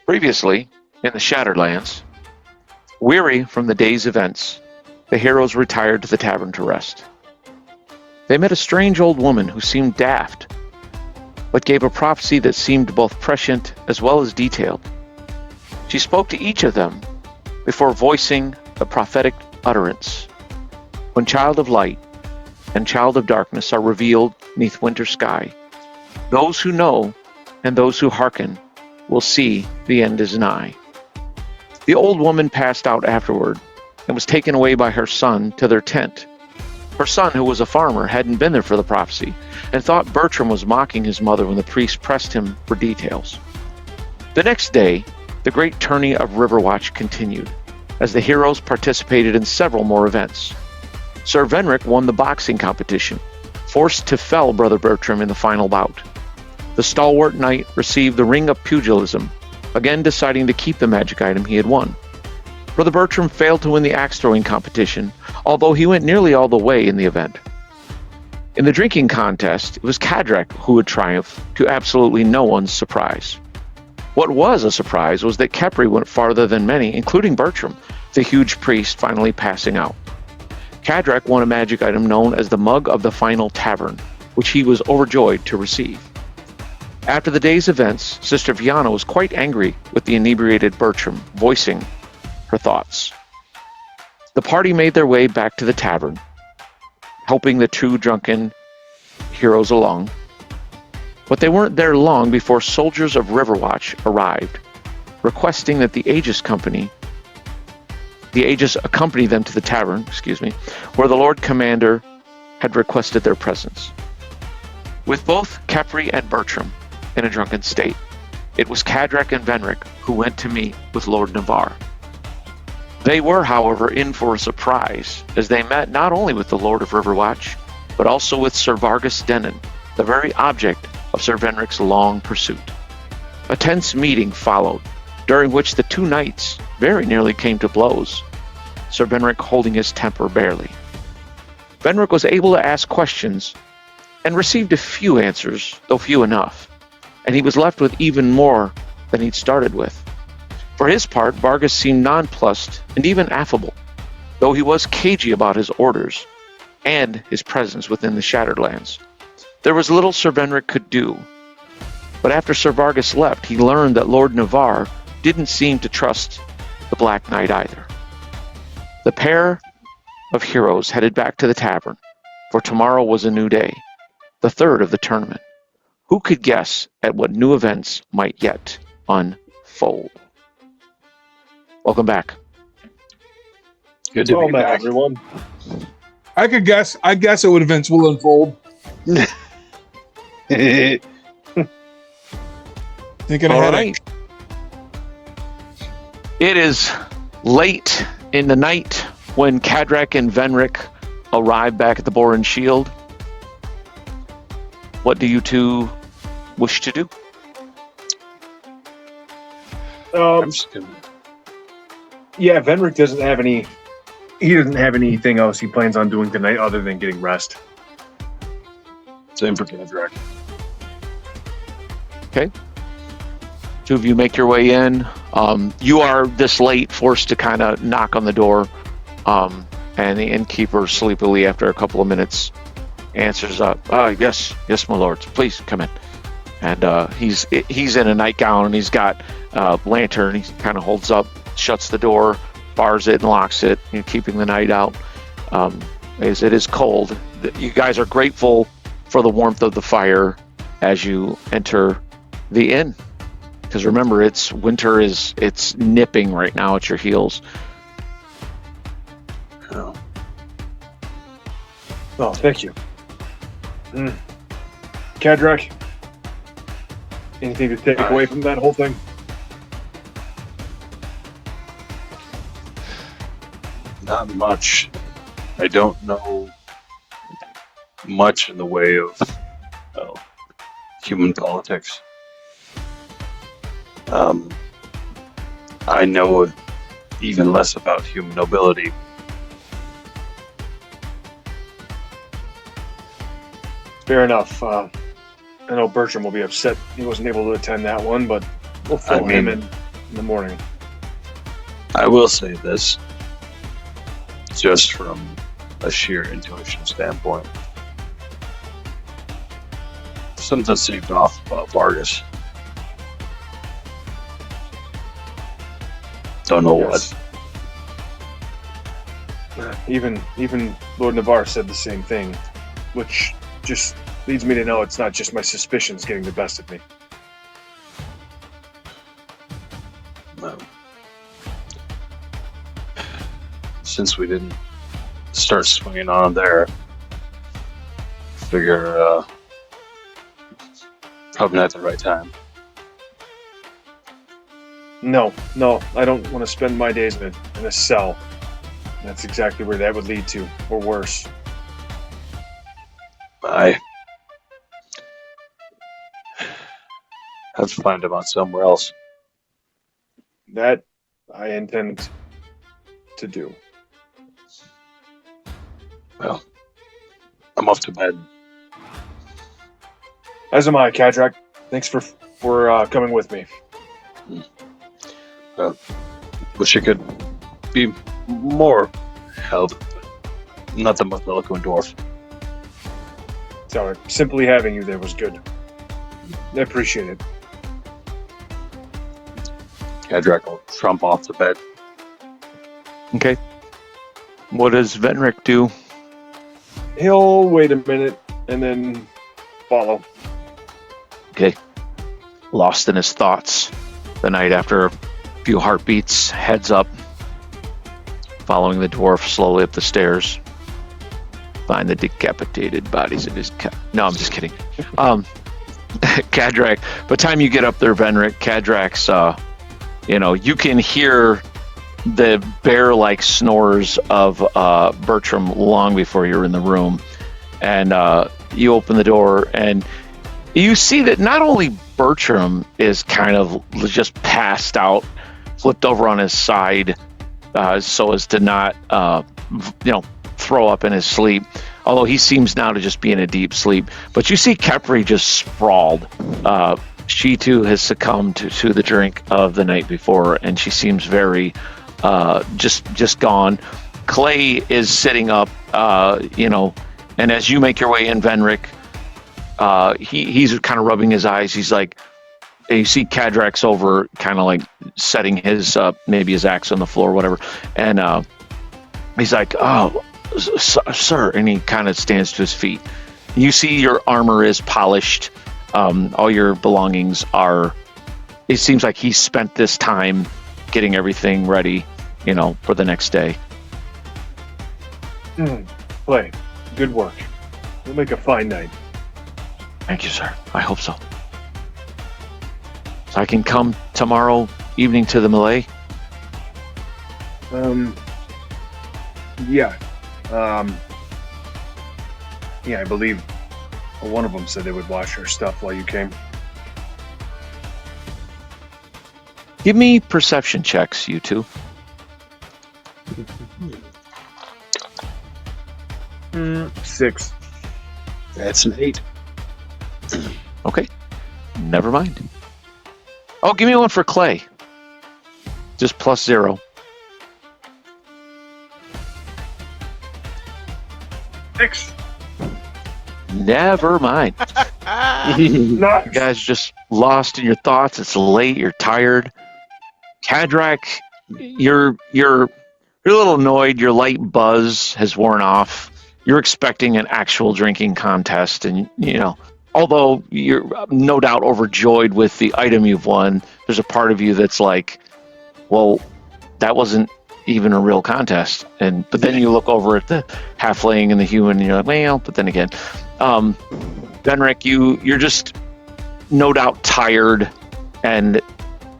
Previously, in the Shatterlands, weary from the day's events, the heroes retired to the tavern to rest. They met a strange old woman who seemed daft, but gave a prophecy that seemed both prescient as well as detailed. She spoke to each of them before voicing a prophetic utterance. When child of light and child of darkness are revealed neath winter sky, those who know and those who hearken will see the end is nigh. The old woman passed out afterward and was taken away by her son to their tent. Her son, who was a farmer, hadn't been there for the prophecy and thought Bertram was mocking his mother when the priest pressed him for details. The next day, the great tourney of Riverwatch continued, as the heroes participated in several more events. Sir Venric won the boxing competition, forced to fell Brother Bertram in the final bout. The stalwart knight received the Ring of Pugilism, again deciding to keep the magic item he had won. Brother Bertram failed to win the axe-throwing competition, although he went nearly all the way in the event. In the drinking contest, it was Cadrak who would triumph, to absolutely no one's surprise. What was a surprise was that Kepri went farther than many, including Bertram, the huge priest finally passing out. Cadrak won a magic item known as the Mug of the Final Tavern, which he was overjoyed to receive. After the day's events, Sister Viana was quite angry with the inebriated Bertram, voicing her thoughts. The party made their way back to the tavern, helping the two drunken heroes along. But they weren't there long before soldiers of Riverwatch arrived, requesting that the Aegis accompany them to the tavern, where the Lord Commander had requested their presence. With both Kepri and Bertram in a drunken state, it was Cadrak and Venric who went to meet with Lord Navarre. They were, however, in for a surprise, as they met not only with the Lord of Riverwatch, but also with Sir Vargas Denon, the very object of Sir Venric's long pursuit. A tense meeting followed, during which the two knights very nearly came to blows, Sir Venric holding his temper barely. Venric was able to ask questions and received a few answers, though few enough, and he was left with even more than he'd started with. For his part, Vargas seemed nonplussed and even affable, though he was cagey about his orders and his presence within the Shatterlands. There was little Sir Venric could do, but after Sir Vargas left, he learned that Lord Navarre didn't seem to trust the Black Knight either. The pair of heroes headed back to the tavern, for tomorrow was a new day, the third of the tournament. Who could guess at what new events might yet unfold? Welcome back. Good to be back, everyone. I guess what events will unfold. Thinking ahead. Right. It is late in the night when Cadrak and Venric arrive back at the Boar and Shield. What do you two wish to do? I'm just gonna... Yeah, Venric doesn't have any. He doesn't have anything else he plans on doing tonight other than getting rest. Same for Cadrak. Okay. Two of you make your way in. You are this late, forced to kind of knock on the door, and the innkeeper sleepily, after a couple of minutes, answers up. Yes, my lords, please come in. And he's in a nightgown, and he's got a lantern. He kind of holds up, shuts the door, bars it, and locks it, keeping the night out. As it is cold, you guys are grateful for the warmth of the fire as you enter the inn. Because remember, it's winter, it's nipping right now at your heels. Oh, thank you. Cadrak, anything to take away from that whole thing? Not much. I don't know much in the way of human politics. I know even less about human nobility. Fair enough. I know Bertram will be upset he wasn't able to attend that one, but we'll throw him in. in the morning. I will say this, just from a sheer intuition standpoint. Something seemed off about Vargas. Don't know Yes. Even Lord Navarre said the same thing, which just leads me to know it's not just my suspicions getting the best of me. what. Since we didn't start swinging on there, figure probably not the right time. No, I don't want to spend my days in a cell. That's exactly where that would lead to, or worse. I have to find him out somewhere else. That I intend to do. Well, I'm off to bed. As am I, Kadrak. Thanks for coming with me. Wish I could be more help. Not the most eloquent dwarf. It's all right. Simply having you there was good. I appreciate it. Kadrak will trump off the bed. Okay. What does Venric do? He'll wait a minute and then follow. Okay. Lost in his thoughts. The night after a few heartbeats, heads up, following the dwarf slowly up the stairs. Find the decapitated bodies of his No, I'm just kidding. Kadrak, by the time you get up there, Venric, Kadrak's, you can hear the bear-like snores of Bertram long before you're in the room. And you open the door, and you see that not only Bertram is kind of just passed out, flipped over on his side, so as to not, throw up in his sleep. Although he seems now to just be in a deep sleep. But you see Kepri just sprawled. She too has succumbed to the drink of the night before, and she seems very just gone. Clay is sitting up, and as you make your way in, Venric, he's kind of rubbing his eyes. He's like, and you see Kadrak's over, kind of like setting his maybe his axe on the floor, or whatever, and he's like, "Oh, sir," and he kind of stands to his feet. You see your armor is polished. All your belongings are. It seems like he spent this time getting everything ready, for the next day. Clay, good work. You'll make a fine night. Thank you, sir. I hope so. So I can come tomorrow evening to the Malay? Yeah. I believe one of them said they would wash your stuff while you came. Give me perception checks, you two. 6. That's an 8. Okay. Never mind. Oh, give me one for Clay. Just +0. 6. Never mind. You guys just lost in your thoughts. It's late. You're tired. Kadrak, you're a little annoyed. Your light buzz has worn off. You're expecting an actual drinking contest, and although you're no doubt overjoyed with the item you've won, there's a part of you that's like, well, that wasn't even a real contest. But then you look over at the halfling and the human, and you're like, well, but then again, Venric, you're just no doubt tired, and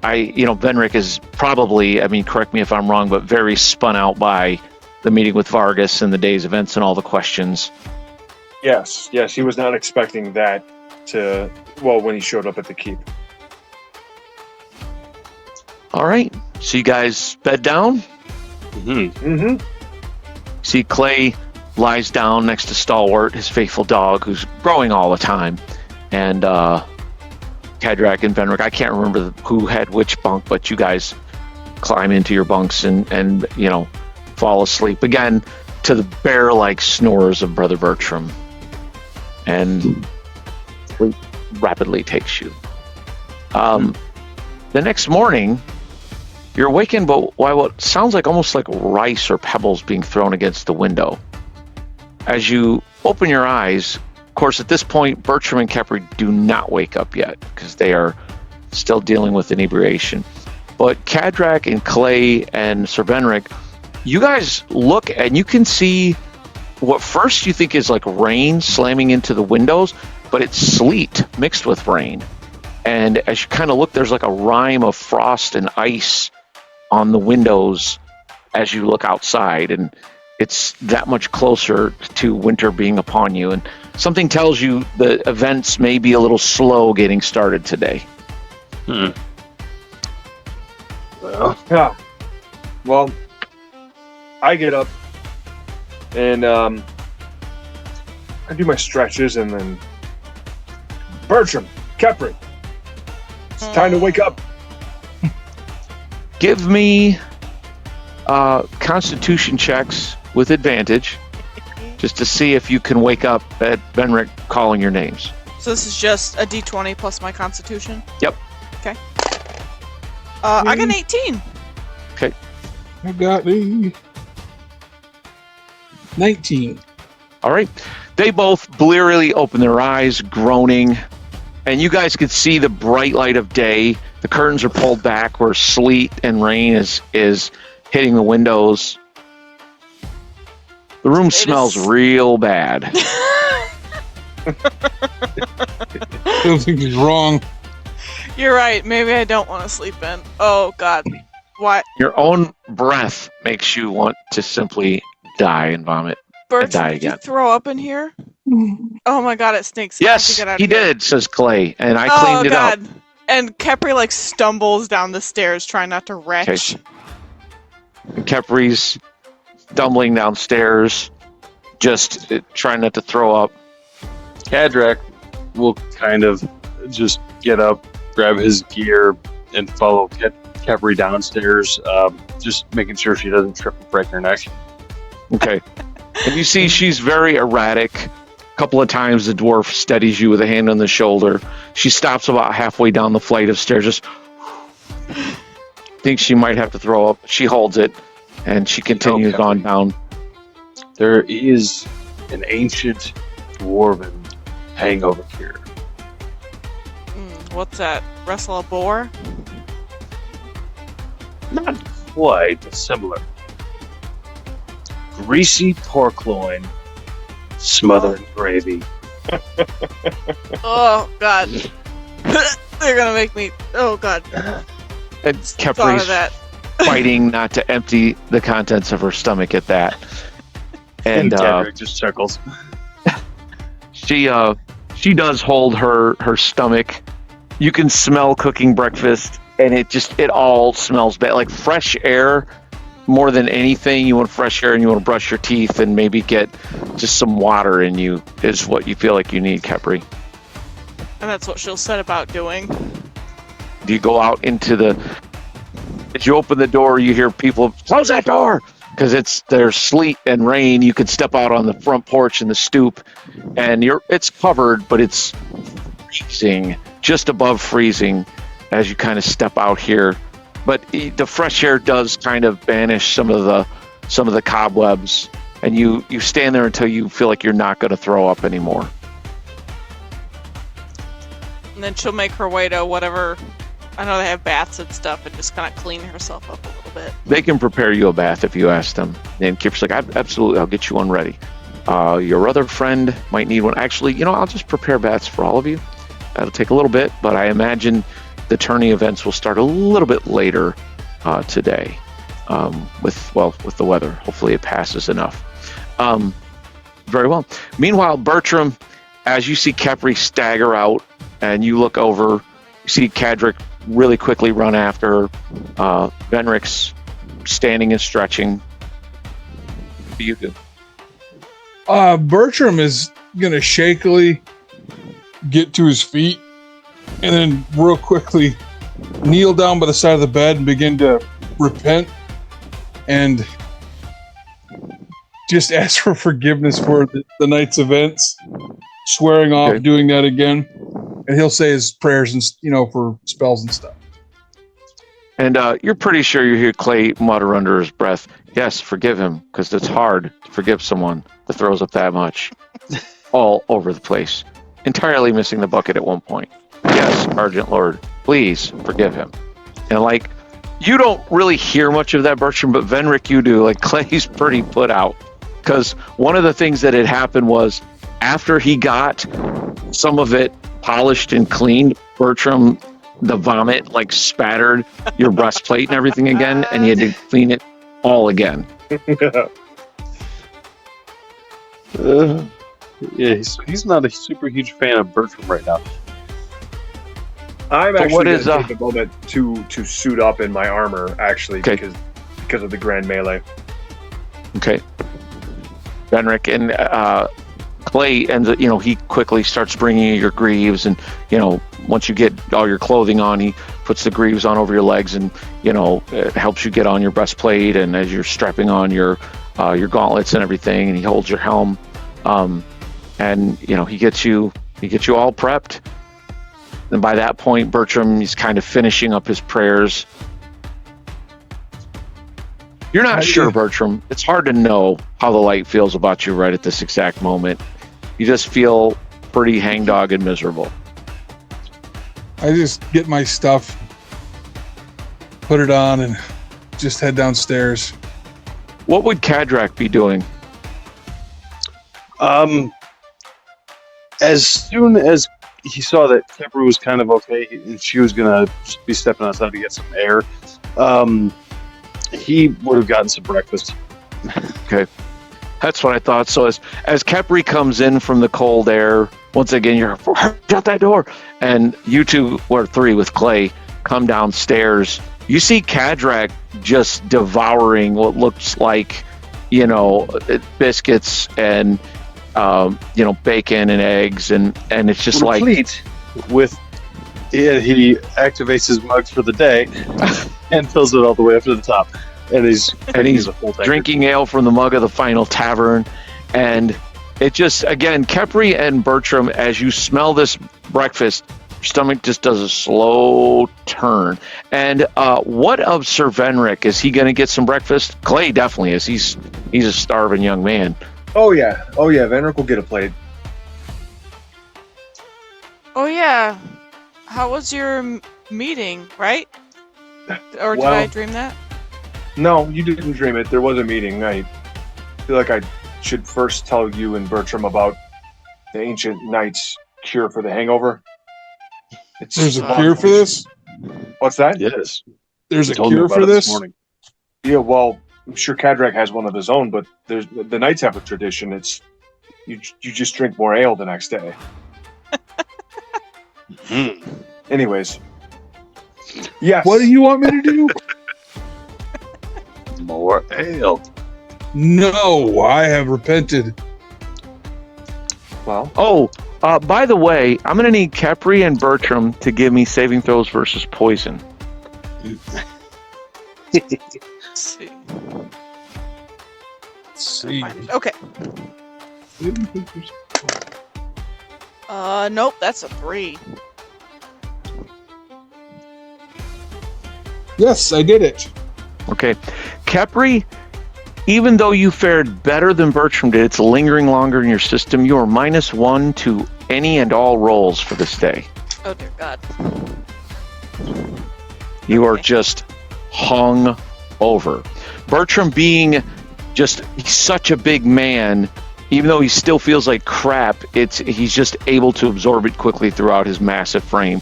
Venric is probably, correct me if I'm wrong, but very spun out by the meeting with Vargas and the day's events and all the questions. Yes, he was not expecting that when he showed up at the keep. All right, so you guys bed down? Mm-hmm. See, Clay lies down next to Stalwart, his faithful dog, who's growing all the time. And Kadrak and Venric. I can't remember who had which bunk, but you guys climb into your bunks and fall asleep again to the bear-like snores of Brother Bertram, and sleep rapidly takes you. The next morning, you're awakened by what sounds like almost like rice or pebbles being thrown against the window. As you open your eyes, of course, at this point, Bertram and Kepri do not wake up yet because they are still dealing with inebriation. But Kadrak and Clay and Sir Venric, you guys look and you can see what first you think is like rain slamming into the windows, but it's sleet mixed with rain. And as you kind of look, there's like a rime of frost and ice on the windows as you look outside, and it's that much closer to winter being upon you. And something tells you the events may be a little slow getting started today. Well, I get up and I do my stretches, and then Bertram, Kepri, it's time to wake up. Give me Constitution checks with advantage, just to see if you can wake up at Venric calling your names. So this is just a d20 plus my Constitution? Yep. Okay. I got an 18. Okay. I got the 19. All right. They both blearily open their eyes, groaning, and you guys could see the bright light of day. The curtains are pulled back where sleet and rain is hitting the windows. The room smells real bad. Something is wrong. You're right. Maybe I don't want to sleep in. Oh, God. What? Your own breath makes you want to simply die and vomit. Bertram, die did you again. throw up in here? Oh, my God, it stinks. I have to Yes, get out of he here. did, says Clay, and I cleaned it up. And Kepri, stumbles down the stairs, trying not to retch. Okay. And Kepri's stumbling downstairs, just trying not to throw up. Kadrak will kind of just get up, grab his gear, and follow Kepri downstairs, just making sure she doesn't trip and break her neck. Okay. And you see she's very erratic. A couple of times the dwarf steadies you with a hand on the shoulder. She stops about halfway down the flight of stairs, just thinks she might have to throw up. She holds it, and she continues on down. There is an ancient dwarven hangover here. What's that? Wrestle a boar? Not quite, but similar. Greasy pork loin, smothered in gravy. Oh, God. They're gonna make me... Oh, God. And Thought of Kepri's that. fighting not to empty the contents of her stomach at that. And Kadrak just chuckles. she does hold her stomach. You can smell cooking breakfast, and it all smells bad, like fresh air. More than anything, you want fresh air, and you want to brush your teeth and maybe get just some water in you is what you feel like you need, Kepri. And that's what she'll set about doing. Do you go out into as you open the door, you hear people, close that door! Because there's sleet and rain. You can step out on the front porch in the stoop, and it's covered, but it's freezing, just above freezing as you kind of step out here. But the fresh air does kind of banish some of the cobwebs, and you stand there until you feel like you're not going to throw up anymore. And then she'll make her way to whatever... I know they have baths and stuff, and just kind of clean herself up a little bit. They can prepare you a bath if you ask them. And Kip's like, absolutely, I'll get you one ready. Your other friend might need one. Actually, I'll just prepare baths for all of you. That'll take a little bit, but I imagine the tourney events will start a little bit later today with the weather. Hopefully it passes enough. Very well. Meanwhile, Bertram, as you see Kepri stagger out and you look over, you see Kadrak really quickly run after her. Venric's standing and stretching. What do you do? Bertram is gonna shakily get to his feet and then real quickly kneel down by the side of the bed and begin to repent and just ask for forgiveness for the night's events, swearing off Okay. doing that again. And he'll say his prayers and for spells and stuff. And you're pretty sure you hear Clay mutter under his breath, "Yes, forgive him, because it's hard to forgive someone that throws up that much all over the place, entirely missing the bucket at one point. Yes, Argent Lord, please forgive him." And like, you don't really hear much of that, Bertram, but Venric, you do. Like, Clay's pretty put out, because one of the things that had happened was after he got some of it polished and cleaned, Bertram, the vomit like spattered your breastplate and everything again, and you had to clean it all again. Yeah, he's not a super huge fan of Bertram right now. I'm But actually what going is, to take a moment to suit up in my armor, actually, Okay. because of the grand melee. Okay. Venric and Clay ends up, he quickly starts bringing you your greaves, and, once you get all your clothing on, he puts the greaves on over your legs, and, it helps you get on your breastplate, and as you're strapping on your gauntlets and everything, and he holds your helm, and, he gets you all prepped. And by that point, Bertram, he's kind of finishing up his prayers. You're not sure, Bertram. It's hard to know how the light feels about you right at this exact moment. You just feel pretty hangdog and miserable. I just get my stuff, put it on, and just head downstairs. What would Kadrak be doing? As soon as he saw that Kepper was kind of okay and she was gonna be stepping outside to get some air, he would have gotten some breakfast. Okay. That's what I thought. So as Kepri comes in from the cold air, once again, you're, shut that door. And you two, or three with Clay, come downstairs. You see Kadrak just devouring what looks like, biscuits and, bacon and eggs. And it's just like... Replete with... Yeah, he activates his mugs for the day and fills it all the way up to the top. And he's a full tanker. Drinking ale from the mug of the final tavern. And it just, again, Kepri and Bertram, as you smell this breakfast, your stomach just does a slow turn. And what of Sir Venric? Is he going to get some breakfast? Clay definitely is. He's a starving young man. Oh yeah. Venric will get a plate. Oh yeah. How was your meeting, right? Or did Well- I dream that? No, you didn't dream it. There was a meeting. I feel like I should first tell you and Bertram about the ancient knight's cure for the hangover. There's a cure for this? What's that? Yes. There's He a told me cure about for it this? morning. Yeah, well, I'm sure Kadrak has one of his own, but the knights have a tradition. It's you just drink more ale the next day. Anyways, yes. What do you want me to do? More ale. No, I have repented. Well, Oh, by the way, I'm going to need Kepri and Bertram to give me saving throws versus poison. Let's see. See. Okay. Nope, that's a 3. Yes, I did it. Okay. Kepri, even though you fared better than Bertram did, it's lingering longer in your system. You are -1 to any and all rolls for this day. Oh dear God. You are Okay. just hung over. Bertram being he's such a big man, even though he still feels like crap, he's just able to absorb it quickly throughout his massive frame.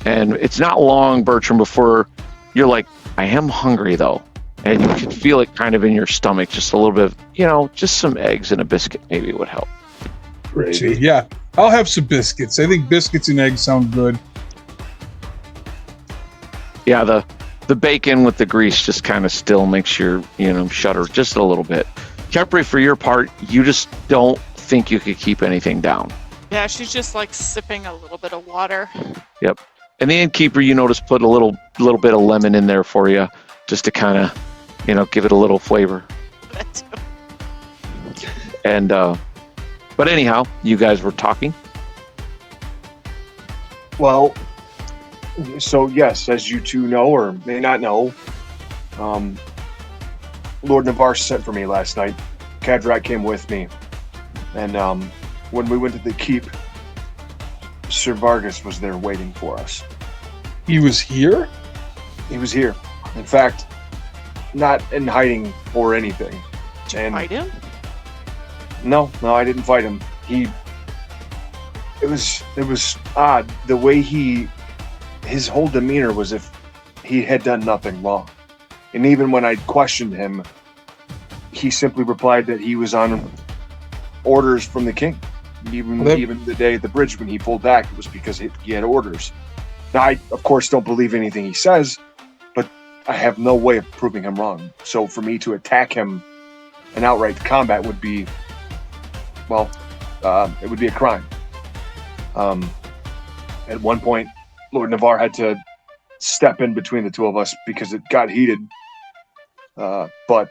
And it's not long, Bertram, before you're like, I am hungry though. And you can feel it kind of in your stomach, just a little bit of, just some eggs and a biscuit maybe would help. See, yeah, I'll have some biscuits. I think biscuits and eggs sound good. Yeah, the bacon with the grease just kind of still makes your, shudder just a little bit. Kepri, for your part, you just don't think you could keep anything down. Yeah, she's just like sipping a little bit of water. And the innkeeper, you notice, put a little bit of lemon in there for you, just to kind of, give it a little flavor. And but anyhow, you guys were talking. Well, so yes, as you two know or may not know, Lord Navarre sent for me last night. Cadrak came with me, and when we went to the keep, Sir Vargas was there waiting for us. He was here? He was here. In fact, not in hiding or anything. Did you fight him? No, I didn't fight him. It was odd. The way his whole demeanor was if he had done nothing wrong. And even when I questioned him, he simply replied that he was on orders from the king. Even the day at the bridge when he pulled back, it was because he had orders. Now, I, of course, don't believe anything he says, but I have no way of proving him wrong. So for me to attack him in outright combat would be, it would be a crime. At one point, Lord Navarre had to step in between the two of us because it got heated. But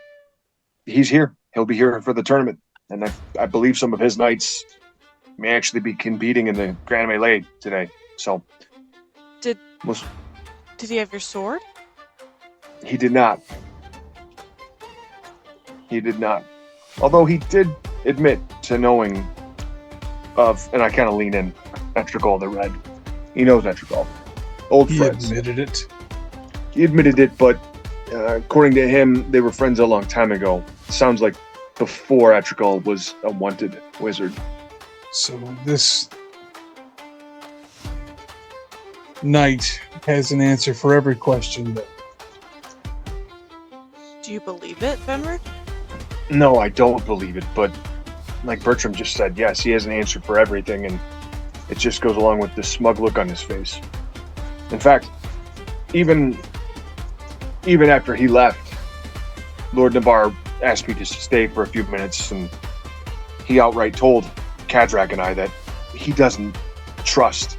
he's here. He'll be here for the tournament. And I believe some of his knights may actually be competing in the Grand Melee today. So, Did he have your sword? He did not. Although he did admit to knowing of, and I kind of lean in, Etrigal the Red. He knows Etrigal. Old friends. He admitted it. He admitted it, but according to him, they were friends a long time ago. Sounds like before Etrigal was a wanted wizard. So this knight has an answer for every question. Do you believe it, Fenric? No, I don't believe it, but like Bertram just said, yes, he has an answer for everything, and it just goes along with the smug look on his face. In fact, even after he left, Lord Navarre asked me to stay for a few minutes, and he outright told Cadrak and I that he doesn't trust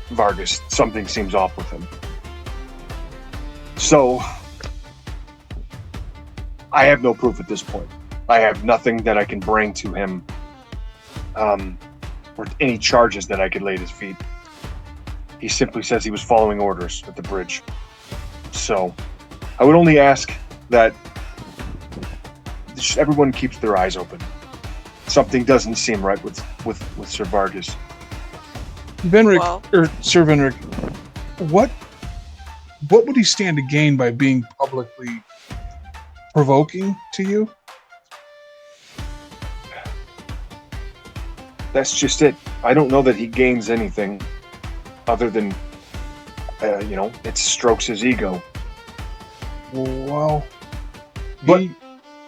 Vargas. Something seems off with him. So, I have no proof at this point. I have nothing that I can bring to him, or any charges that I could lay at his feet. He simply says he was following orders at the bridge. So, I would only ask that everyone keeps their eyes open. Something doesn't seem right with Sir Vargas. Sir Venric, what would he stand to gain by being publicly provoking to you? That's just it. I don't know that he gains anything other than, it strokes his ego. Well, but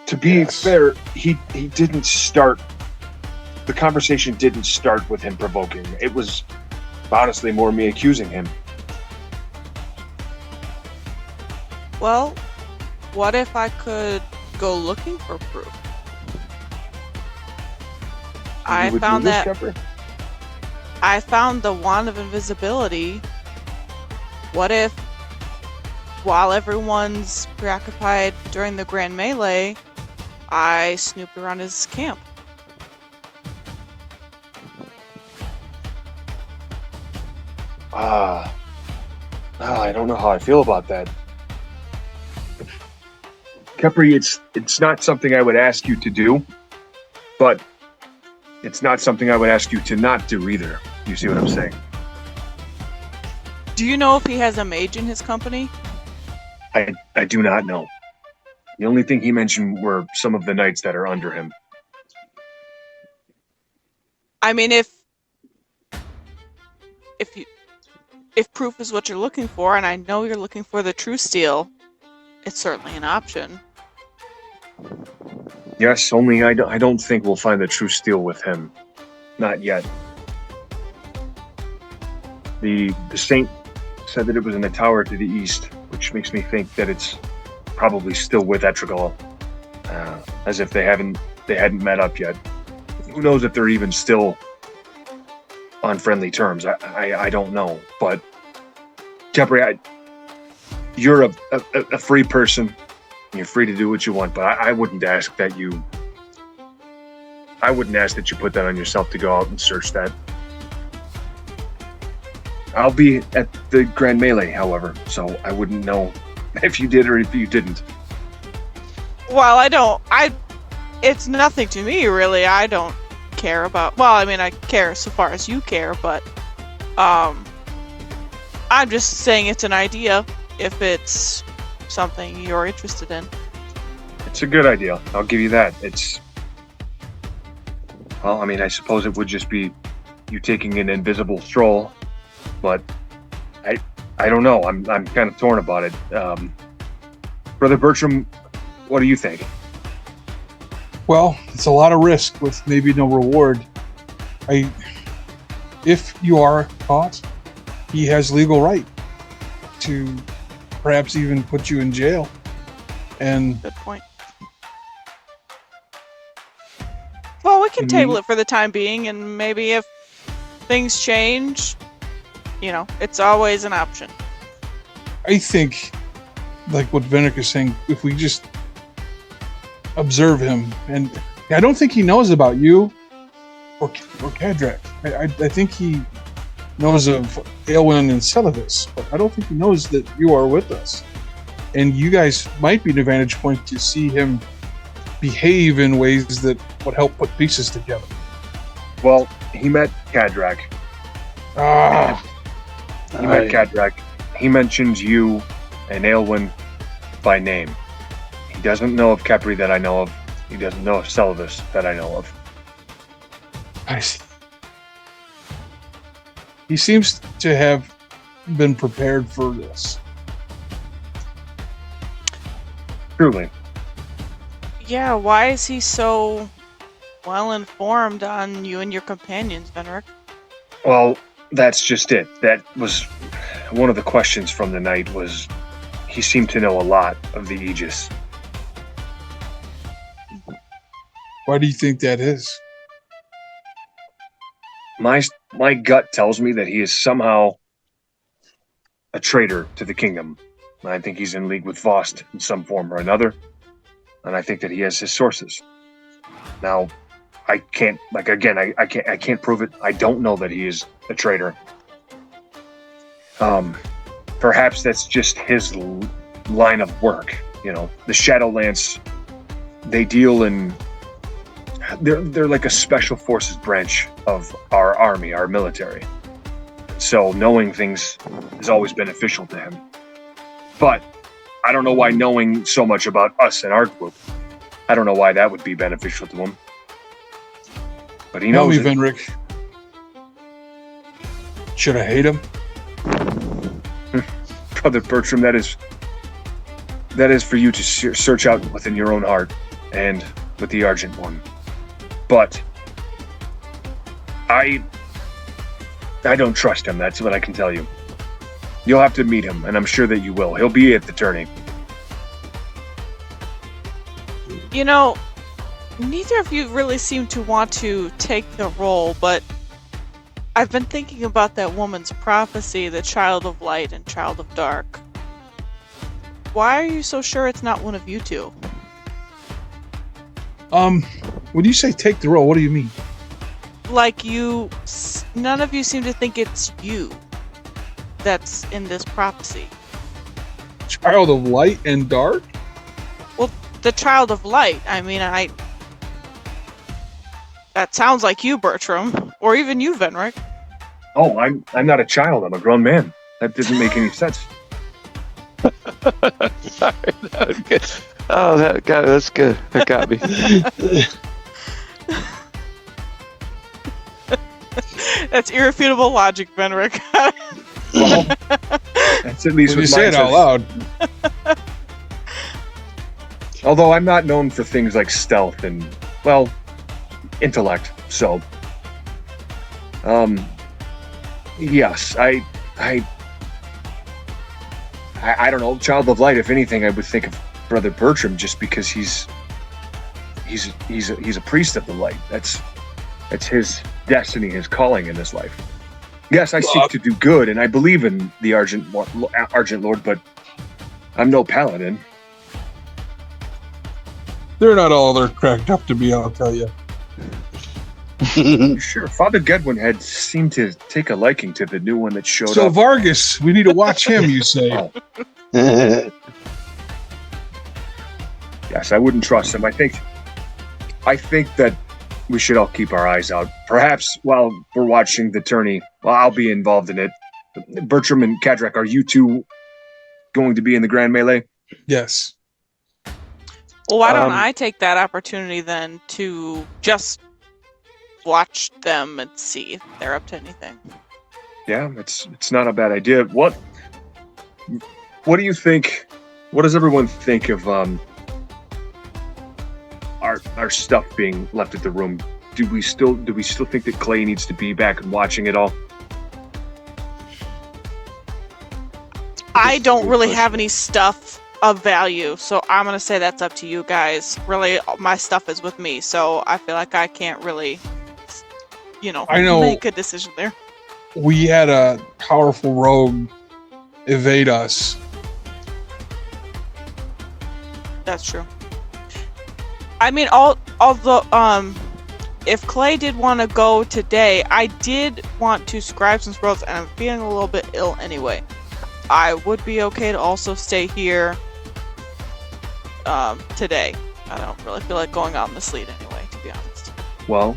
to be fair, he didn't start. The conversation didn't start with him provoking. It was honestly more me accusing him. Well, what if I could go looking for proof? I found the wand of invisibility. What if, while everyone's preoccupied during the Grand Melee, I snooped around his camp? I don't know how I feel about that. Kepri, it's not something I would ask you to do, but it's not something I would ask you to not do either. You see what I'm saying? Do you know if he has a mage in his company? I do not know. The only thing he mentioned were some of the knights that are under him. I mean, if proof is what you're looking for, and I know you're looking for the true steel, it's certainly an option. Yes, only I don't think we'll find the true steel with him. Not yet. The saint said that it was in the tower to the east, which makes me think that it's probably still with Etrigal, as if they hadn't met up yet. Who knows if they're even still on friendly terms? I don't know, but Capri, you're a free person. You're free to do what you want, but I wouldn't ask that you. I wouldn't ask that you put that on yourself to go out and search that. I'll be at the Grand Melee, however, so I wouldn't know if you did or if you didn't. Well, it's nothing to me, really. I don't care about, well, I mean, I care so far as you care, but, I'm just saying it's an idea if it's something you're interested in. It's a good idea. I'll give you that. Well, I mean, I suppose it would just be you taking an invisible stroll, but I don't know. I'm kind of torn about it. Brother Bertram, what do you think? Well, it's a lot of risk with maybe no reward. If you are caught, he has legal right to perhaps even put you in jail. And Good point. Well, we can table it for the time being, and maybe if things change, it's always an option. I think, like what Venric is saying, if we just observe him, and I don't think he knows about you or Cadrak. I think he knows of Aelwyn and Celavis, but I don't think he knows that you are with us. And you guys might be an advantage point to see him behave in ways that would help put pieces together. Well, he met Cadrak. He met Cadrak. He mentions you and Aelwyn by name. He doesn't know of Capri that I know of. He doesn't know of Celavis that I know of. I see. He seems to have been prepared for this. Truly. Yeah, why is he so well informed on you and your companions, Venric? Well, that's just it. That was one of the questions from the night. Was he seemed to know a lot of the Aegis. Why do you think that is? My gut tells me that he is somehow a traitor to the kingdom. I think he's in league with Vost in some form or another, and I think that he has his sources. Now, I can't prove it. I don't know that he is a traitor. Perhaps that's just his line of work. The Shadowlance, they deal in. They're like a special forces branch of our army, our military. So knowing things is always beneficial to him. But I don't know why knowing so much about us and our group, I don't know why that would be beneficial to him. But he knows. Tell me, Venric. Should I hate him? Brother Bertram, that is for you to search out within your own heart and with the Argent One. But I don't trust him. That's what I can tell you. You'll have to meet him, and I'm sure that you will. He'll be at the tourney. Neither of you really seem to want to take the role, but I've been thinking about that woman's prophecy, the Child of Light and Child of Dark. Why are you so sure it's not one of you two? When you say take the role, what do you mean? Like none of you seem to think it's you that's in this prophecy. Child of Light and Dark? Well, the Child of Light, that sounds like you, Bertram, or even you, Venric. Oh, I'm not a child. I'm a grown man. That didn't make any sense. Sorry, that was good. Oh, that's good. That got me. That's irrefutable logic, Venric. Well, that's at least when you what say mine it out says. loud. Although I'm not known for things like stealth and, well, intellect. So, yes, I don't know. Child of Light. If anything, I would think of Brother Bertram, just because he's a priest of the light. That's his destiny, his calling in this life. Yes, I seek to do good, and I believe in the Argent Lord, but I'm no paladin. They're not all they're cracked up to be, I'll tell you. Sure, Father Gedwin had seemed to take a liking to the new one that showed So up. Vargas, we need to watch him, you say. Oh. Yes, I wouldn't trust him. I think that we should all keep our eyes out. Perhaps while we're watching the tourney, well, I'll be involved in it. Bertram and Kadrak, are you two going to be in the Grand Melee? Yes. Well, why don't I take that opportunity then to just watch them and see if they're up to anything? Yeah, it's not a bad idea. What do you think? What does everyone think of our stuff being left at the room? Do we still think that Clay needs to be back and watching it all? I don't really have any stuff of value, so I'm gonna say that's up to you guys. Really, my stuff is with me, so I feel like I can't really, I know. make a decision there. We had a powerful rogue evade us. That's true. I mean, although if Clay did want to go today, I did want to scribe some scrolls, and I'm feeling a little bit ill anyway. I would be okay to also stay here today. I don't really feel like going out in the sleet anyway, to be honest. Well,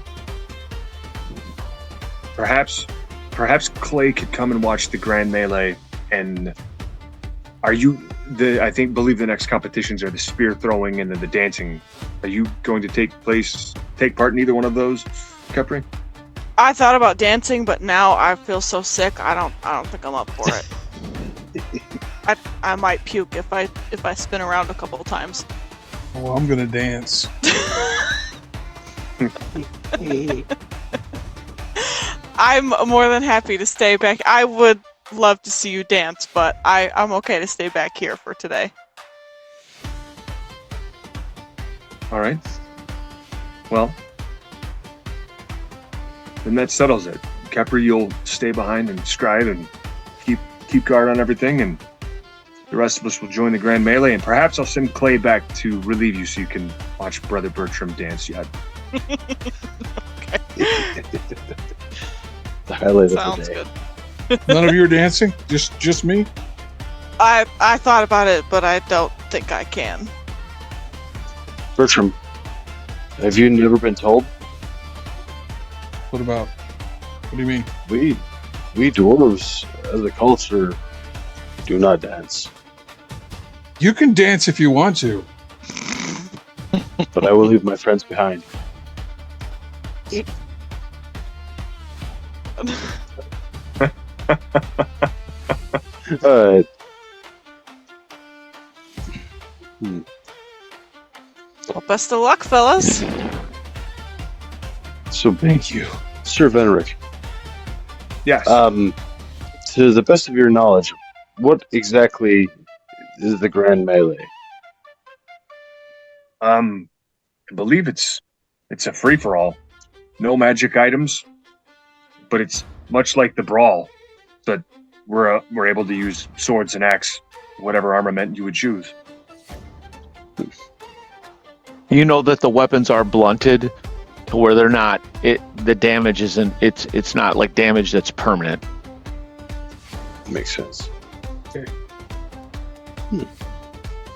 perhaps Clay could come and watch the Grand Melee. And believe the next competitions are the spear throwing and then the dancing. Are you going to take part in either one of those, Capri? I thought about dancing, but now I feel so sick. I don't think I'm up for it. I might puke if I spin around a couple of times. Well, I'm gonna dance. I'm more than happy to stay back. I would love to see you dance, but I'm okay to stay back here for today. All right. Well, then that settles it. Capri, you'll stay behind and scribe and keep guard on everything, and the rest of us will join the Grand Melee, and perhaps I'll send Clay back to relieve you so you can watch Brother Bertram dance yet. The highlight Sounds of the day. good. None of you are dancing? Just me? I thought about it, but I don't think I can. Bertram, have you never been told? What about? What do you mean? We dwarves, as a culture, do not dance. You can dance if you want to. But I will leave my friends behind. Alright. Well, best of luck, fellas. So, Thank you. Sir Venerick, Yes. to the best of your knowledge, what exactly is the Grand Melee? I believe it's a free for all. No magic items, but it's much like the brawl, but we're able to use swords and axe, whatever armament you would choose. You know that the weapons are blunted to where they're not. The damage isn't. It's not like damage that's permanent. Makes sense.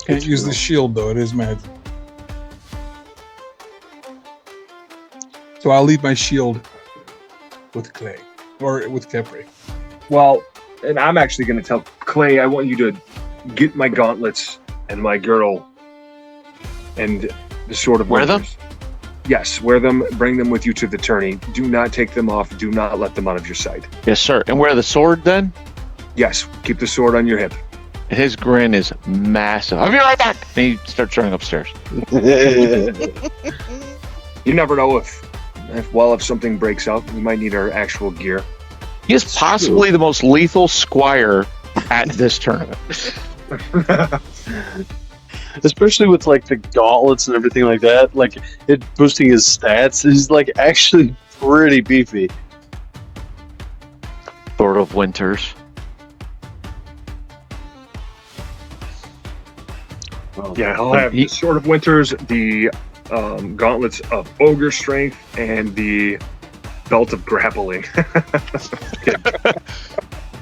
Can't use the shield though. It is magic. So I'll leave my shield with Clay or with Capri. Well, and I'm actually going to tell Clay, I want you to get my gauntlets and my girdle and the Sword of Wear them? Wonders. Yes, wear them. Bring them with you to the tourney. Do not take them off. Do not let them out of your sight. Yes, sir. And wear the sword then. Yes, keep the sword on your hip. His grin is massive. I'll be right back. And he starts running upstairs. You never know if something breaks out, we might need our actual gear. He is possibly the most lethal squire at this tournament. Especially with like the gauntlets and everything like that, like it boosting his stats. He's like actually pretty beefy. Sword of Winters. Yeah, he'll have the Sword of Winters, the gauntlets of ogre strength, and the belt of grappling.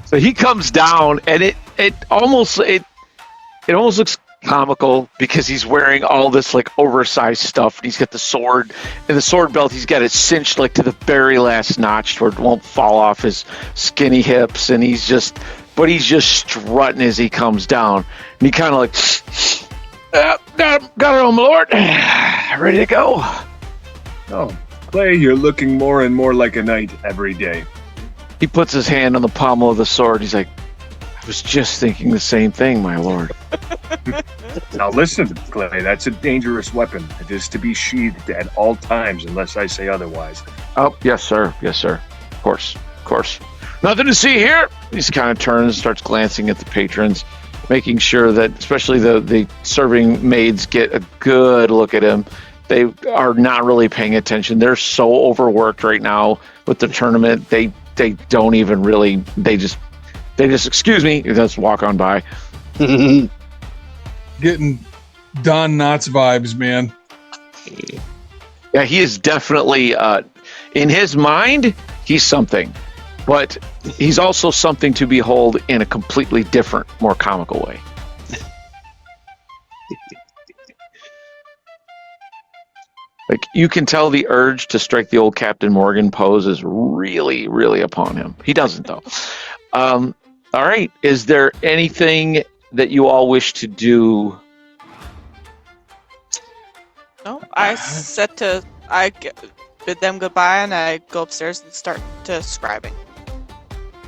So he comes down, and it almost looks comical because he's wearing all this like oversized stuff, and he's got the sword and the sword belt. He's got it cinched like to the very last notch where it won't fall off his skinny hips, and he's just strutting as he comes down, and he kind of like, got it on, my lord, ready to go. Oh, Clay, you're looking more and more like a knight every day. He puts his hand on the pommel of the sword. He's like, I was just thinking the same thing, my lord. Now listen, Clay, that's a dangerous weapon. It is to be sheathed at all times unless I say otherwise. Oh, yes, sir. Yes, sir. Of course. Nothing to see here. He just kind of turns and starts glancing at the patrons, making sure that especially the serving maids get a good look at him. They are not really paying attention. They're so overworked right now with the tournament. They don't even really, they just excuse me, just walk on by. Getting Don Knotts vibes, man. Yeah, he is definitely, in his mind, he's something. But he's also something to behold in a completely different, more comical way. Like, you can tell the urge to strike the old Captain Morgan pose is really, really upon him. He doesn't, though. All right. Is there anything that you all wish to do? No, I bid them goodbye, and I go upstairs and start to scribing.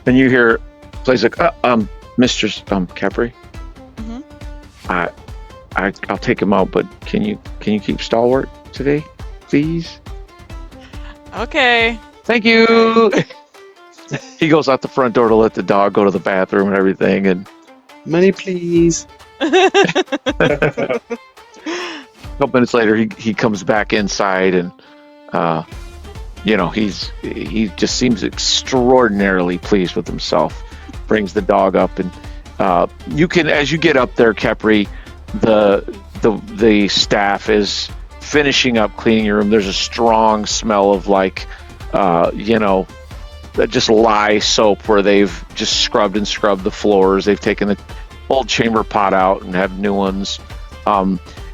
And you hear plays like, Mr. Capri. Mm-hmm. I'll take him out, but can you keep stalwart today, please? Okay. Thank you. He goes out the front door to let the dog go to the bathroom and everything, and Money, please. a couple minutes later, he comes back inside, and he just seems extraordinarily pleased with himself. Brings the dog up, and you can, as you get up there, Capri, the staff is finishing up cleaning your room. There's a strong smell of just lye soap where they've just scrubbed the floors. They've taken the old chamber pot out and have new ones.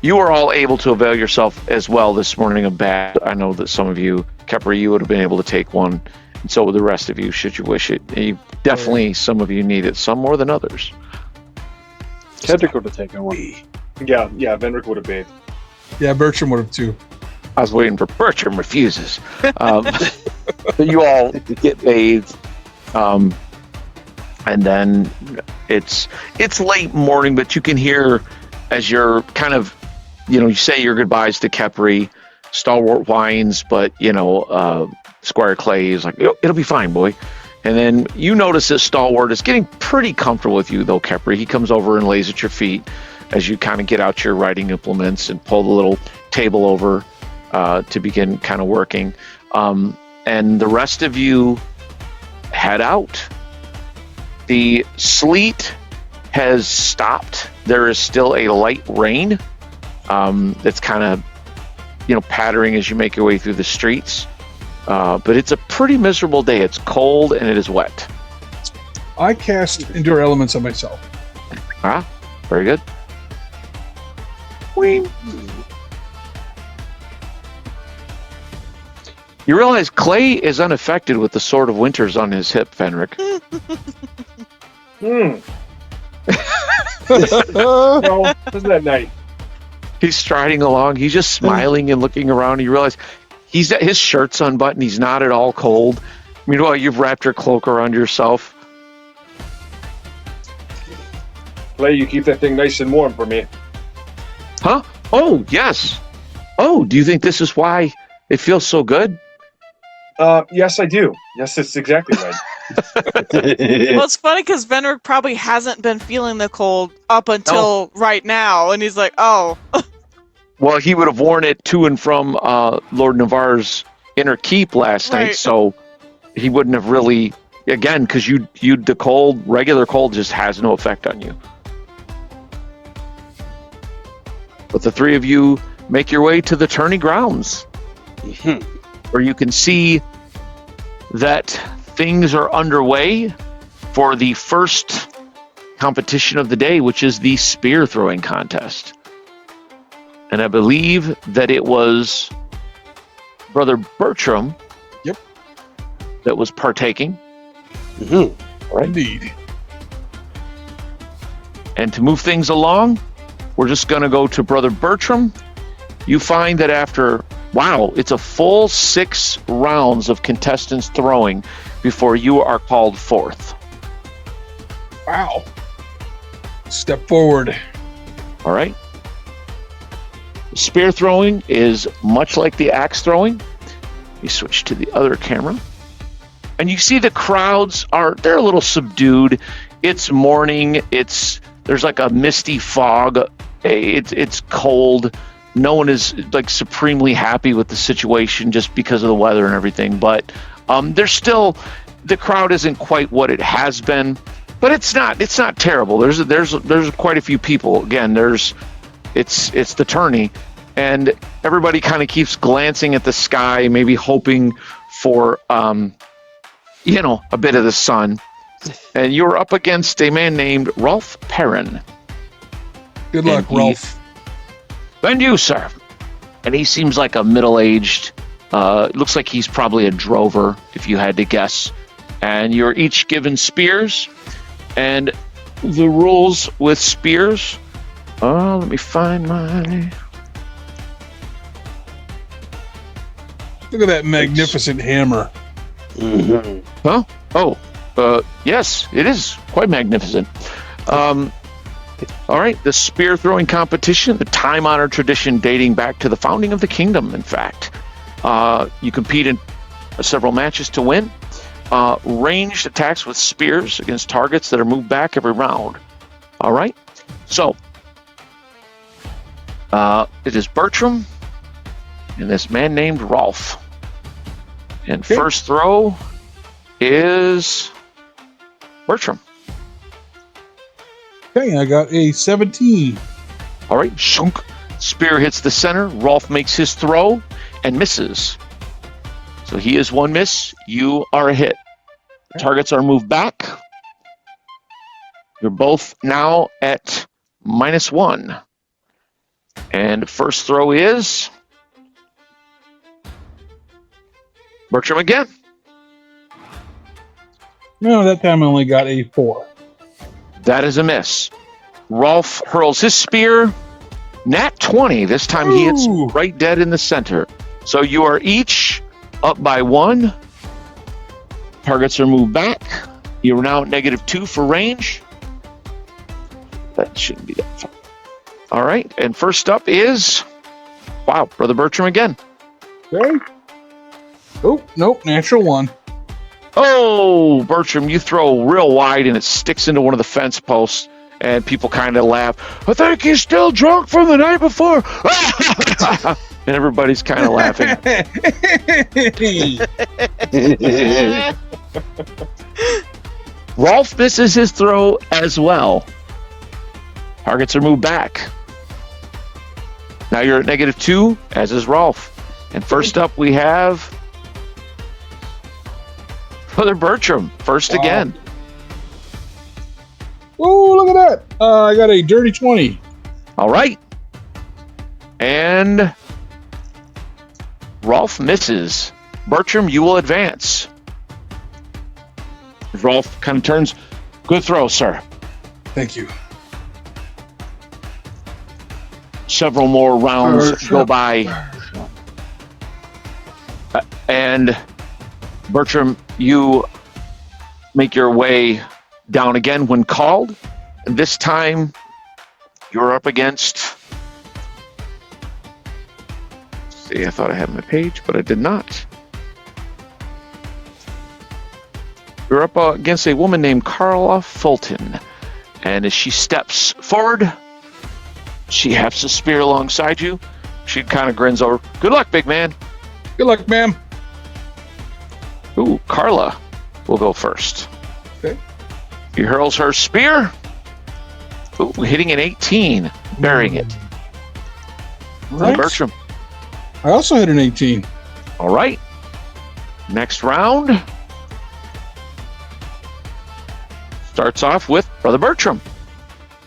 You were all able to avail yourself as well this morning of bath. I know that some of you, Capri, you would have been able to take one, and so would the rest of you, should you wish it. Definitely, some of you need it, some more than others. Kendrick would have taken one. Yeah, Venric would have bathed. Yeah, Bertram would have too. I was waiting for Bertram refuses. But you all get bathed, and then it's late morning, but you can hear as you're kind of, you say your goodbyes to Kepri, Stalwart whines, but Squire Clay is like, it'll be fine, boy. And then you notice that Stalwart is getting pretty comfortable with you, though, Kepri. He comes over and lays at your feet as you kind of get out your writing implements and pull the little table over to begin kind of working. And the rest of you head out. The sleet has stopped. There is still a light rain that's kind of, pattering as you make your way through the streets. But it's a pretty miserable day. It's cold and it is wet. I cast Endure Elements on myself. Ah, very good. Whee. You realize Clay is unaffected with the Sword of Winters on his hip, Fenric. No, wasn't that night? He's striding along. He's just smiling and looking around. You realize his shirt's unbuttoned. He's not at all cold. Meanwhile, you've wrapped your cloak around yourself. Clay, you keep that thing nice and warm for me. Huh? Oh, yes. Oh, do you think this is why it feels so good? Yes, I do. Yes, that's exactly right. Well, it's funny because Venric probably hasn't been feeling the cold up until right now, and he's like, oh. Well, he would have worn it to and from Lord Navarre's inner keep last night, so he wouldn't have really again, because the regular cold just has no effect on you. But the three of you make your way to the tourney grounds, where you can see that things are underway for the first competition of the day, which is the spear throwing contest. And I believe that it was Brother Bertram that was partaking. Right. Indeed. And to move things along, we're just going to go to Brother Bertram. You find that after, it's a full 6 rounds of contestants throwing before you are called forth. Wow. Step forward. All right. Spear throwing is much like the axe throwing. We switch to the other camera. And you see the crowds they're a little subdued. It's morning. There's like a misty fog. It's cold. No one is like supremely happy with the situation just because of the weather and everything. But the crowd isn't quite what it has been. But it's not terrible. There's quite a few people. Again, it's the tourney, and everybody kind of keeps glancing at the sky, maybe hoping for a bit of the sun. And you're up against a man named Rolf Perrin. Good luck, Rolf. And you, sir. And he seems like a middle-aged. Looks like he's probably a drover, if you had to guess. And you're each given spears. And the rules with spears. Let me find my. Look at that magnificent hammer. Huh? Yes, it is quite magnificent. All right, the spear throwing competition, the time-honored tradition dating back to the founding of the kingdom, in fact. You compete in several matches to win. Ranged attacks with spears against targets that are moved back every round. All right, so it is Bertram and this man named Rolf. And first throw is Bertram. Okay, I got a 17. All right, shunk. Spear hits the center. Rolf makes his throw and misses. So he is one miss. You are a hit. Targets are moved back. You're both now at -1. And first throw is Bertram again. No, that time I only got a 4. That is a miss. Rolf hurls his spear. Nat 20. This time he hits right dead in the center. So you are each up by 1. Targets are moved back. You are now at -2 for range. That shouldn't be that far. All right. And first up is, Brother Bertram again. Okay. Oh, nope. Natural 1. Oh, Bertram, you throw real wide and it sticks into one of the fence posts, and people kind of laugh. I think he's still drunk from the night before. And everybody's kind of laughing. Rolf misses his throw as well. Targets are moved back. Now you're at -2, as is Rolf. And first up we have Brother Bertram, first again. Oh, look at that. I got a dirty 20. All right. And Rolf misses. Bertram, you will advance. Rolf kind of turns. Good throw, sir. Thank you. Several more rounds go by. And Bertram, you make your way down again when called. And this time, you're up against... See, I thought I had my page, but I did not. You're up against a woman named Carla Fulton. And as she steps forward, she hefts a spear alongside you. She kind of grins over. Good luck, big man. Good luck, ma'am. Ooh, Carla. will go first. Okay. He hurls her spear. Ooh, hitting an 18, burying it. Right. Bertram. I also hit an 18. All right. Next round starts off with Brother Bertram.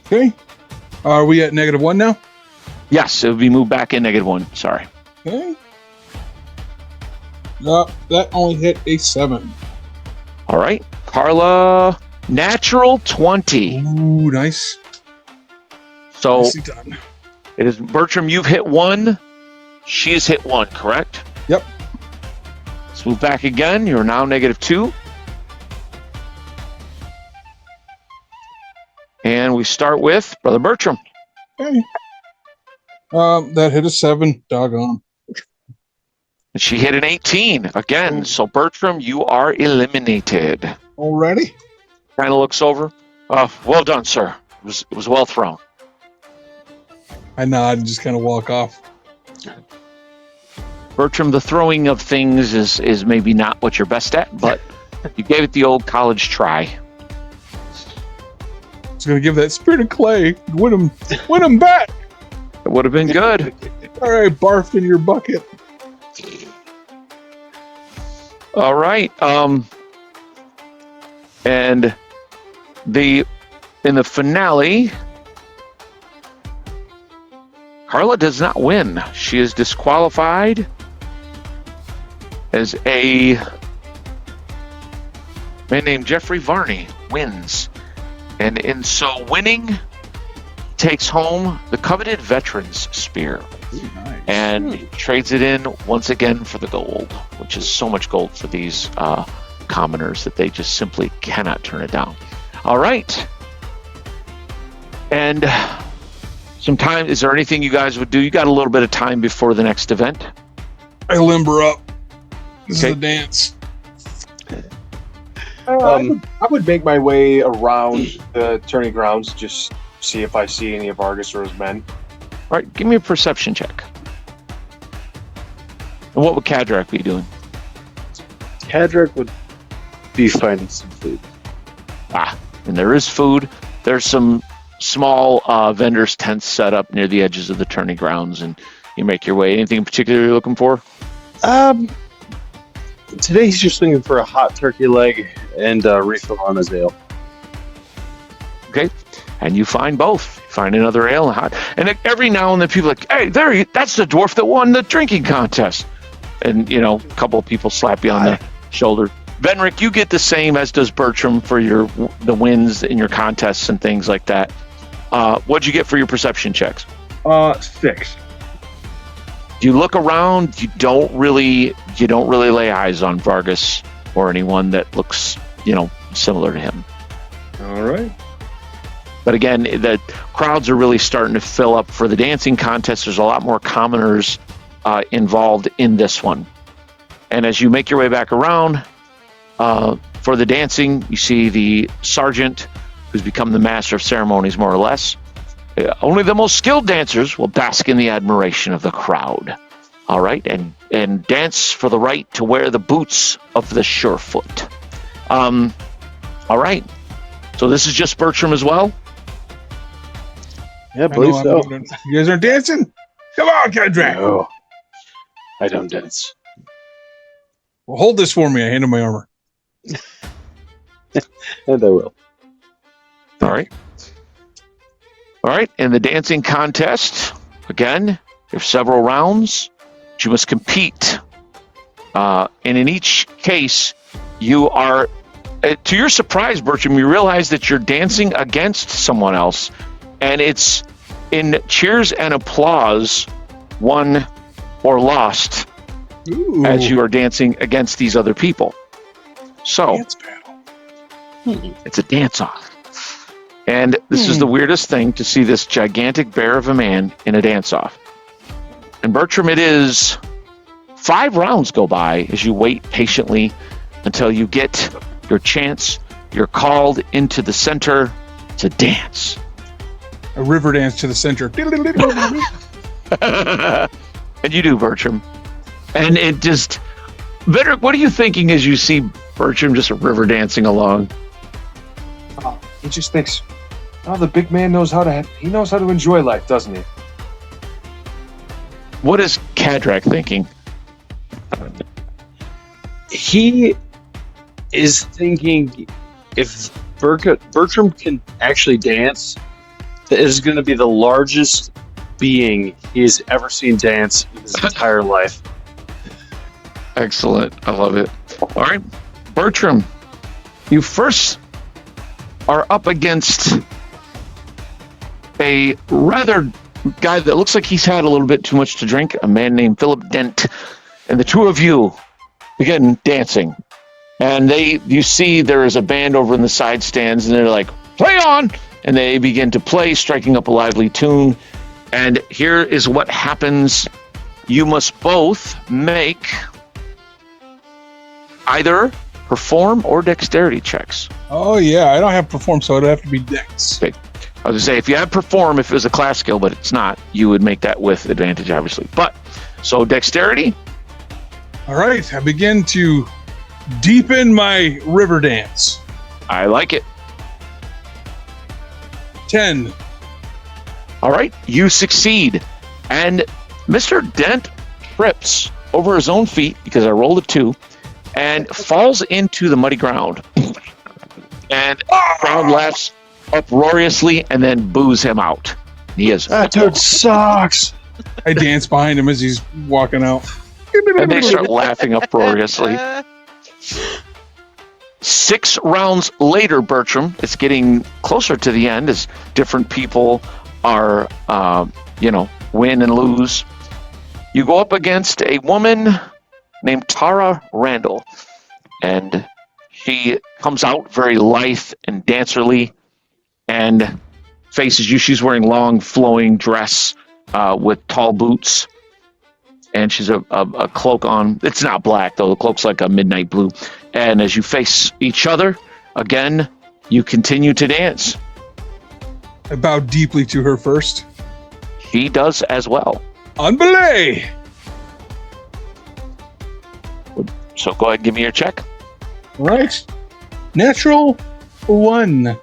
Okay. Are we at -1 now? Yes, it would be moved back in -1. Sorry. Okay. That only hit a 7. All right. Carla, natural 20. Ooh, nice. So Nicely done. it is Bertram, you've hit 1. She's hit 1, correct? Yep. Let's move back again. You're now -2. And we start with Brother Bertram. Okay. That hit a 7. Doggone. And she hit an 18 again. So Bertram, you are eliminated. Already? Kind of looks over. Well done, sir. It was well thrown. I nod and just kind of walk off. Bertram, the throwing of things is maybe not what you're best at, but you gave it the old college try. I was going to give that spirit of clay. Win him back. It would have been good. All right, barfed in your bucket. All right. And in the finale, Carla does not win. She is disqualified as a man named Jeffrey Varney wins. And in so winning, takes home the coveted Veterans Spear. Ooh, nice. And trades it in once again for the gold, which is so much gold for these commoners that they just simply cannot turn it down. All right. And some time, is there anything you guys would do? You got a little bit of time before the next event. I limber up. This Okay. is a dance. I would make my way around the tourney grounds, just see if I see any of Argus or his men. All right, give me a perception check. And what would Kadrak be doing? Kadrak would be finding some food. And there is food. There's some small vendors' tents set up near the edges of the tourney grounds, and you make your way. Anything in particular you're looking for? Today he's just looking for a hot turkey leg and a refill on his ale. Okay, and you find both. You find another ale and hot. And then every now and then people are like, hey, that's the dwarf that won the drinking contest. And, a couple of people slap you on the shoulder. Venric, you get the same, as does Bertram, for the wins in your contests and things like that. What'd you get for your perception checks? 6. You look around, you don't really lay eyes on Vargas or anyone that looks, similar to him. All right. But again, the crowds are really starting to fill up for the dancing contest. There's a lot more commoners involved in this one. And as you make your way back around for the dancing, you see the sergeant, who's become the master of ceremonies, more or less. Only the most skilled dancers will bask in the admiration of the crowd. All right, and dance for the right to wear the boots of the surefoot. All right, so this is just Bertram as well. Yeah, I believe I so. know, you guys aren't dancing? Come on, Kadrak. No, I don't dance. Well, hold this for me. I hand him my armor. And I will. All right, in the dancing contest, again, there's several rounds. You must compete. And in each case, you are, to your surprise, Bertram, you realize that you're dancing against someone else. And it's in cheers and applause, won or lost, Ooh. as you are dancing against these other people. So, Dance battle. it's a dance-off. And this is the weirdest thing, to see this gigantic bear of a man in a dance-off. And Bertram, it is 5 rounds go by as you wait patiently until you get your chance. You're called into the center to dance. A river dance to the center. And you do, Bertram. And it just... Vedrick, what are you thinking as you see Bertram just river dancing along. He just thinks, oh, the big man knows how to enjoy life, doesn't he? What is Cadrak thinking? He is thinking if Bertram can actually dance, that is going to be the largest being he has ever seen dance in his entire life. Excellent. I love it. All right. Bertram, you first are up against a rather guy that looks like he's had a little bit too much to drink, a man named Philip Dent. And the two of you begin dancing. And you see there is a band over in the side stands, and they're like, play on! And they begin to play, striking up a lively tune. And here is what happens. You must both make either perform or dexterity checks. Oh, yeah. I don't have perform, so it'd have to be dex. Okay. I was going to say, if you had perform, if it was a class skill, but it's not, you would make that with advantage, obviously. But, so dexterity. All right. I begin to deepen my river dance. I like it. 10. All right. You succeed. And Mr. Dent trips over his own feet, because I rolled a 2, and falls into the muddy ground. And the crowd laughs uproariously and then boos him out. He is. That dude sucks. I dance behind him as he's walking out. And they start laughing uproariously. 6 rounds later, Bertram, it's getting closer to the end as different people are, win and lose. You go up against a woman named Tara Randall, and she comes out very lithe and dancerly and faces you. She's wearing long flowing dress with tall boots, and she's a cloak on. It's not black though, the cloak's like a midnight blue. And as you face each other again, you continue to dance. I bow deeply to her first. She does as well. On belay! So go ahead and give me your check. Right. Natural 1.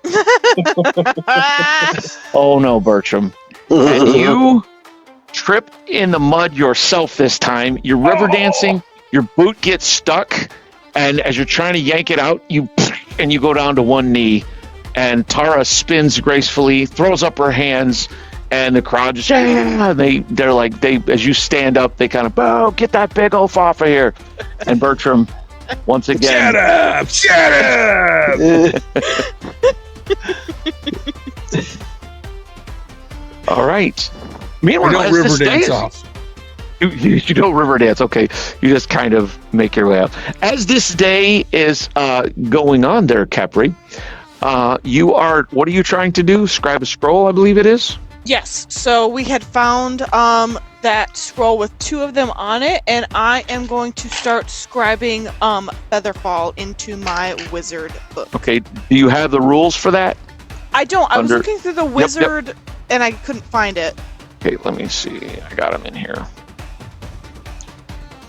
Oh no, Bertram. And you trip in the mud yourself this time. You're river dancing, your boot gets stuck, and as you're trying to yank it out, you go down to one knee, and Tara spins gracefully, throws up her hands, and the crowd just, they're like, as you stand up, they kind of, oh, get that big oaf off of here. And Bertram, once again, Shut up! all right. We Meanwhile, don't as river this day dance is- off. You don't river dance, okay. You just kind of make your way up. As this day is going on there, Capri, what are you trying to do? Scribe a scroll, I believe it is? Yes, so we had found that scroll with 2 of them on it, and I am going to start scribing Featherfall into my wizard book. Okay, do you have the rules for that? I don't. I was Under- looking through the wizard, and I couldn't find it. Okay, let me see. I got them in here.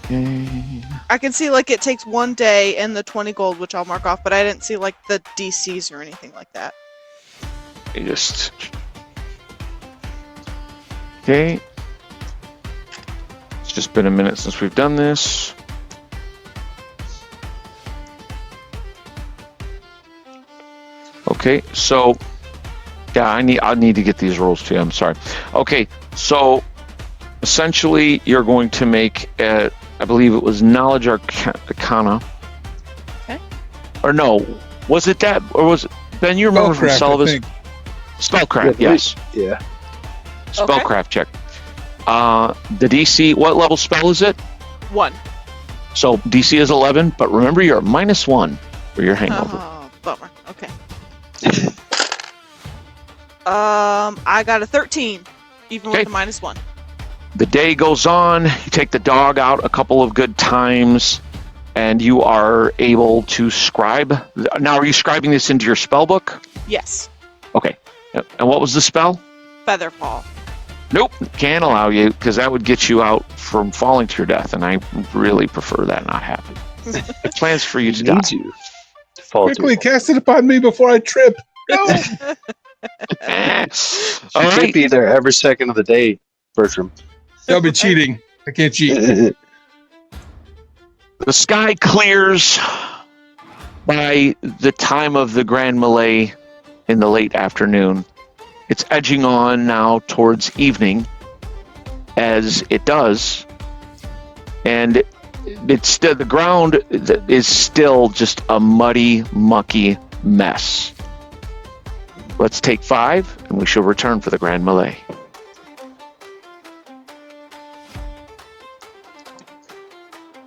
Okay. I can see like it takes 1 day and the 20 gold, which I'll mark off, but I didn't see like the DCs or anything like that. Okay. It's just been a minute since we've done this. Okay, so yeah, I need to get these rules to you. I'm sorry. Okay, so essentially you're going to make I believe it was knowledge arcana. Okay. Or no, was it that, or was it, Ben? You remember from Spellcraft, I Sullivan's think. spellcraft? Yes. Yeah. Spellcraft check. The DC, what level spell is it? 1. So DC is 11, but remember you're at -1 for your hangover. Oh, bummer. Okay. I got a 13, even Okay. with the -1. The day goes on, you take the dog out a couple of good times, and you are able to scribe. Now, are you scribing this into your spell book? Yes. Okay. And what was the spell? Featherfall. Nope, can't allow you, because that would get you out from falling to your death, and I really prefer that not happen. It plans for you to die. Needs you to fall to Quickly cast it upon me before I trip. No. All Can't right. be there every second of the day, Bertram. That'll be cheating. I can't cheat. The sky clears by the time of the Grand Malay in the late afternoon. It's edging on now towards evening as it does. And it's still, the ground is still just a muddy, mucky mess. Let's take 5 and we shall return for the Grand Malay.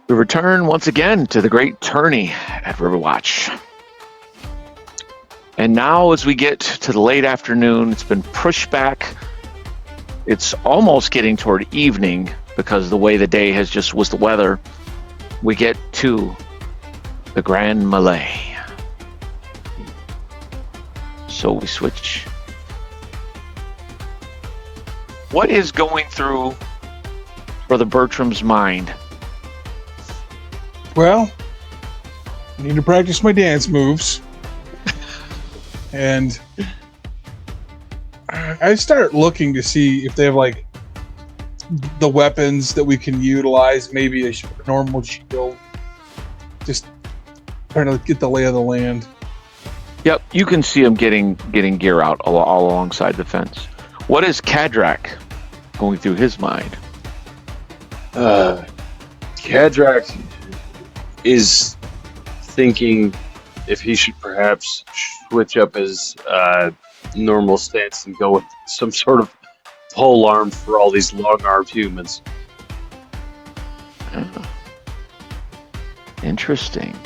We return once again to the great tourney at Riverwatch. And now as we get to the late afternoon, it's been pushed back. It's almost getting toward evening because of the way the day has just was the weather. We get to the Grand Malay. So we switch. What is going through Brother Bertram's mind? Well, I need to practice my dance moves. And I start looking to see if they have like the weapons that we can utilize, maybe a normal shield. Just trying to get the lay of the land. Yep, you can see him getting gear out all alongside the fence. What is Kadrak going through his mind? Kadrak is thinking if he should perhaps switch up his normal stance and go with some sort of pole arm for all these long-armed humans. Interesting.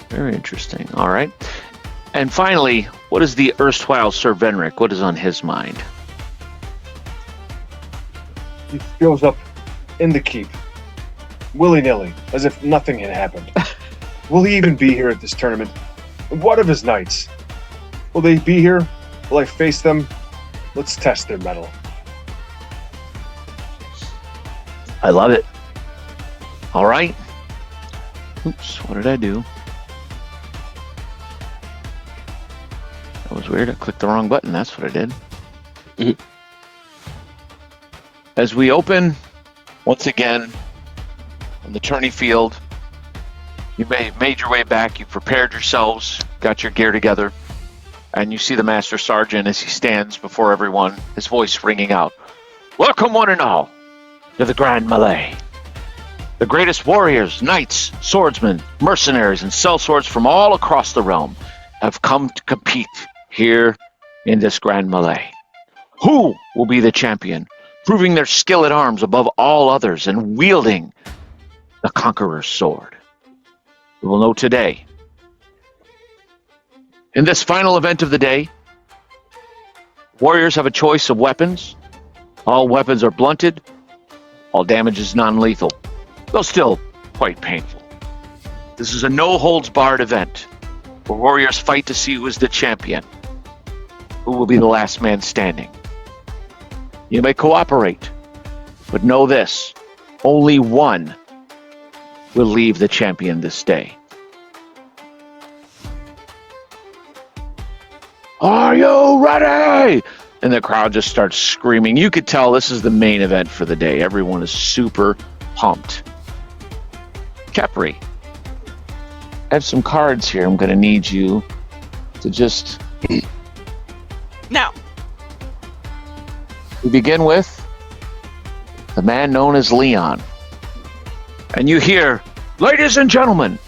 Very interesting. All right. And finally, what is the erstwhile Sir Venric? What is on his mind? He shows up in the keep, willy-nilly, as if nothing had happened. Will he even be here at this tournament? What of his knights? Will they be here? Will I face them? Let's test their mettle. I love it. All right. Oops, what did I do? That was weird. I clicked the wrong button. That's what I did. Mhm. As we open, once again, on the tourney field, you made your way back. You prepared yourselves, got your gear together, and you see the Master Sergeant as he stands before everyone, his voice ringing out. Welcome, one and all, to the Grand Malay. The greatest warriors, knights, swordsmen, mercenaries, and sellswords from all across the realm have come to compete here in this Grand Malay. Who will be the champion, proving their skill at arms above all others and wielding the conqueror's sword? We will know today. In this final event of the day, warriors have a choice of weapons. All weapons are blunted. All damage is non-lethal, though still quite painful. This is a no-holds-barred event where warriors fight to see who is the champion, who will be the last man standing. You may cooperate, but know this, only one will leave the champion this day. Are you ready? And the crowd just starts screaming. You could tell this is the main event for the day. Everyone is super pumped. Capri, I have some cards here. I'm going to need you to just... Now, We begin with the man known as Leon. And you hear, ladies and gentlemen,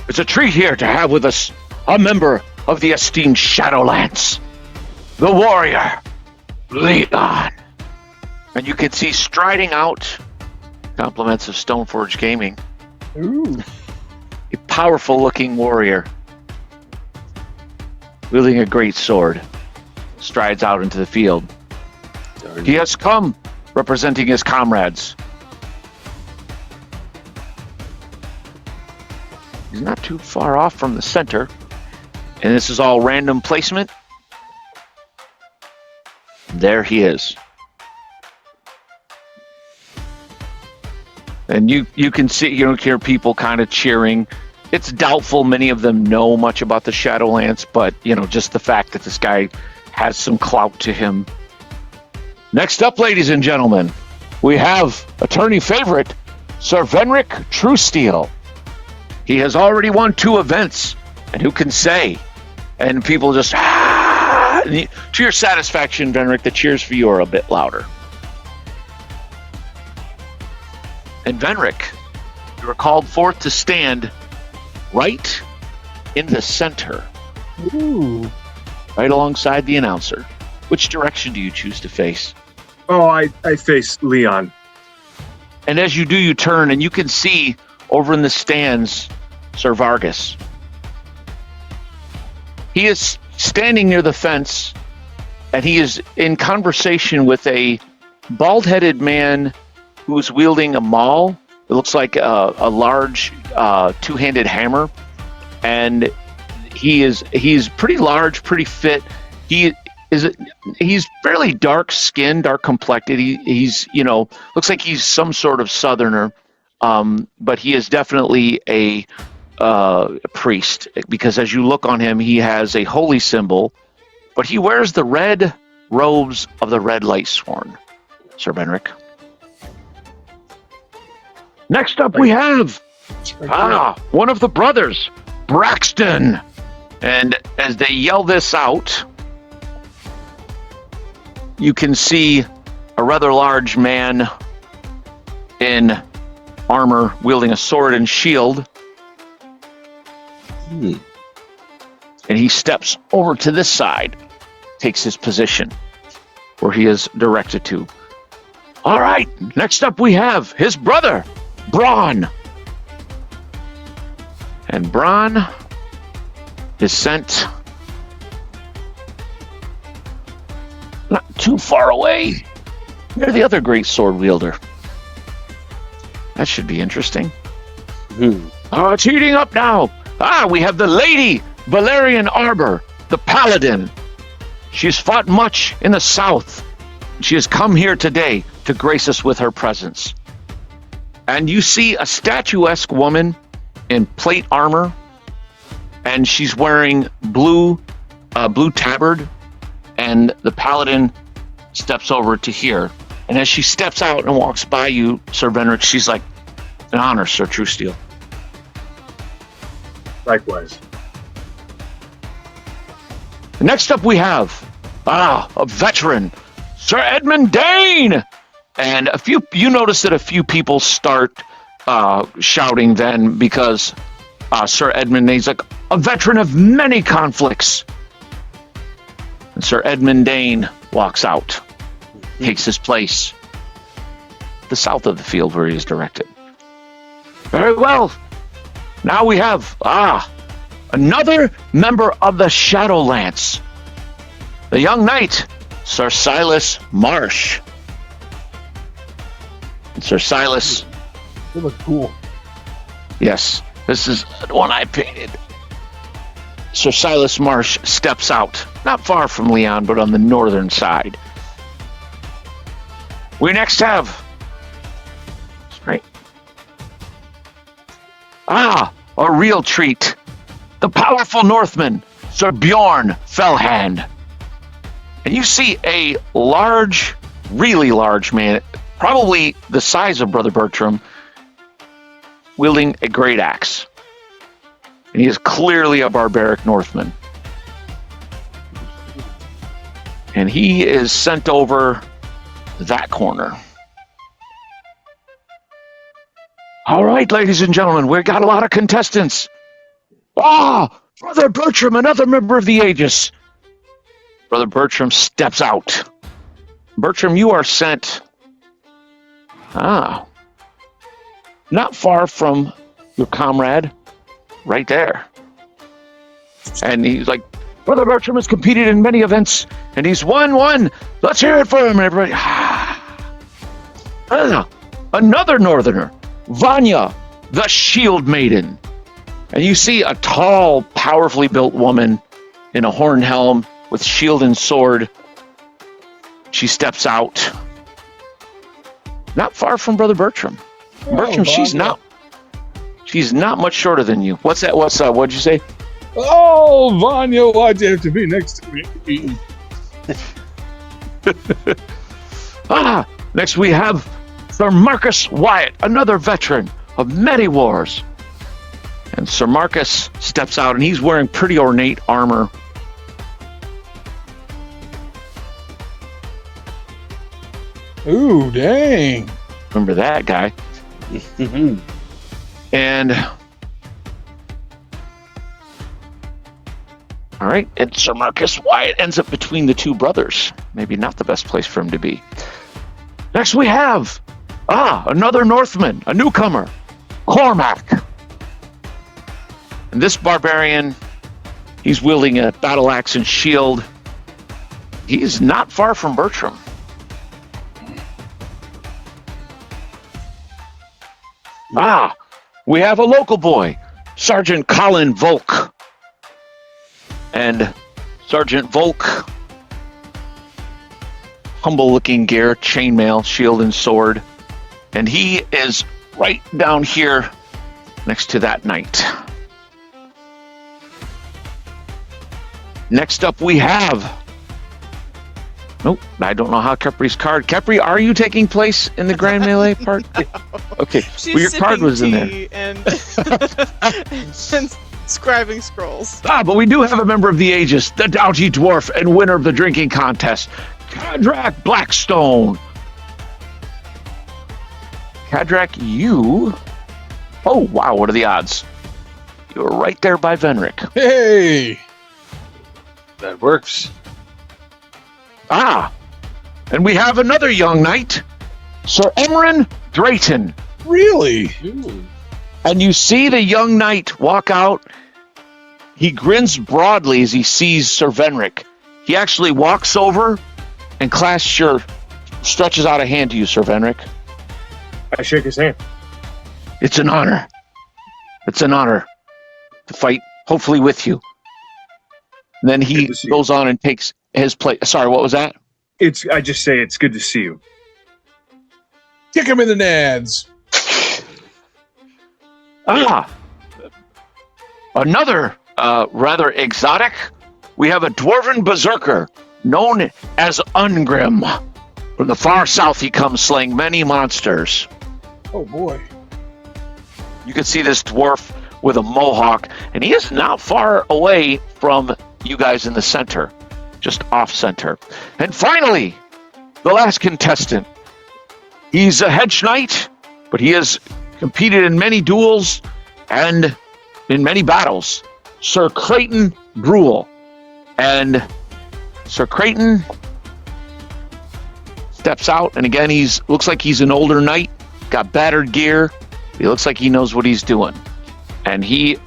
it's a treat here to have with us a member of the esteemed Shadowlands, the warrior, Leon. And you can see striding out, compliments of Stoneforge Gaming, Ooh. a powerful looking warrior, wielding a great sword, strides out into the field. He has come representing his comrades. He's not too far off from the center, and this is all random placement. There he is. And you can see, hear people kind of cheering. It's doubtful many of them know much about the Shadowlands, but, just the fact that this guy has some clout to him. Next up, ladies and gentlemen, we have attorney favorite, Sir Venric Truesteel. He has already won 2 events, and who can say? And people just, ah! And to your satisfaction, Venric, the cheers for you are a bit louder. And Venric, you are called forth to stand right in the center. Ooh. Right alongside the announcer. Which direction do you choose to face? Oh, I face Leon. And as you do, you turn and you can see over in the stands Sir Vargas. He is standing near the fence and he is in conversation with a bald-headed man who is wielding a maul. It looks like a large two-handed hammer. And he's pretty large, pretty fit. He's fairly dark skinned, dark complected. He's looks like he's some sort of southerner, but he is definitely a priest, because as you look on him, he has a holy symbol, but he wears the red robes of the Red Light Sworn. Sir Benric. Next up, we have one of the brothers, Braxton. And as they yell this out, you can see a rather large man in armor wielding a sword and shield. And he steps over to this side, takes his position where he is directed to. All right, next up we have his brother, Braun. And Braun is sent not too far away near the other great sword wielder. That should be interesting. Oh, it's heating up now. We have the Lady Valerian Arbor, the Paladin. She's fought much in the south. She has come here today to grace us with her presence. And you see a statuesque woman in plate armor, and she's wearing blue tabard, and the Paladin steps over to here. And as she steps out and walks by you, Sir Venric, she's like, an honor, Sir Truesteel. Likewise. Next up we have a veteran, Sir Edmund Dane. And you notice that a few people start shouting then, because Sir Edmund Dane's like a veteran of many conflicts. And Sir Edmund Dane walks out, takes his place the south of the field where he is directed. Very well. Now we have another member of the Shadowlance, the young knight, Sir Silas Marsh. And Sir Silas. They look cool. Yes, this is the one I painted. Sir Silas Marsh steps out, not far from Leon, but on the northern side. We next have, right? A real treat. The powerful Northman, Sir Bjorn Fellhand. And you see a large, really large man, probably the size of Brother Bertram, wielding a great axe. And he is clearly a barbaric Northman. And he is sent over that corner. All right, ladies and gentlemen, we've got a lot of contestants. Brother Bertram, another member of the Aegis. Brother Bertram steps out. Bertram, you are sent not far from your comrade, right there. And he's like, Brother Bertram has competed in many events, and he's won one. Let's hear it for him, everybody. Another northerner, Vanya, the Shield Maiden. And you see a tall, powerfully built woman in a horn helm with shield and sword. She steps out, not far from Brother Bertram. Bertram, she's Vanya. not much shorter than you. What's that? What'd you say? Oh, Vanya, why'd you have to be next to me? Next we have Sir Marcus Wyatt, another veteran of many wars. And Sir Marcus steps out, and he's wearing pretty ornate armor. Ooh, dang. Remember that guy. And all right, and Sir Marcus Wyatt ends up between the two brothers. Maybe not the best place for him to be. Next we have another Northman, a newcomer, Cormac. And this barbarian, he's wielding a battle axe and shield. He's not far from Bertram. We have a local boy, Sergeant Colin Volk. And Sergeant Volk, humble-looking gear, chainmail, shield, and sword. And he is right down here next to that knight. Next up we have... Nope, I don't know how Kepri's card... Kepri, are you taking place in the Grand Melee part? Okay, She's your card was in there. and scribing scrolls. But we do have a member of the Aegis, the doughty dwarf and winner of the drinking contest, Cadrak Blackstone. Cadrak, you... Oh, wow, what are the odds? You're right there by Venric. Hey! That works. And we have another young knight, Sir Emran Drayton. Really? And you see the young knight walk out. He grins broadly as he sees Sir Venric. He actually walks over and stretches out a hand to you, Sir Venric. I shake his hand. It's an honor. It's an honor to fight, hopefully with you. And then he goes on and takes his place. Sorry, what was that? I just say it's good to see you. Kick him in the nads. Another rather exotic. We have a dwarven berserker known as Ungrim. From the far south he comes, slaying many monsters. Oh, boy. You can see this dwarf with a mohawk, and he is not far away from you guys in the center, just off center. And finally, the last contestant. He's a hedge knight, but he has competed in many duels and in many battles. Sir Creighton Brule. And Sir Creighton steps out, and again, looks like he's an older knight, got battered gear. He looks like he knows what he's doing. And he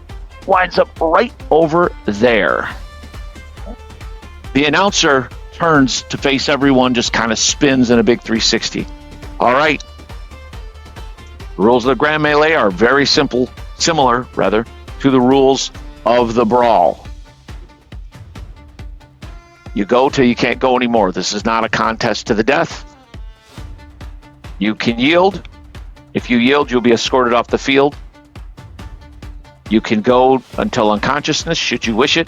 winds up right over there. The announcer turns to face everyone, just kind of spins in a big 360. All right. The rules of the Grand Melee are very similar, to the rules of the Brawl. You go till you can't go anymore. This is not a contest to the death. You can yield. If you yield, you'll be escorted off the field. You can go until unconsciousness, should you wish it.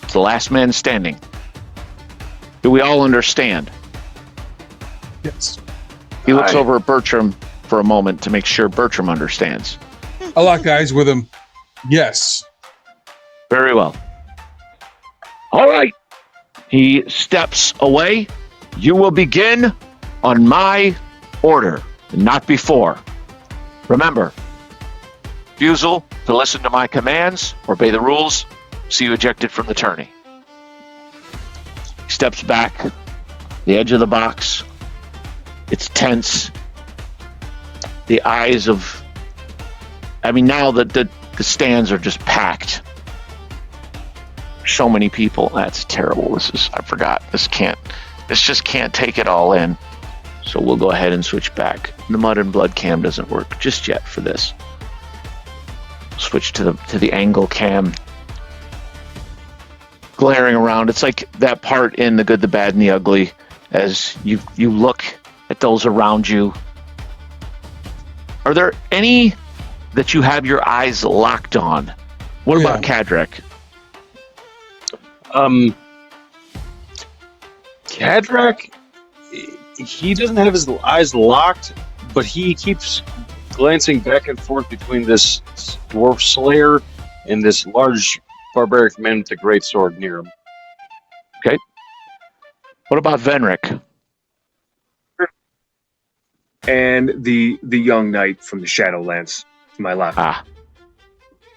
It's the last man standing. Do we all understand? Yes. He looks over at Bertram for a moment to make sure Bertram understands. I lock eyes with him. Yes. Very well. All right. He steps away. You will begin on my order, not before. Remember, refusal to listen to my commands, obey the rules, see you ejected from the tourney. He steps back, the edge of the box. It's tense. The eyes of... now the stands are just packed. So many people. That's terrible. I forgot. This just can't take it all in. So we'll go ahead and switch back. The Mud and Blood cam doesn't work just yet for this. Switch to the angle cam. Glaring around. It's like that part in The Good, the Bad, and the Ugly as you look at those around you. Are there any that you have your eyes locked on? What Yeah. about Cadric? Cadrak, he doesn't have his eyes locked, but he keeps glancing back and forth between this dwarf slayer and this large barbaric man with a great sword near him. What about Venric? And the young knight from the Shadowlands to my left. Ah,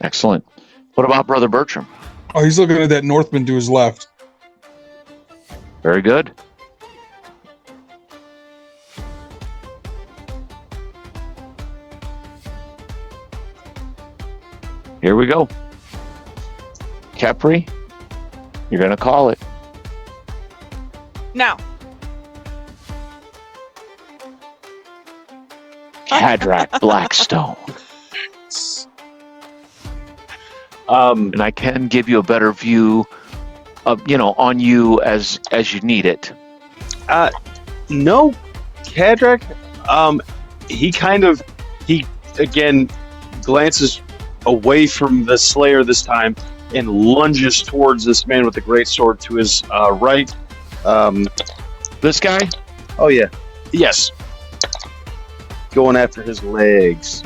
excellent. What about Brother Bertram? Oh, he's looking at that Northman to his left. Very good. Here we go. Capri, you're going to call it. Now, Cadrak Blackstone. And I can give you a better view of, on you as you need it. No, Cadrak, he again glances away from the Slayer this time and lunges towards this man with the great sword to his right. This guy? Oh yeah, yes. Going after his legs.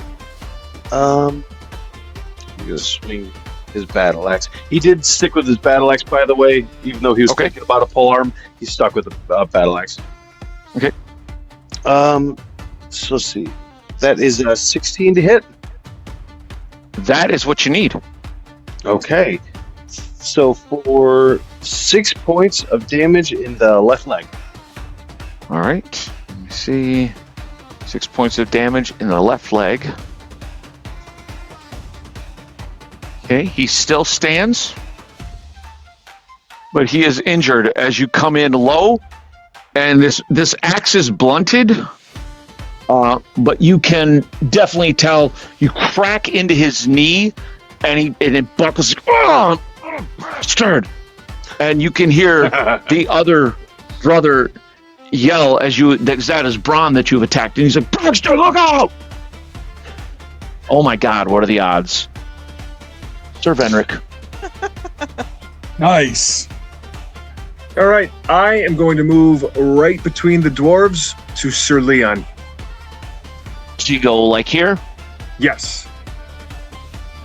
He's gonna swing his battle axe. He did stick with his battle axe, by the way, even though he was thinking about a pole arm. He stuck with the battle axe. Okay. So let's see. That is a 16 to hit. That is what you need. Okay. So for 6 points of damage in the left leg. All right. Let me see. 6 points of damage in the left leg. Okay, he still stands, but he is injured as you come in low, and this axe is blunted, but you can definitely tell you crack into his knee, and it buckles. Oh, bastard! And you can hear the other brother yell as that is Braun that you've attacked, and he's like, "Baxter, look out!" Oh my God, what are the odds? Sir Venric. Nice. All right, I am going to move right between the dwarves to Sir Leon. So you go like here, Yes.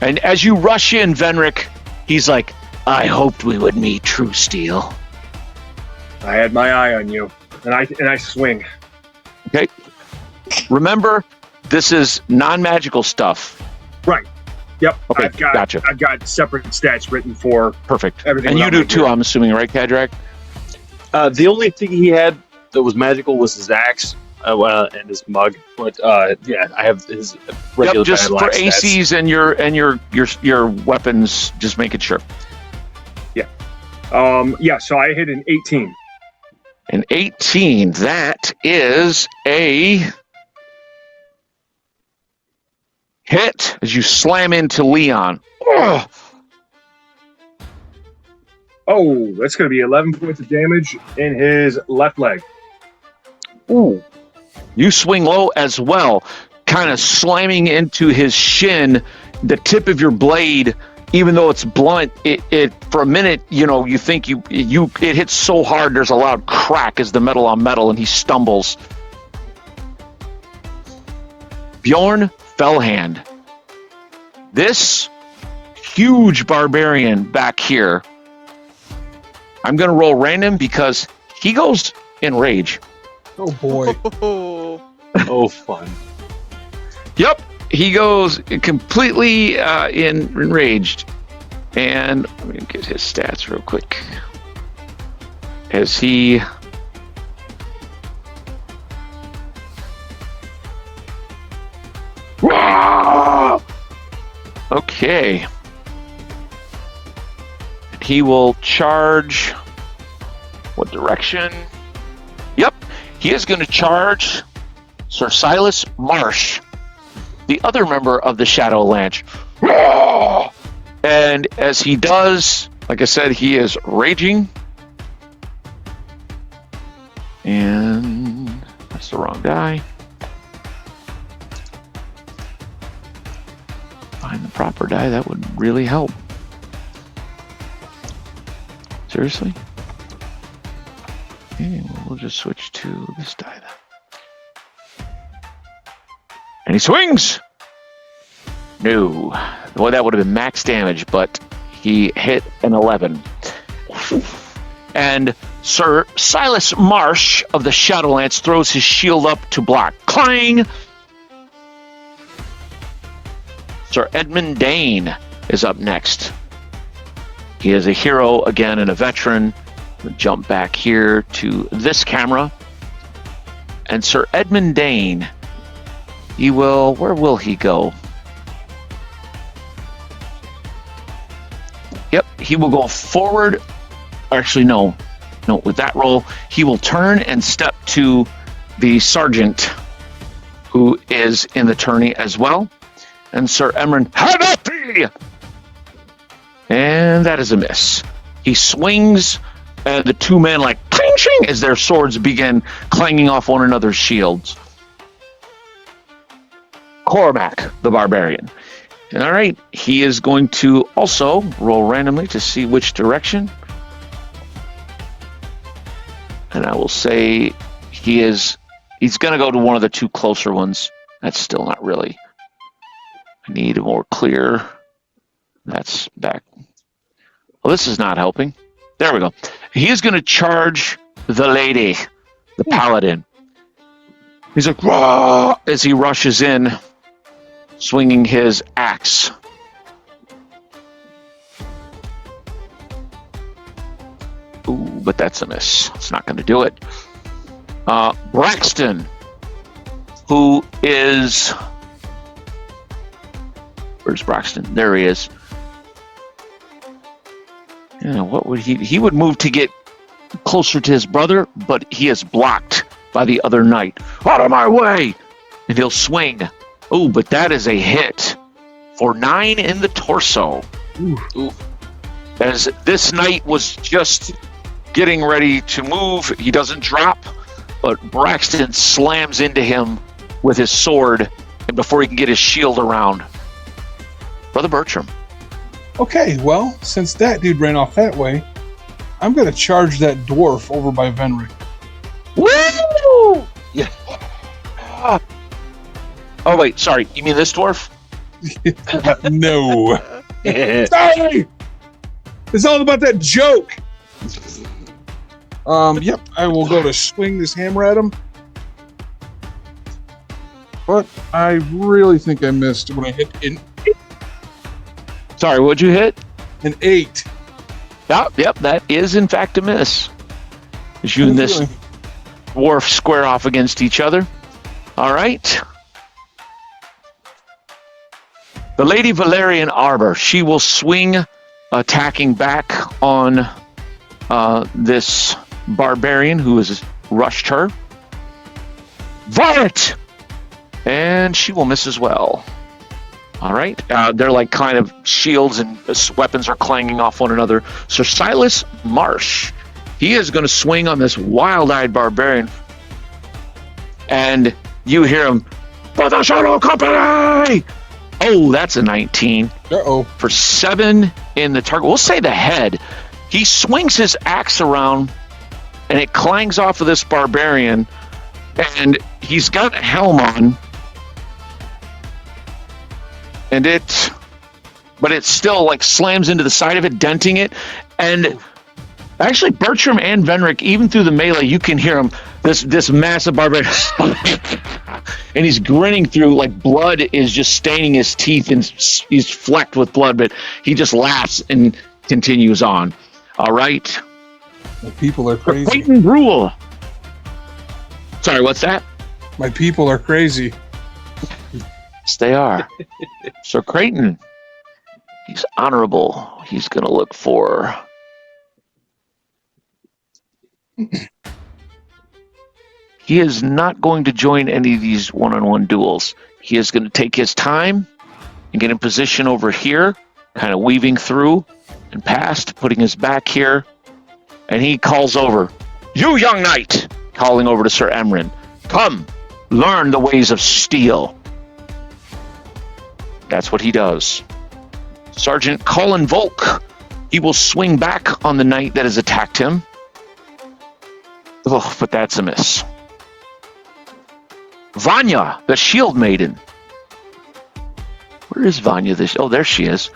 and as you rush in, Venric, he's like, "I hoped we would meet, True Steel." I had my eye on you, and I swing. Okay. Remember, this is non-magical stuff. Right. Yep. Okay, gotcha. I've got separate stats written for Perfect. everything. And you around do my too, gear. I'm assuming, right, Cadrak? The only thing he had that was magical was his axe and his mug. But yeah, I have his regular Yep, just battle for axe stats. ACs and your weapons, just making sure. Yeah, so I hit an 18. An 18, that is a hit as you slam into Leon. Ugh. Oh, that's going to be 11 points of damage in his left leg. Ooh. You swing low as well, kind of slamming into his shin. The tip of your blade, even though it's blunt, it for a minute, you think it hits so hard there's a loud crack as the metal on metal, and he stumbles. Bjorn Fellhand. This huge barbarian back here, I'm going to roll random because he goes in rage. Oh boy. Oh, fun. Yep, he goes completely enraged. And let me get his stats real quick. As he... Okay. He will charge... What direction? Yep, he is going to charge Sir Silas Marsh, the other member of the Shadowlands. And as he does, like I said, he is raging. And that's the wrong die. find the proper die, that would really help. Seriously? Okay, well, we'll just switch to this die then. And he swings! No. Well, that would have been max damage, but he hit an 11. And Sir Silas Marsh of the Shadowlands throws his shield up to block. Clang! Sir Edmund Dane is up next. He is a hero again and a veteran. We'll jump back here to this camera. And Sir Edmund Dane, where will he go? Yep, he will go forward. Actually, no, with that roll, he will turn and step to the sergeant who is in the tourney as well. And Sir Emran, have at thee! And that is a miss. He swings, and the two men like cling ching as their swords begin clanging off one another's shields. Cormac, the barbarian. All right, he is going to also roll randomly to see which direction. And I will say he's going to go to one of the two closer ones. That's still not really. I need a more clear. That's back. Well, this is not helping. There we go. He is going to charge the lady, the paladin. He's like, "Rah!" as he rushes in, swinging his axe. Ooh, but that's a miss. It's not going to do it. Braxton, who is... Where's Braxton? There he is. Yeah, what would he would move to get closer to his brother, but he is blocked by the other knight. Out of my way! And he'll swing. Oh, but that is a hit for 9 in the torso. Ooh. As this knight was just getting ready to move, he doesn't drop, but Braxton slams into him with his sword, and before he can get his shield around. Brother Bertram. Okay, well, since that dude ran off that way, I'm going to charge that dwarf over by Venric. Woo! Yeah. Oh, wait, sorry. You mean this dwarf? No. Sorry! It's all about that joke. Yep, I will go to swing this hammer at him. But I really think I missed when I hit an Sorry, what'd you hit? An 8. Yep, that is in fact a miss. As you and this dwarf square off against each other. All right. The Lady Valerian Arbor, she will swing, attacking back on this barbarian who has rushed her. Violet! And she will miss as well. All right. They're like kind of shields and weapons are clanging off one another. Sir Silas Marsh, he is going to swing on this wild-eyed barbarian. And you hear him, for the Shadow Company! Oh, that's a 19. Uh-oh. For 7 in the target. We'll say the head. He swings his axe around, and it clangs off of this barbarian. And he's got a helm on. But it still like slams into the side of it, denting it. And actually, Bertram and Venric, even through the melee, you can hear him. This massive barbarian, and he's grinning through, like blood is just staining his teeth, and he's flecked with blood. But he just laughs and continues on. All right. My people are crazy. Clayton Brule. Sorry, what's that? My people are crazy. Yes, they are. Sir Creighton, he's honorable. He's going to look for... He is not going to join any of these one-on-one duels. He is going to take his time and get in position over here, kind of weaving through and past, putting his back here. And he calls over, "You young knight," calling over to Sir Emran. "Come, learn the ways of steel." That's what he does. Sergeant Colin Volk, he will swing back on the knight that has attacked him. Oh, but that's a miss. Vanya, the shield maiden. Where is Vanya? Oh, there she is.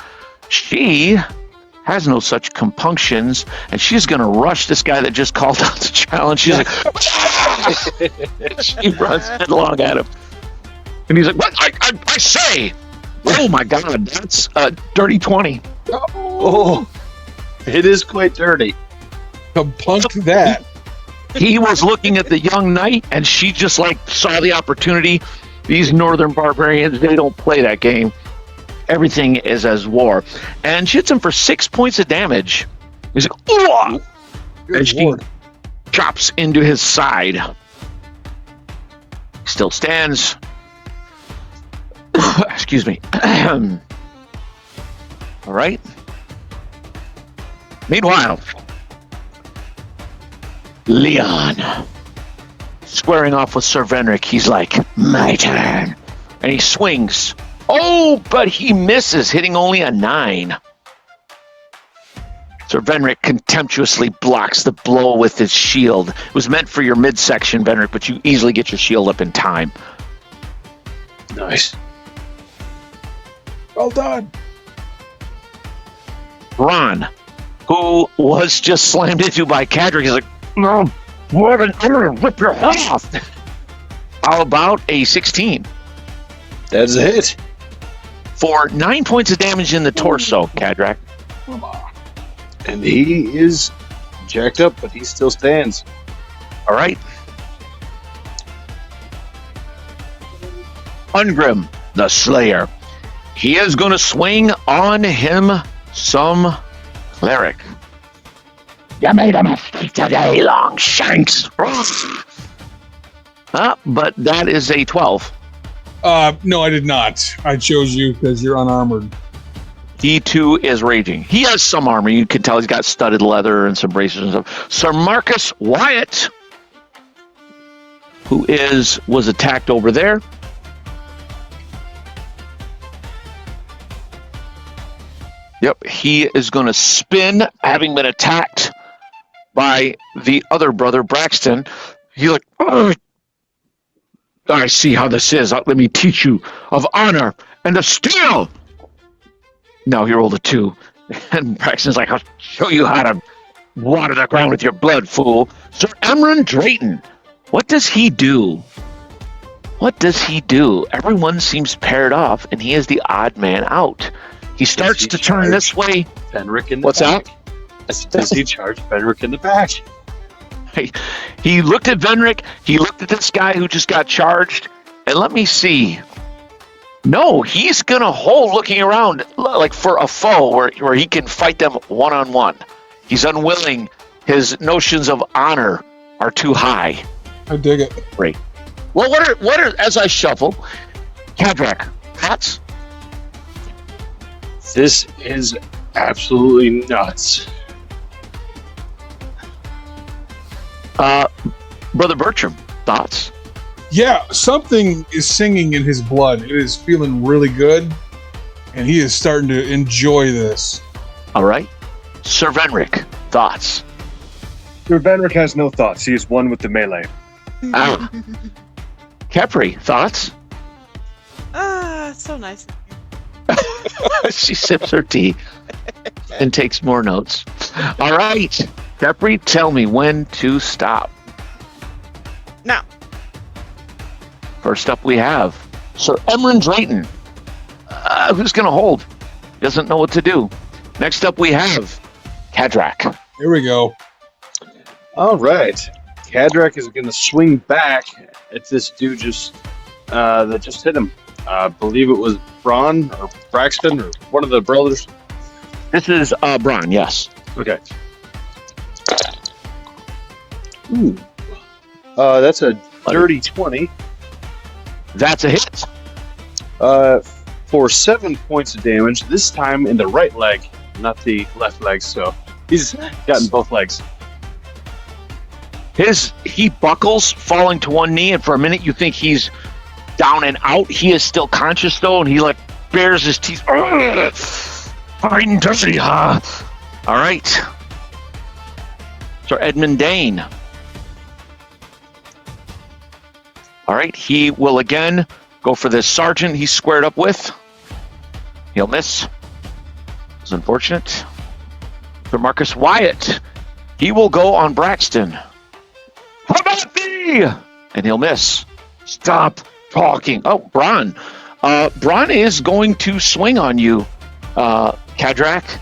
She has no such compunctions, and she's going to rush this guy that just called out the challenge. She's like, she runs headlong at him. And he's like, what? I say! Oh my God, that's a dirty 20. Oh, it is quite dirty. Compunk that. He was looking at the young knight, and she just like saw the opportunity. These northern barbarians, they don't play that game. Everything is as war. And she hits him for 6 points of damage. He's like, ooh! And she chops into his side. Still stands. Excuse me. All right. Meanwhile, Leon, squaring off with Sir Venric, he's like, my turn. And he swings. Oh, but he misses, hitting only a 9. Sir Venric contemptuously blocks the blow with his shield. It was meant for your midsection, Venric, but you easily get your shield up in time. Nice. Well done. Ron, who was just slammed into by Cadric, is like, no, I'm gonna rip your head off. How about a 16? That's a hit. For 9 points of damage in the torso, Cadric. And he is jacked up, but he still stands. All right. Ungrim, the Slayer. He is going to swing on him some cleric. You made a mistake today, Longshanks. But that is a 12. No, I did not. I chose you because you're unarmored. He too is raging. He has some armor. You can tell he's got studded leather and some bracers and stuff. Sir Marcus Wyatt, who was attacked over there. Yep, he is going to spin, having been attacked by the other brother, Braxton. He's like, oh, I see how this is. Let me teach you of honor and of steel. No, he rolled a 2. And Braxton's like, I'll show you how to water the ground with your blood, fool. Sir Emran Drayton, what does he do? What does he do? Everyone seems paired off, and he is the odd man out. He starts to turn this way. Fenric in the What's back. that? Does he charge Fenric in the back? He looked at Venric. He looked at this guy who just got charged. And let me see. No, he's going to hold looking around like for a foe where he can fight them one-on-one. He's unwilling. His notions of honor are too high. I dig it. Great. Well, what are as I shuffle, Cadric, thoughts? This is absolutely nuts. Brother Bertram, thoughts? Yeah, something is singing in his blood. It is feeling really good, and he is starting to enjoy this. All right. Sir Venric, thoughts? Sir Venric has no thoughts. He is one with the melee. Capri, thoughts? So nice. She sips her tea and takes more notes. All right. Capri, tell me when to stop. Now. First up we have Sir Emran Drayton. Who's going to hold? Doesn't know what to do. Next up we have Cadric. Here we go. All right. Cadric is going to swing back at this dude that just hit him. I believe it was Braun or Braxton or one of the brothers. This is Braun, yes. Okay. Ooh. That's a dirty 20. That's a hit. For 7 points of damage, this time in the right leg, not the left leg, so he's gotten both legs. He buckles, falling to one knee, and for a minute you think he's down and out. He is still conscious though, and he bares his teeth. Fine dirty, huh? All right. Sir Edmund Dane. All right, he will again go for this sergeant he's squared up with. He'll miss. It's unfortunate. For Marcus Wyatt, he will go on Braxton. How about thee? And he'll miss. Stop talking. Oh, Bron. Bron is going to swing on you, Kadrak,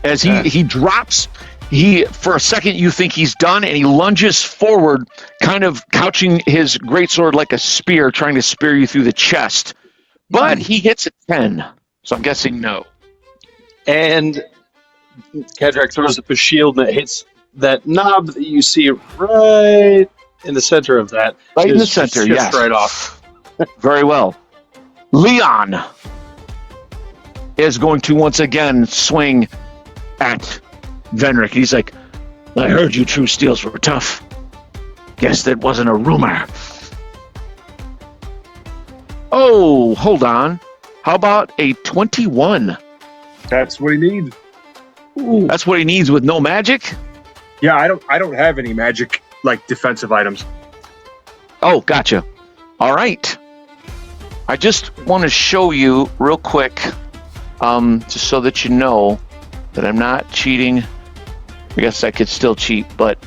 as he drops. He, for a second, you think he's done, and he lunges forward, kind of couching his greatsword like a spear, trying to spear you through the chest. But he hits a 10, so I'm guessing no. And Kadrak throws up a shield and it hits that knob that you see right in the center of that. Right in the center, yes. Right off. Very well. Leon is going to once again swing at Venric. He's like, I heard you true steels were tough. Guess that wasn't a rumor. Oh, hold on. How about a 21? That's what he needs. Ooh. That's what he needs with no magic? Yeah, I don't have any magic like defensive items. Oh, gotcha. All right. I just want to show you real quick, just so that you know that I'm not cheating. I guess I could still cheat, but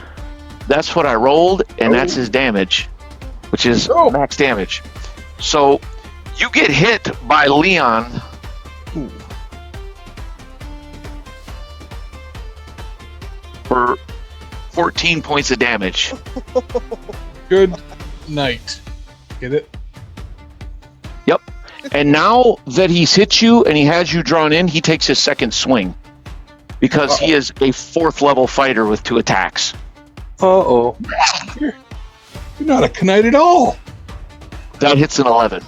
that's what I rolled, and that's his damage, which is max damage. So you get hit by Leon. For 14 points of damage. Good night. Get it? Yep. And now that he's hit you and he has you drawn in, he takes his second swing. Because he is a 4th level fighter with 2 attacks. Uh-oh. You're not a knight at all. That hits an 11.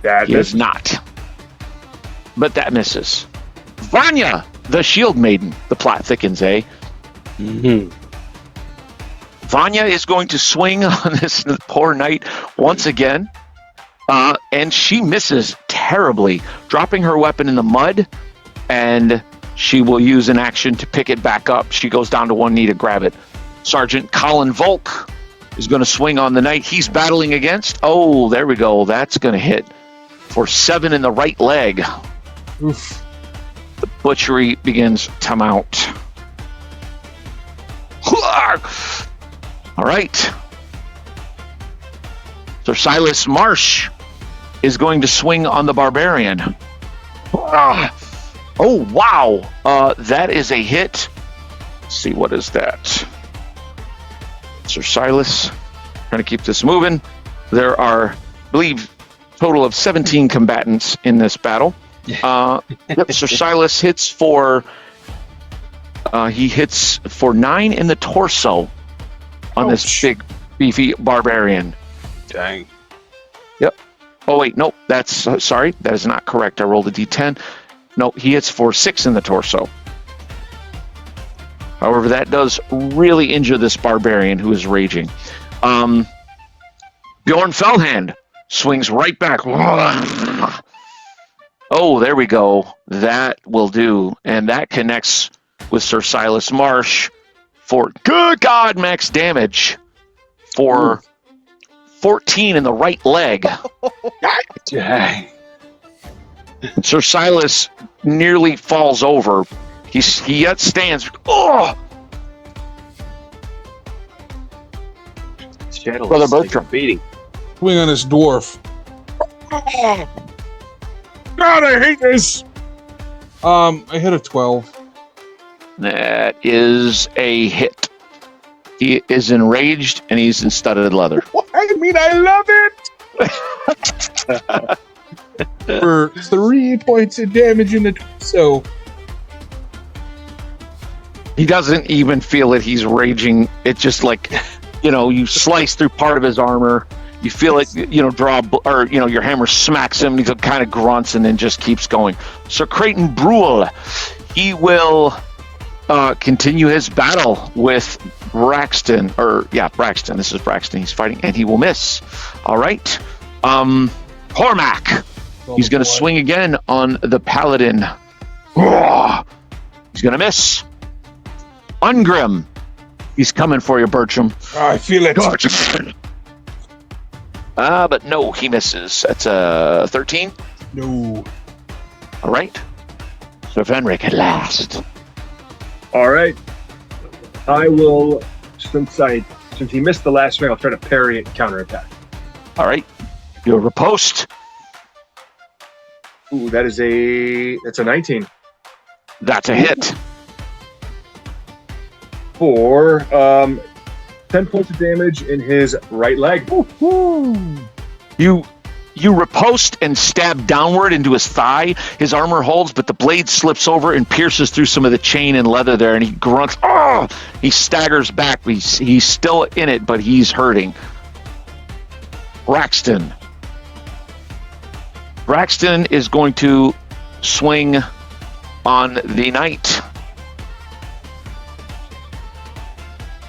That He is not. But that misses. Vanya, the shield maiden. The plot thickens, eh? Mm-hmm. Vanya is going to swing on this poor knight once again. And she misses terribly, dropping her weapon in the mud. And she will use an action to pick it back up. She goes down to one knee to grab it. Sergeant Colin Volk is going to swing on the knight he's battling against. Oh, there we go. That's going to hit for 7 in the right leg. Oof. The butchery begins to mount. All right. So Silas Marsh is going to swing on the barbarian. Oh, wow. That is a hit. Let's see, what is that? Sir Silas, trying to keep this moving. There are, I believe, a total of 17 combatants in this battle. Sir Silas hits for 9 in the torso on this big, beefy barbarian. Dang. Yep. Oh, wait, no, that's, sorry, that is not correct. I rolled a d10. No, he hits for 6 in the torso. However, that does really injure this barbarian who is raging. Bjorn Fellhand swings right back. Oh, there we go. That will do. And that connects with Sir Silas Marsh for, good God, max damage for 14 in the right leg. Dang. Sir Silas nearly falls over. He yet stands. Oh! Brother Bertram beating. Swing on this dwarf. God, I hate this. I hit a 12. That is a hit. He is enraged and he's in studded leather. I mean, I love it. For 3 points of damage in the torso. He doesn't even feel it. He's raging. It's just like, you slice through part of his armor. You feel it, your hammer smacks him. And he kind of grunts and then just keeps going. Sir Creighton Brule, he will continue his battle with Braxton. Braxton. This is Braxton he's fighting, and he will miss. All right. Cormac He's going to swing again on the paladin. He's going to miss. Ungrim. He's coming for you, Bertram. I feel it. But no, he misses. That's a 13. No. All right. So Venric at last. All right. I will, since he missed the last swing, I'll try to parry it and counterattack. All right. Do a riposte. Ooh, that's a 19 That's a hit. for 10 points of damage in his right leg. You riposte and stab downward into his thigh. His armor holds, but the blade slips over and pierces through some of the chain and leather there, and he grunts. Oh! He staggers back. He's still in it, but he's hurting. Braxton. Braxton is going to swing on the knight.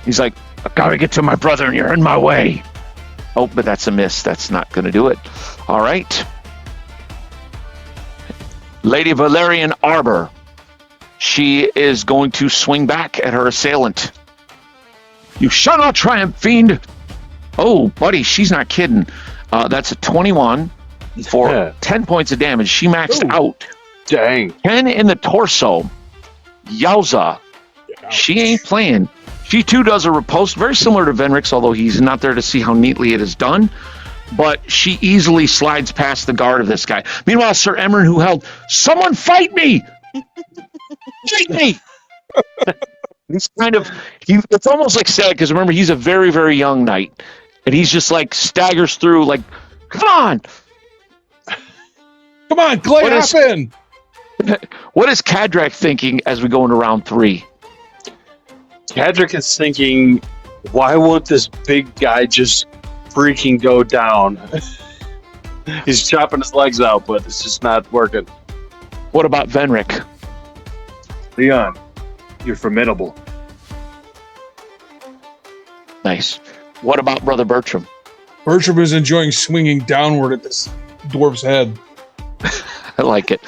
He's like, I gotta get to my brother, and you're in my way. Oh, but that's a miss. That's not going to do it. All right. Lady Valerian Arbor. She is going to swing back at her assailant. You shall not triumph, fiend. Oh, buddy, she's not kidding. That's a 21 for 10 points of damage. She maxed out. Dang. 10 in the torso. Yowza. She ain't playing. She too does a riposte, very similar to Venric's, although he's not there to see how neatly it is done. But she easily slides past the guard of this guy. Meanwhile, Sir Emran, who held, someone fight me! Fight me! He's it's almost like sad, because remember, he's a very, very young knight. And he's just like staggers through, like, come on! Come on, Clay, hop in! What is Kadrak thinking as we go into round 3? Cadric is thinking, why won't this big guy just freaking go down? He's chopping his legs out, but it's just not working. What about Venric? Leon, you're formidable. Nice. What about Brother Bertram? Bertram is enjoying swinging downward at this dwarf's head. I like it.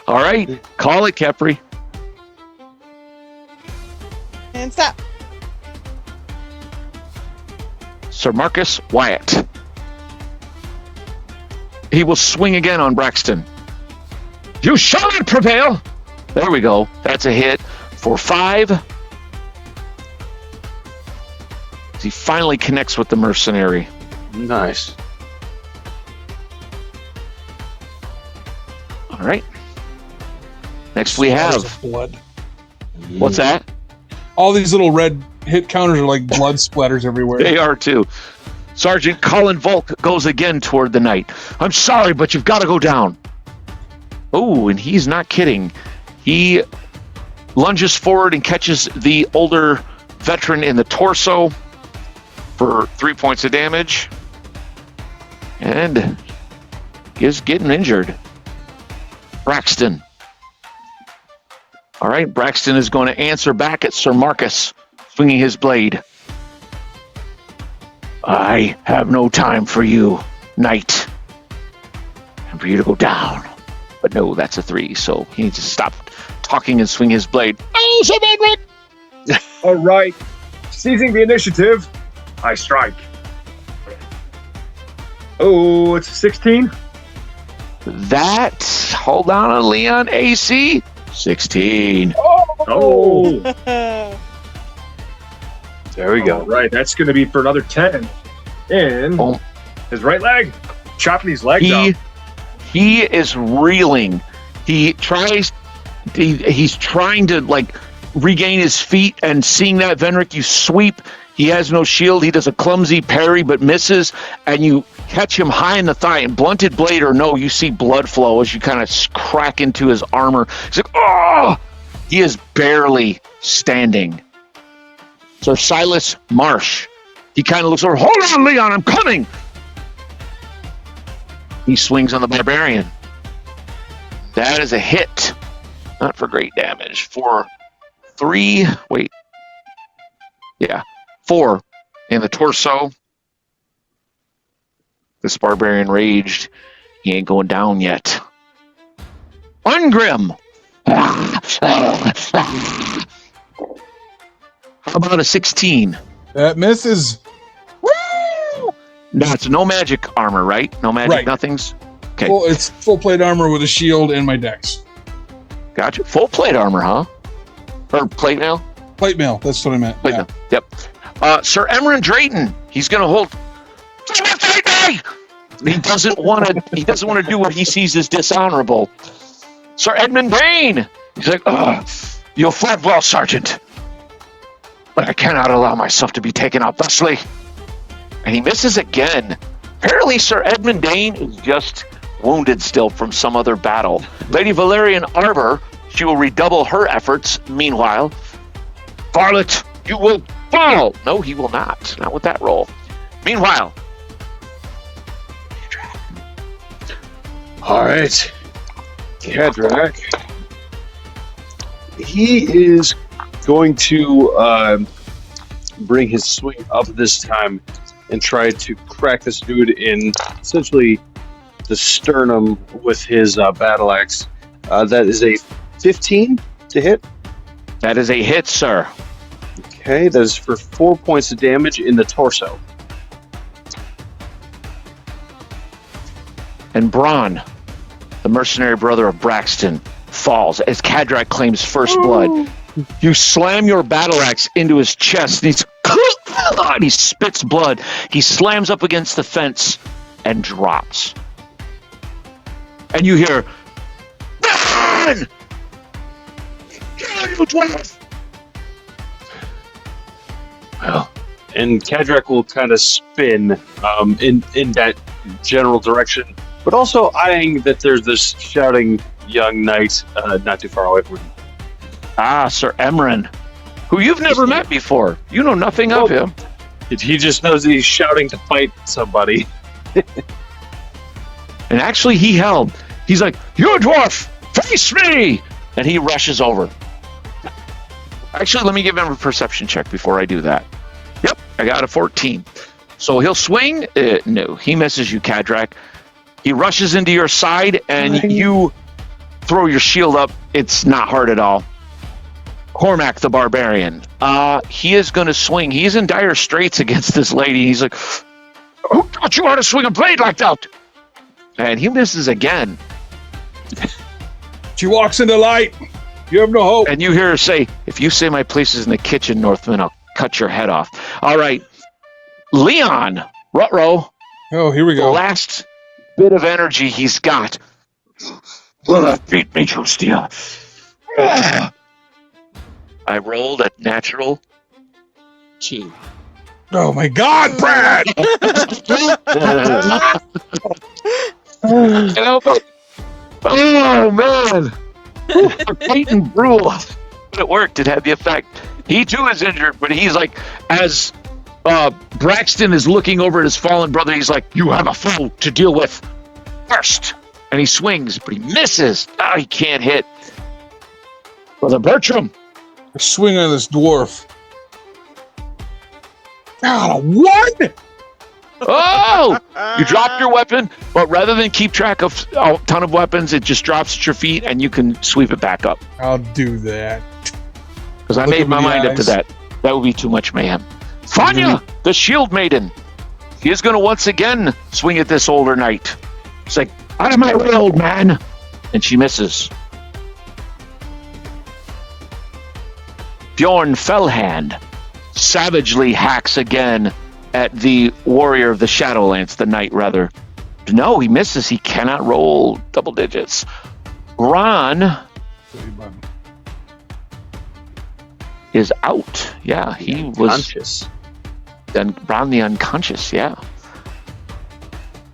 All right. Call it, Kepri. And stop. Sir Marcus Wyatt. He will swing again on Braxton. You shall not prevail. There we go. That's a hit for 5. He finally connects with the mercenary. Nice. All right. Next we have. Stars of blood. What's that? All these little red hit counters are like blood splatters everywhere. They are too. Sergeant Colin Volk goes again toward the knight. I'm sorry, but you've got to go down. Oh, and he's not kidding. He lunges forward and catches the older veteran in the torso for 3 points of damage. And is getting injured. Braxton. All right, Braxton is going to answer back at Sir Marcus, swinging his blade. I have no time for you, knight. Time for you to go down. But no, that's a 3, so he needs to stop talking and swing his blade. Oh, Sir Marcus! All right. Seizing the initiative, I strike. Oh, it's 16. That, hold on, Leon, AC, 16. Oh. There we go. All right, that's going to be for another 10. And his right leg, chopping these legs off. He is reeling. He's trying to like regain his feet, and seeing that, Venric, you sweep. He has no shield. He does a clumsy parry but misses, and you catch him high in the thigh, and blunted blade or no, you see blood flow as you kind of crack into his armor. He's like, oh! He is barely standing. So Silas Marsh, he kind of looks over, hold on, Leon, I'm coming! He swings on the barbarian. That is a hit. Not for great damage. For 3, wait. Yeah, 4 in the torso. This barbarian raged. He ain't going down yet. Ungrim! How about a 16? That misses. Woo! No, it's no magic armor, right? No magic Right. nothings? Okay, Well, it's full plate armor with a shield and my dex. gotcha. Full plate armor, huh? Or plate mail? Plate mail. That's what I meant. Plate Yeah. mail. Yep. Sir Emran Drayton, he's going to hold... He doesn't want to. He doesn't want to do what he sees as dishonorable. Sir Edmund Bain. He's like, "You fought well, Sergeant, but I cannot allow myself to be taken out thusly." And he misses again. Apparently, Sir Edmund Bain is just wounded still from some other battle. Lady Valerian Arbor, she will redouble her efforts. Meanwhile, Varlet, you will fall. No, he will not. Not with that roll. Meanwhile. All right, Kadrak. He is going to bring his swing up this time and try to crack this dude in essentially the sternum with his battle axe. That is a 15 to hit. That is a hit, sir. Okay, that is for 4 points of damage in the torso. And Bronn, the mercenary brother of Braxton, falls as Kadrak claims first blood. You slam your battle axe into his chest, and he spits blood. He slams up against the fence and drops. And you hear, "Run! You dwarf!" Well, and Kadrak will kind of spin in that general direction, but also eyeing that there's this shouting young knight not too far away from him. Ah, Sir Emran, who you've never met before. You know nothing of him. He just knows that he's shouting to fight somebody. And actually, he's like, "You dwarf, face me!" And he rushes over. Actually, let me give him a perception check before I do that. Yep, I got a 14. So he'll swing. No, he misses you, Kadrak. He rushes into your side, and you throw your shield up. It's not hard at all. Cormac the Barbarian. He is going to swing. He's in dire straits against this lady. He's like, "Who taught you how to swing a blade like that?" And he misses again. She walks into light. You have no hope. And you hear her say, "If you say my place is in the kitchen, Northman, I'll cut your head off." All right. Leon, Rutrow, Oh, here we the go. last bit of energy he's got. Will that beat me, Justia? I rolled a natural 2. Oh my God, Brad! Oh, man. Peyton Brule. But it worked. It had the effect. He, too, is injured, but he's like, as Braxton is looking over at his fallen brother, he's like, "You have a foe to deal with first." And he swings, but he misses. Oh, he can't hit. Brother Bertram. I swing on this dwarf. God, a 1! Oh! You dropped your weapon, but rather than keep track of a ton of weapons, it just drops at your feet and you can sweep it back up. I'll do that. Because I Look made at my the mind up to eyes. that. That would be too much mayhem. Fanya, the shield maiden. He is going to once again swing at this older knight. He's like, "Out of my way, old man." And she misses. Bjorn Fellhand savagely hacks again at the warrior of the Shadowlands, the knight, rather. No, he misses. He cannot roll double digits. Ron is out. Yeah, he was Conscious. Ron the unconscious. Yeah.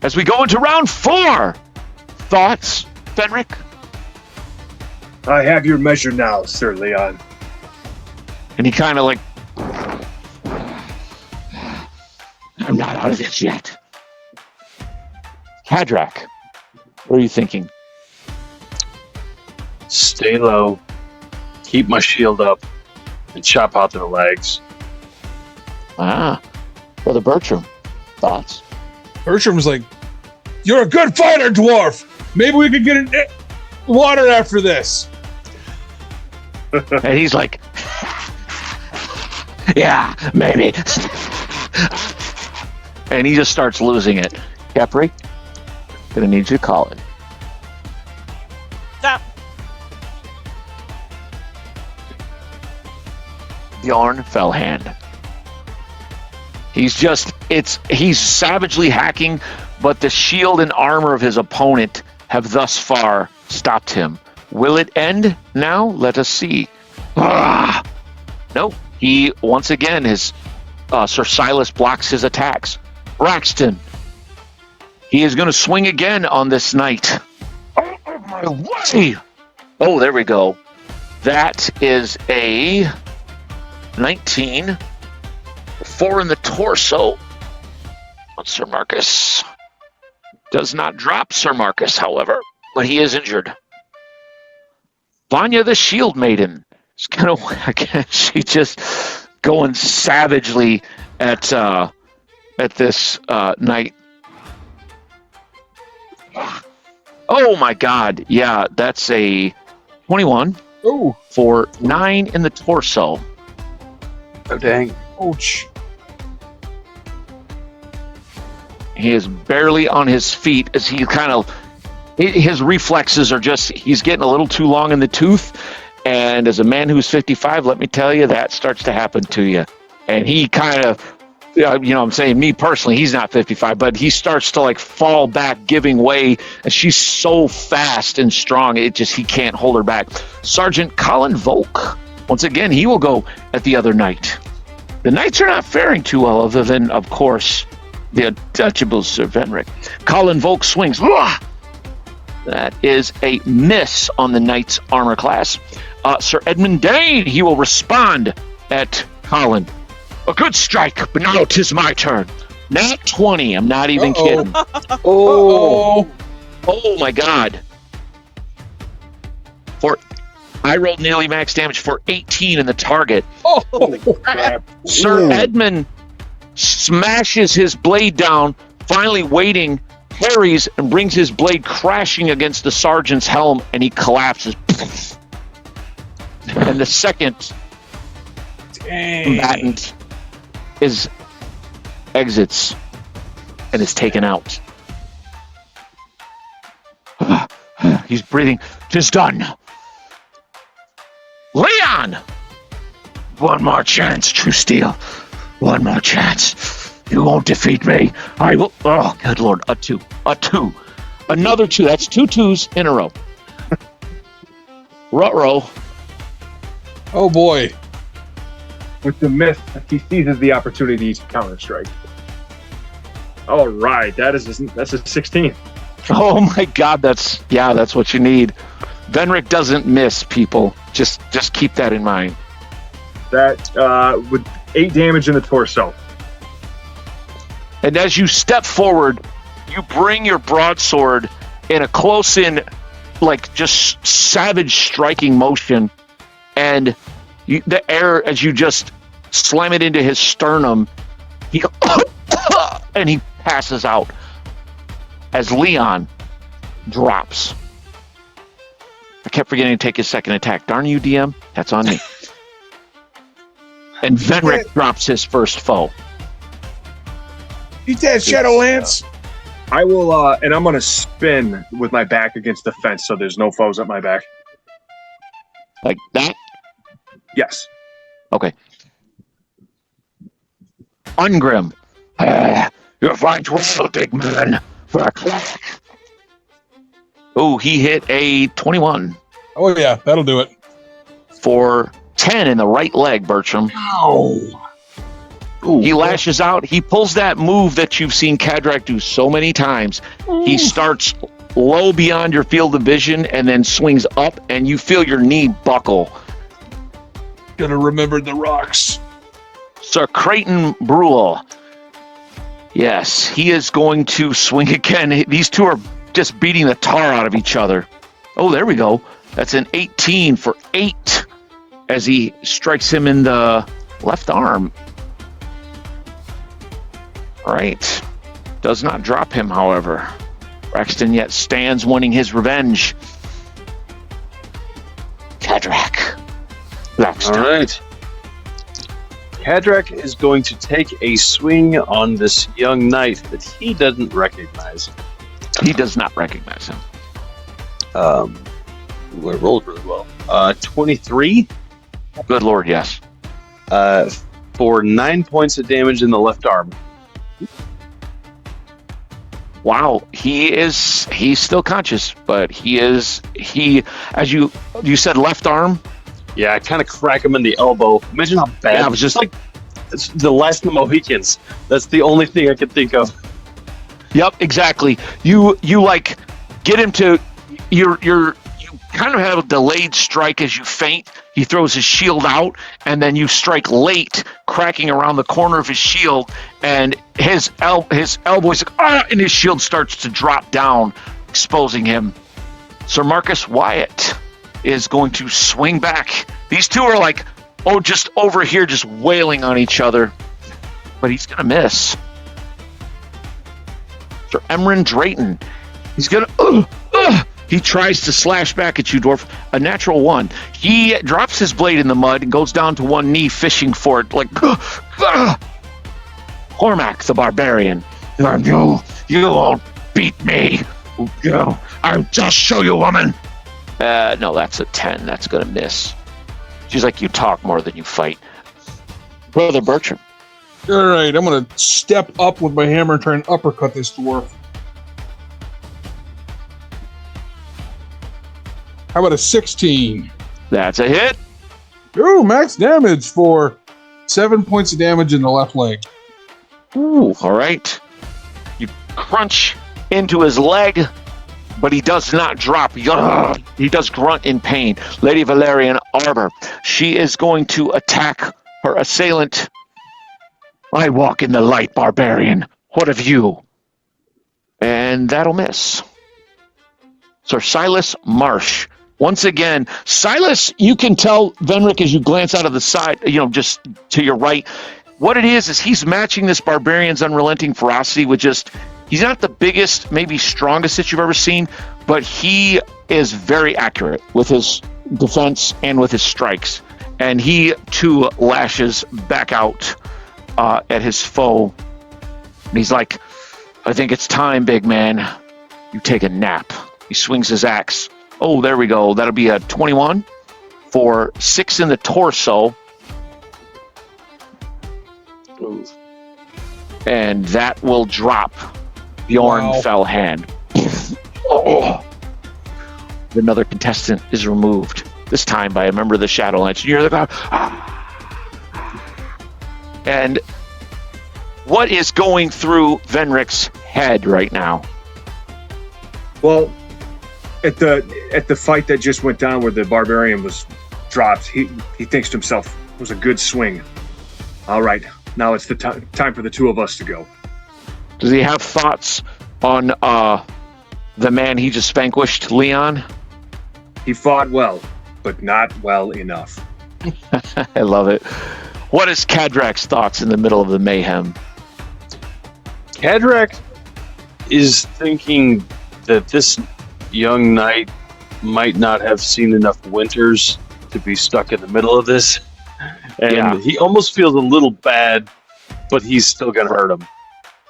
As we go into round 4, thoughts, Fenric? I have your measure now, Sir Leon. And he kind of like, "I'm not out of this yet." Kadrak, what are you thinking? Stay low, keep my shield up, and chop out their legs. Brother Bertram, thoughts? Bertram's like, You're a good fighter, dwarf. Maybe we could get water after this. And he's like, yeah, maybe. And he just starts losing it. Capri, gonna need you to call it. Stop. Bjorn Fellhand. He's savagely hacking, but the shield and armor of his opponent have thus far stopped him. Will it end now? Let us see. No, he once again Sir Silas blocks his attacks. Braxton, he is going to swing again on this knight. Oh my way! Oh, there we go. That is a 19. 4 in the torso. Sir Marcus does not drop Sir Marcus, however, but he is injured. Vanya the Shield Maiden is kind of again. She just going savagely at this knight. Oh my God! Yeah, that's a 21. Oh, for 9 in the torso. Oh, dang. ouch. He is barely on his feet as he his reflexes are he's getting a little too long in the tooth. And as a man who's 55, let me tell you, that starts to happen to you. And he kind of, I'm saying me personally, he's not 55, but he starts to fall back, giving way. And she's so fast and strong, he can't hold her back. Sergeant Colin Volk, once again, he will go at the other knight. The knights are not faring too well, other than, of course, the untouchable Sir Venric. Colin Volk swings. That is a miss on the knight's armor class. Sir Edmund Dane, he will respond at Colin. A good strike, but now 'tis my turn. Nat 20, I'm not even kidding. Oh, My God. I rolled nearly max damage for 18 in the target. Holy crap. Sir Edmund smashes his blade down, finally waiting, parries, and brings his blade crashing against the sergeant's helm, and he collapses. And the second combatant exits and is taken out. He's breathing. 'Tis done. Leon! One more chance, True Steel. One more chance. You won't defeat me. I will. Oh, good Lord. A two. Another 2. That's 2 2s in a row. Ruh-roh. oh boy. With the miss, he seizes the opportunity to counter-strike. All right, that's a 16. Oh my God, that's what you need. Venric doesn't miss, people. Just keep that in mind. That with 8 damage in the torso. And as you step forward, you bring your broadsword in a close-in, just savage striking motion, and the air, as you just slam it into his sternum, and he passes out as Leon drops. I kept forgetting to take his second attack. Darn you, DM. That's on me. And Venric drops his first foe. Eat that, Shadowlance. I will, and I'm going to spin with my back against the fence so there's no foes at my back. Like that? Yes. Okay. Ungrim. You're fine to wrestle, big man. For a clack. Oh, he hit a 21. Oh yeah, that'll do it. For 10 in the right leg, Bertram. Ow. Ooh, He lashes out. He pulls that move that you've seen Kadrak do so many times. He starts low beyond your field of vision and then swings up, and you feel your knee buckle. Gotta remember the rocks. Sir Creighton Brule. Yes, he is going to swing again. These two are just beating the tar out of each other. Oh, there we go. That's an 18 for 8 as he strikes him in the left arm. All right. Does not drop him, however. Braxton yet stands wanting his revenge. Cadrak. Blackstone. All right. Cadrak is going to take a swing on this young knight that he doesn't recognize. He does not recognize him. I rolled really well. 23 Good Lord, yes. for 9 points of damage in the left arm. Wow, he's still conscious, but he as you said, left arm. Yeah, I kind of crack him in the elbow. Imagine how bad. Yeah, I was just like, it's the last of the Mohicans. That's the only thing I could think of. yep, exactly. You like get him to you kind of have a delayed strike as you feint. He throws his shield out, and then you strike late, cracking around the corner of his shield, and his elbow is like, ah, and his shield starts to drop down, exposing him. Sir Marcus Wyatt is going to swing back. These two are like, just over here, just wailing on each other, but he's gonna miss. Sir Emran Drayton, he's gonna. He tries to slash back at you, dwarf. A natural 1. He drops his blade in the mud and goes down to one knee, fishing for it. Like, Cormac the barbarian. You won't beat me. I'll just show you, woman. No, that's a 10. That's gonna miss. She's like, you talk more than you fight. Brother Bertram. All right, I'm going to step up with my hammer and try and uppercut this dwarf. How about a 16? That's a hit. Ooh, max damage for 7 points of damage in the left leg. Ooh, all right. You crunch into his leg, but he does not drop. He does grunt in pain. Lady Valerian Arbor, she is going to attack her assailant. I walk in the light, barbarian. What of you? And that'll miss. Sir Silas Marsh. Once again, Silas, you can tell Venric as you glance out of the side, just to your right. What it is he's matching this barbarian's unrelenting ferocity with he's not the biggest, maybe strongest that you've ever seen, but he is very accurate with his defense and with his strikes. And he, too, lashes back out at his foe. And he's like, I think it's time, big man. You take a nap. He swings his axe. Oh, there we go. That'll be a 21 for 6 in the torso. Ooh. And that will drop Bjorn Fellhand. Oh. Another contestant is removed, this time by a member of the Shadowlands. You hear the crowd. And what is going through Venric's head right now? Well, at the fight that just went down where the barbarian was dropped, he thinks to himself, it was a good swing. All right, now it's the time for the two of us to go. Does he have thoughts on the man he just vanquished, Leon? He fought well, but not well enough. I love it. What is Cadrak's thoughts in the middle of the mayhem? Cadrak is thinking that this young knight might not have seen enough winters to be stuck in the middle of this. And he almost feels a little bad, but he's still going to hurt him.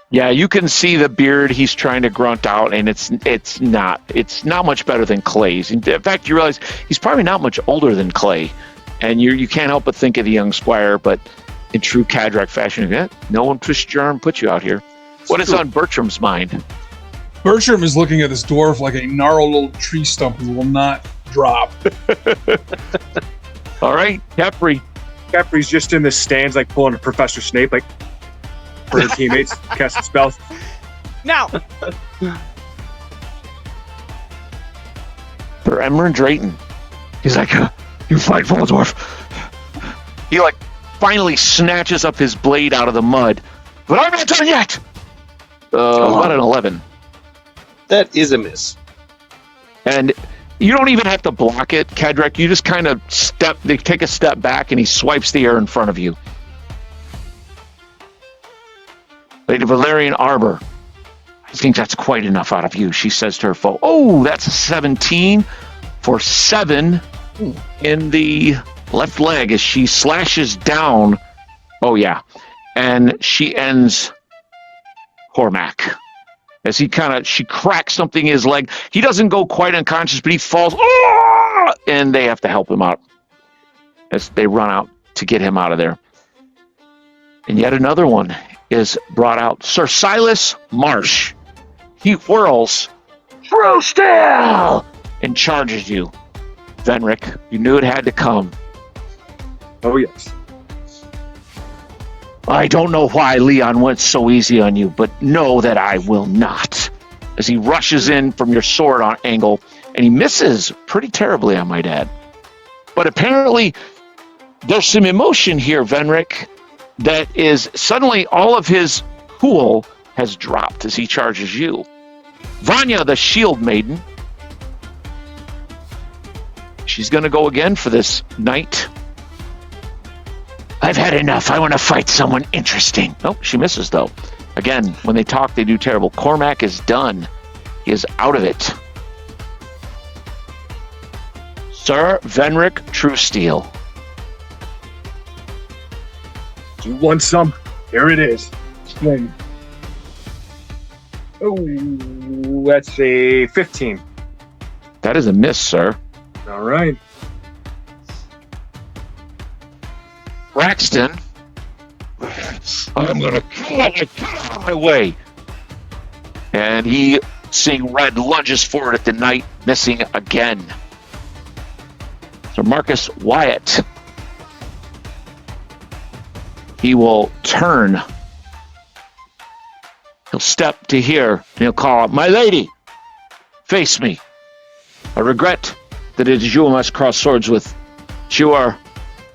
Yeah, you can see the beard he's trying to grunt out, and it's not much better than Clay's. In fact, you realize he's probably not much older than Clay, and you can't help but think of the young squire, but in true Cadrak fashion, no one twisted your arm and put you out here. What is on Bertram's mind? Bertram is looking at this dwarf like a gnarled old tree stump who will not drop. All right, Capri. Capri's just in the stands, like pulling a Professor Snape, like for her teammates, casting spells. Now, For Emran Drayton, he's like, you fight for the dwarf. He finally snatches up his blade out of the mud, but I'm not done yet. About an 11. That is a miss. And you don't even have to block it, Cadrak. You just kind of take a step back, and he swipes the air in front of you. Lady Valerian Arbor, I I think that's quite enough out of you, she says to her foe. Oh, that's a 17 for 7 in the left leg as she slashes down. Oh, yeah. And she ends Cormac. As she cracks something in his leg. He doesn't go quite unconscious, but he falls. Oh! And they have to help him out as they run out to get him out of there. And yet another one is brought out. Sir Silas Marsh. He whirls. True Steel! And charges you. Venric, you knew it had to come. Oh, yes. I don't know why Leon went so easy on you, but know that I will not. As he rushes in from your sword on angle, and he misses pretty terribly, I might add. But apparently, there's some emotion here, Venric, that is suddenly all of his cool has dropped as he charges you. Vanya, the shield maiden. She's going to go again for this knight. I've had enough. I want to fight someone interesting. Oh, she misses, though. Again, when they talk, they do terrible. Cormac is done. He is out of it. Sir Venric Truesteel. You want some? Here it is. Swing. Oh, that's a 15. That is a miss, sir. All right. Braxton. I'm going to get out of my way. And he, seeing red, lunges forward at the knight, missing again. So Marcus Wyatt. He will turn. He'll step to here, and he'll call out, "My lady, face me. I regret that it is you who must cross swords with. You are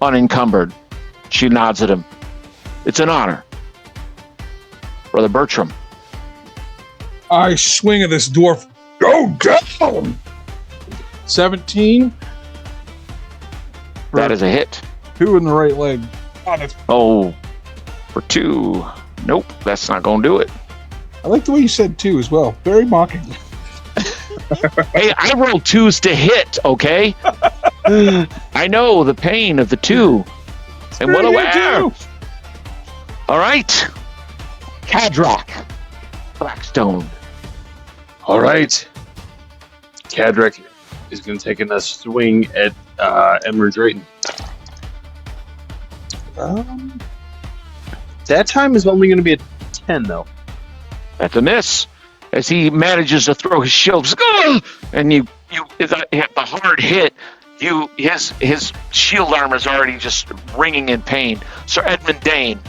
unencumbered." She nods at him. "It's an honor. Brother Bertram." I swing at this dwarf. Go down! 17. That is a hit. 2 in the right leg. Oh, that's... Oh, for 2. Nope, that's not going to do it. I like the way you said 2 as well. Very mocking. Hey, I roll 2s to hit, okay? I know the pain of the 2. And what aware. All right. Cadrock. Blackstone. All right. Cadric is going to take a swing at Emmer Drayton. That time is only going to be a 10, though. That's a miss. As he manages to throw his shield, and the hard hit, his shield armor is already just ringing in pain. Sir Edmund Dane.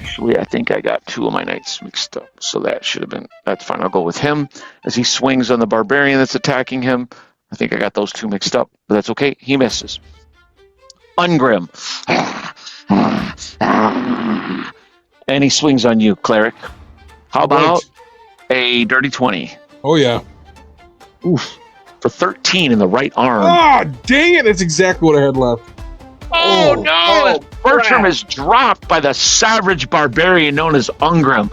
Actually, I think I got 2 of my knights mixed up, so that's fine. I'll go with him as he swings on the barbarian that's attacking him. I think I got those 2 mixed up, but that's okay. He misses. Ungrim. And he swings on you, cleric. How about a dirty 20? Oh, yeah. Oof. For 13 in the right arm. Ah, dang it. That's exactly what I had left. Oh, no! Bertram is dropped by the savage barbarian known as Ungrim.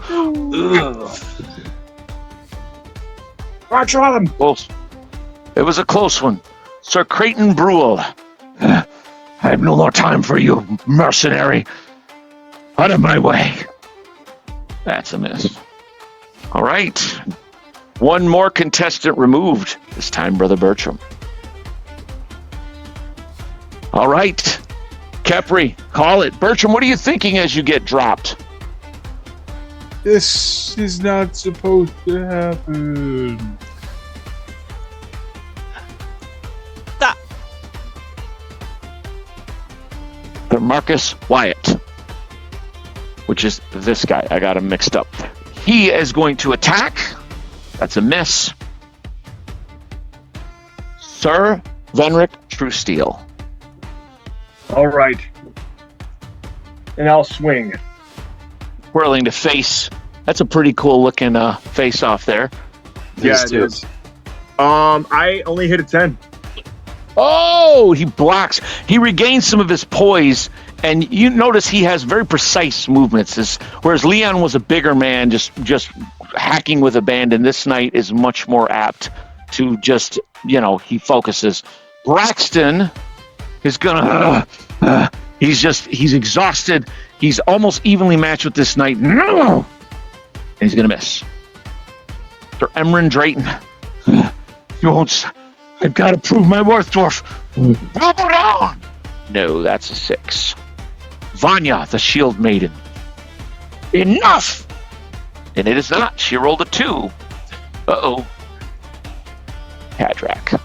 Bertram! Close. It was a close one. Sir Creighton Brule. I have no more time for you, mercenary. Out of my way. That's a miss. All right. One more contestant removed. This time, Brother Bertram. All right. Kepri, call it. Bertram, what are you thinking as you get dropped? This is not supposed to happen. Stop. The Marcus Wyatt, which is this guy. I got him mixed up. He is going to attack. That's a miss. Sir Venric Truesteel. All right. And I'll swing. Whirling to face. That's a pretty cool looking face off there. Yeah, it is. I only hit a 10. Oh, he blocks. He regains some of his poise And you notice he has very precise movements, whereas Leon was a bigger man, just hacking with abandon. This knight is much more apt to just, he focuses. Braxton is gonna, he's exhausted. He's almost evenly matched with this knight. No! And he's gonna miss. Sir Emran Drayton, you won't, I've got to prove my worth, dwarf. Double down! No, that's a 6. Vanya, the shield maiden. Enough! And it is not. She rolled a 2. Uh-oh. Hadrak.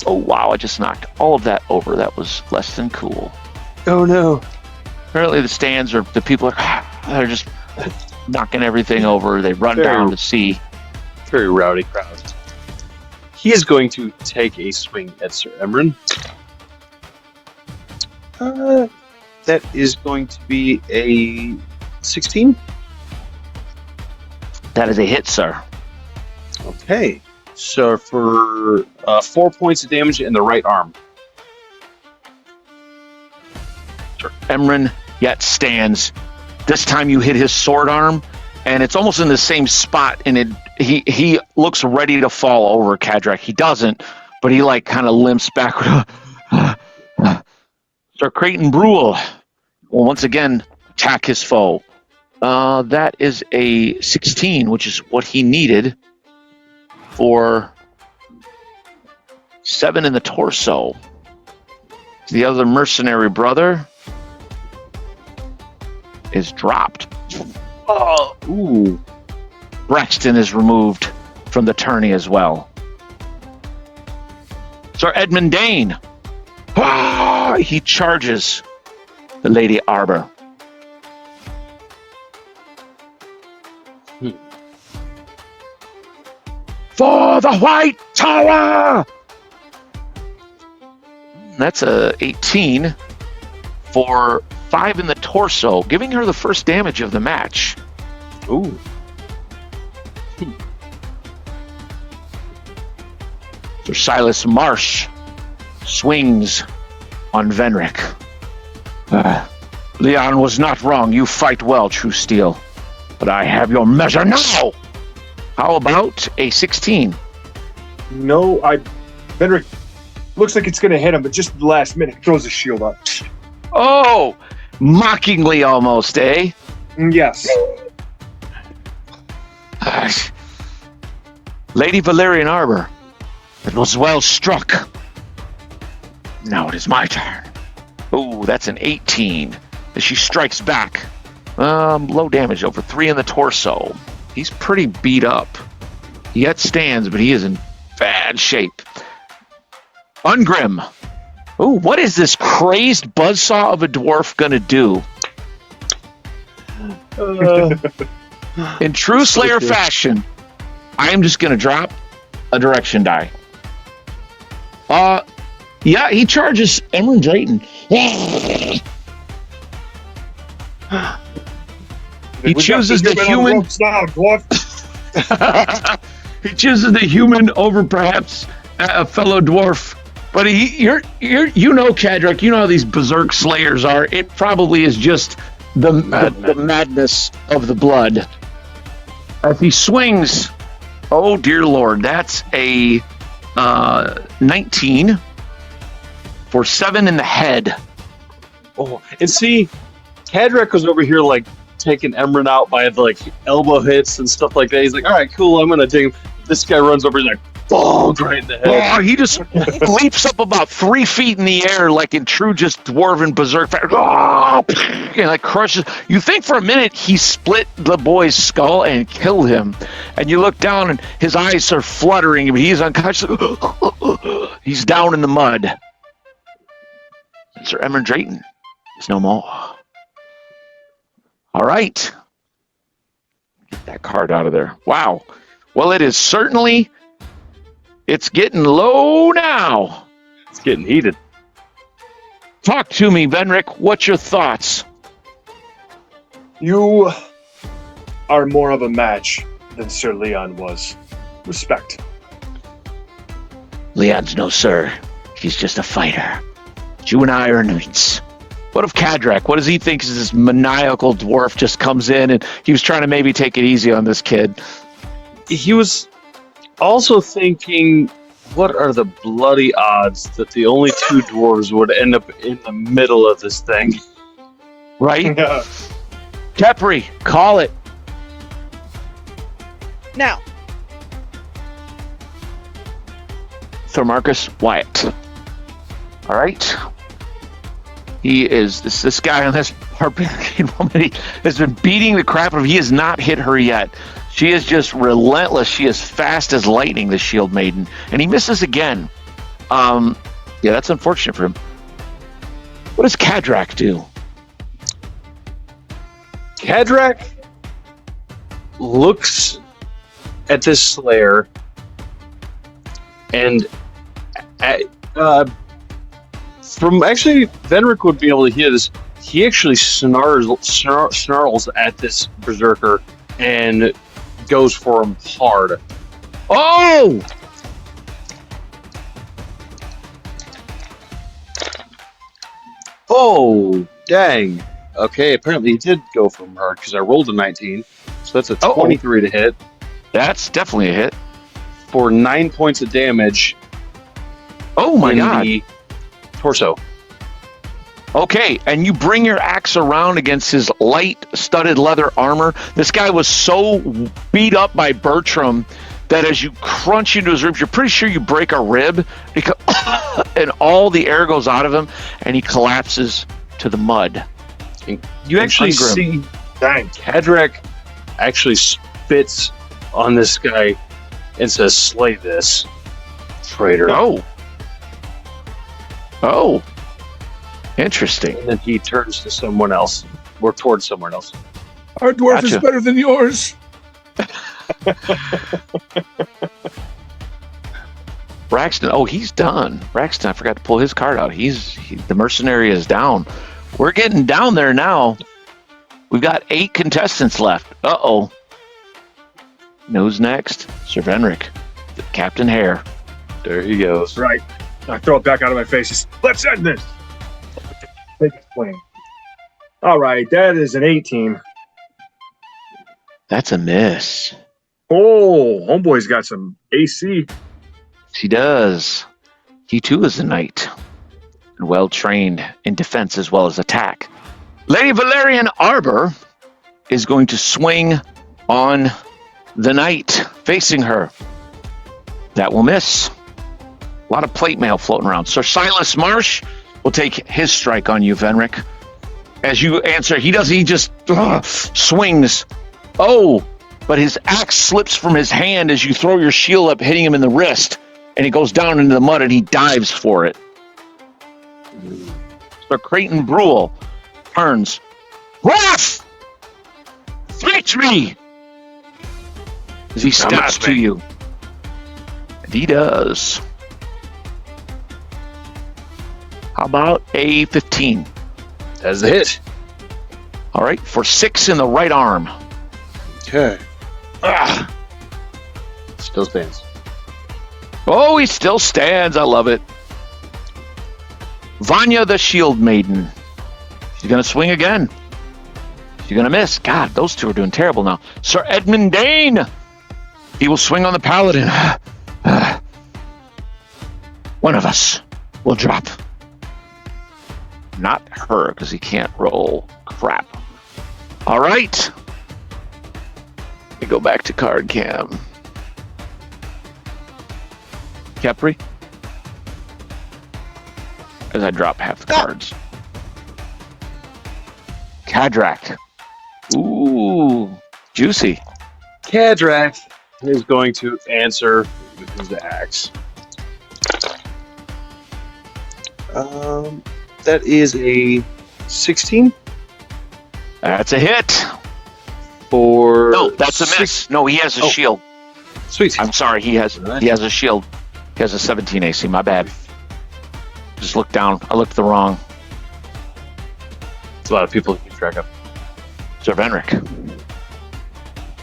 Oh, wow, I just knocked all of that over. That was less than cool. Oh, no. Apparently the stands are, the people are, they're just knocking everything over. They run down to see. Very rowdy crowd. He is going to take a swing at Sir Emran. That is going to be a 16. That is a hit, sir. Okay. So for 4 points of damage in the right arm. Sir Emran yet stands. This time you hit his sword arm, and it's almost in the same spot, and he looks ready to fall over Kadrak. He doesn't, but he kind of limps back. Sir Creighton Brule will once again attack his foe. That is a 16, which is what he needed for 7 in the torso. The other mercenary brother is dropped. Oh, ooh. Braxton is removed from the tourney as well. Sir Edmund Dane. He charges the Lady Arbor. For the White Tower! That's a 18 for 5 in the torso, giving her the first damage of the match. Ooh. Sir Silas Marsh swings on Venric. Leon was not wrong. You fight well, True Steel. But I have your measure now! How about a 16? No, Benrick looks like it's going to hit him, but just at the last minute, throws his shield up. Oh! Mockingly almost, eh? Yes. Lady Valerian Arbor, it was well struck. Now it is my turn. Oh, that's an 18. As she strikes back. Low damage, over 3 in the torso. He's pretty beat up. He yet stands, but he is in bad shape. Ungrim. Oh, what is this crazed buzzsaw of a dwarf gonna do? In true Slayer fashion, I am just gonna drop a direction die. Yeah, he charges Emran Drayton. He chooses the human. He chooses the human over perhaps a fellow dwarf. But Kadrak, you know how these berserk slayers are. It probably is just the madness of the blood. As he swings, oh dear Lord, that's a 19 for 7 in the head. Oh, and see, Kadrak was over here taking Emran out by elbow hits and stuff like that. He's like, all right, cool, I'm gonna take him. This guy runs over, he's like, boom, right in the head. Oh, he just leaps up about 3 feet in the air like in true just dwarven berserk. And crushes. You think for a minute he split the boy's skull and killed him. And you look down and his eyes are fluttering, but he's unconscious. He's down in the mud. And Sir Emran Drayton is no more. All right. Get that card out of there. Wow. Well, it is certainly... It's getting low now. It's getting heated. Talk to me, Venric. What's your thoughts? You are more of a match than Sir Leon was. Respect. Leon's no sir. He's just a fighter. But you and I are knights. What of Kadrak? What does he think is this maniacal dwarf just comes in and he was trying to maybe take it easy on this kid? He was also thinking, what are the bloody odds that the only two dwarves would end up in the middle of this thing? Right? Kepri, call it. Now, Marcus Wyatt. All right. He is this guy on this barbarian woman. He has been beating the crap out of. He has not hit her yet. She is just relentless. She is fast as lightning, the Shield Maiden, and he misses again. Yeah, that's unfortunate for him. What does Kadrak do? Kadrak looks at this Slayer and from actually Venric would be able to hear this. He actually snarls at this berserker and goes for him hard. Oh! Oh, dang. Okay, apparently he did go for him hard because I rolled a 19. So that's a 23 to hit That's definitely a hit. for 9 points of damage Oh my in god. the torso. Okay, and you bring your axe around against his light studded leather armor. This guy was so beat up by Bertram that as you crunch into his ribs, you're pretty sure you break a rib, and all the air goes out of him, and he collapses to the mud. You actually Ungrim. see Dang. Kadrak actually spits on this guy and says, "Slay this traitor." Oh. Interesting. And then he turns to someone else, or towards someone else. Our dwarf is Gotcha. better than yours. Braxton, he's done. Braxton, I forgot to pull his card out. The mercenary is down. We're getting down there now. We've got 8 contestants left. Uh-oh. Who's next? Sir Venric. Captain Hare. There he goes. Right. I throw it back out of my face. Let's end this. Take a swing. All right, that is an 18. That's a miss. Oh, homeboy's got some AC. He does. He too is a knight. And well trained in defense as well as attack. Lady Valerian Arbor is going to swing on the knight facing her. That will miss. A lot of plate mail floating around. Sir Silas Marsh will take his strike on you, Venric. As you answer, he just swings. Oh, but his axe slips from his hand as you throw your shield up, hitting him in the wrist, and he goes down into the mud and he dives for it. So Creighton Brule turns. Wrath! Reach me! As he steps to you. And he does. How about a 15? That's a hit. All right, for 6 in the right arm. Okay. Ah. Still stands. Oh, he still stands. I love it. Vanya the Shield Maiden. She's going to swing again. She's going to miss. God, those two are doing terrible now. Sir Edmund Dane. He will swing on the Paladin. One of us will drop. Not her, because he can't roll. Crap. All right. Let me go back to card cam. Kepri? As I drop half the cards. Kadrak. Ooh, juicy. Kadrak is going to answer with his axe. That is a 16 That's a hit. for. No, that's a miss. No, he has a shield. Sweet. I'm sorry, he has a shield. He has a 17 AC. My bad. Just look down. I looked the wrong. It's a lot of people to keep track of. Sir Venric.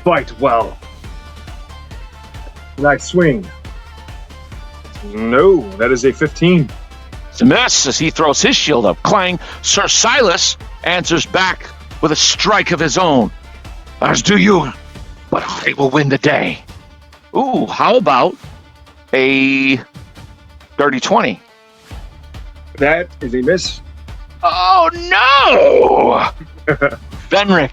Fight well. And I swing. No, that is a 15. That's a miss as he throws his shield up. Clang. Sir Silas answers back with a strike of his own. As do you, but I will win the day. Ooh, how about a dirty 20? That is a miss. Oh no! Venric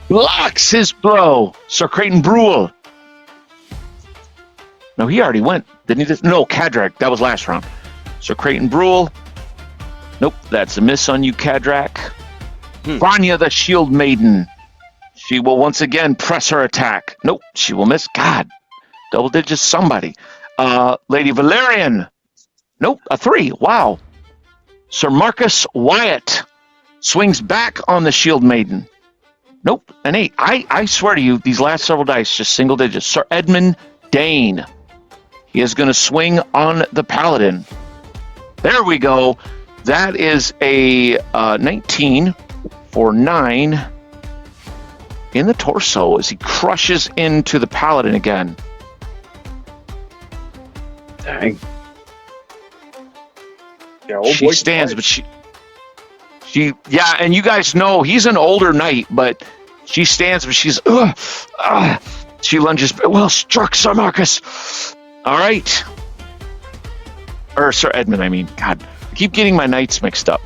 blocks his blow. Sir Creighton Brule. No, he already went. Didn't he? No, Cadrak. That was last round. Sir Creighton Brule. Nope, that's a miss on you, Cadrak. Vanya the Shield Maiden. She will once again press her attack. Nope, she will miss. God, double digits somebody. Lady Valerian. Nope, a 3. Wow. Sir Marcus Wyatt swings back on the Shield Maiden. Nope, an 8. I swear to you, these last several dice, just single digits. Sir Edmund Dane. He is going to swing on the Paladin. There we go. That is a 19 for 9 in the torso as he crushes into the Paladin again. Dang. Yeah, old She boy stands, can but yeah, and you guys know he's an older knight, but she stands, but she's, she lunges, well struck, Sir Marcus. All right. Or Sir Edmund, I mean. God, I keep getting my knights mixed up.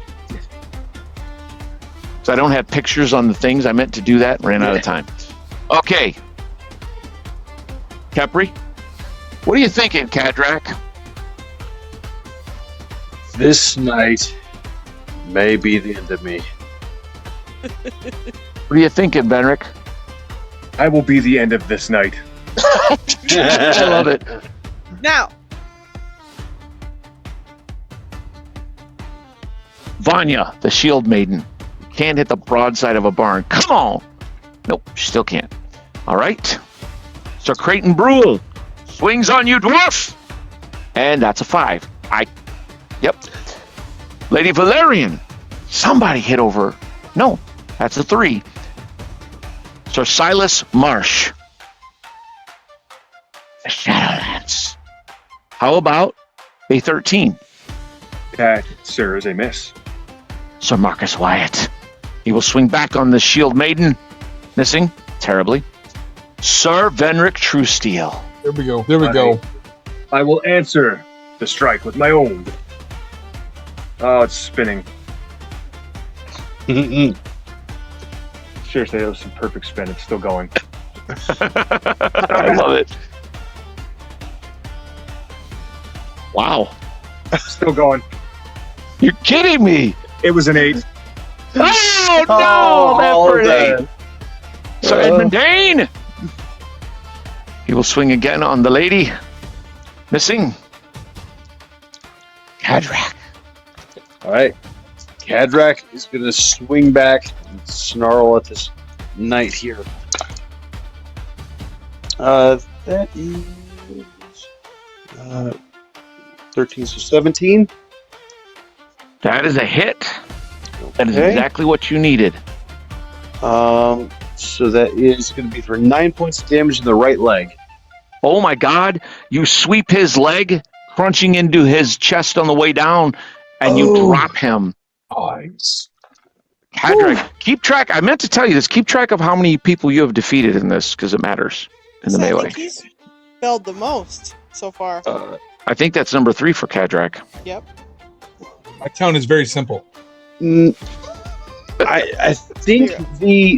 So I don't have pictures on the things. I meant to do that and ran out of time. Okay. Capri, what are you thinking, Cadrak? This night may be the end of me. What are you thinking, Benric? I will be the end of this night. I love it. Now, Vanya, the Shield Maiden. Can't hit the broadside of a barn. Come on. Nope, she still can't. All right. Sir Creighton Brule swings on you, dwarf. And that's a 5. Yep. Lady Valerian. Somebody hit over. No, that's a 3. Sir Silas Marsh. The Shadowlands. How about a 13? That, sir, is a miss. Sir Marcus Wyatt. He will swing back on the Shield Maiden. Missing terribly. Sir Venric Truesteel. There we go. There we go. I will answer the strike with my own. Oh, it's spinning. Seriously, that was some perfect spin. It's still going. I love it. Wow. Still going. You're kidding me. It was an 8. Oh, no. That for an 8. Sir Edmund Dane. He will swing again on the lady. Missing. Cadrak. All right. Cadrak is going to swing back and snarl at this knight here. That is 13, so 17. That is a hit. That is Okay. exactly what you needed. So that is going to be for 9 points of damage in the right leg. Oh my God. You sweep his leg, crunching into his chest on the way down, and you drop him. Nice. Cadrak, keep track. I meant to tell you this. Keep track of how many people you have defeated in this, because it matters in the I melee. think he's failed the most so far. I think that's number 3 for Cadrak. Yep. My count is very simple. I think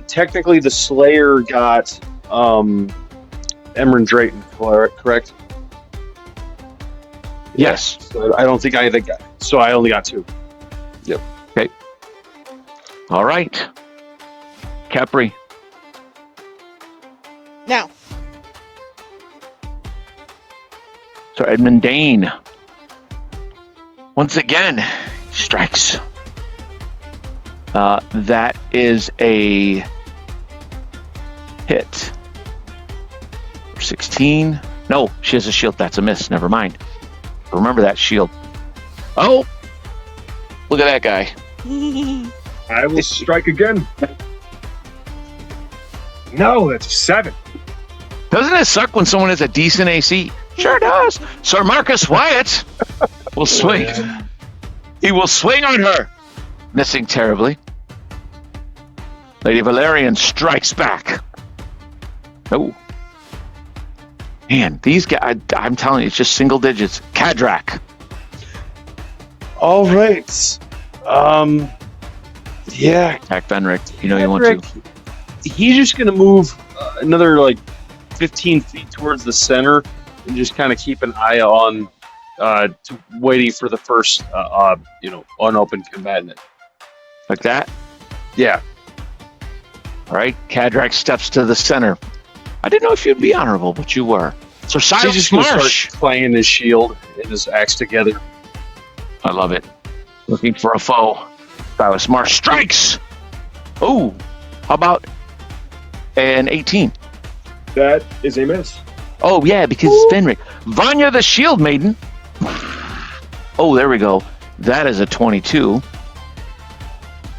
technically the Slayer got Emran Drayton, correct? Yes. So I don't think I got. So I only got 2. All right. Capri. Now, So Edmund Dane. Once again, strikes. That is a hit. 16. No, she has a shield. That's a miss. Never mind. Remember that shield. Oh, look at that guy. I will strike again. No, that's a 7. Doesn't it suck when someone has a decent AC? Sure does. Sir Marcus Wyatt will swing. He will swing on her, missing terribly. Lady Valerian strikes back. Oh. Man, these guys, I'm telling you, it's just single digits. Kadrak. All right. Yeah. Attack Venric. You know you want to. He's just going to move another, 15 feet towards the center and just kind of keep an eye on, waiting for the first, unopened combatant. Like that? Yeah. All right. Kadrak steps to the center. I didn't know if you'd be honorable, but you were. So He's Silas just going to Marsh. start clanging his shield and his axe together. I love it. Looking for a foe. Silas Marsh strikes. Oh, how about an 18? That is a miss. Oh, yeah, because it's Fenric. Vanya the Shield Maiden. Oh, there we go. That is a 22.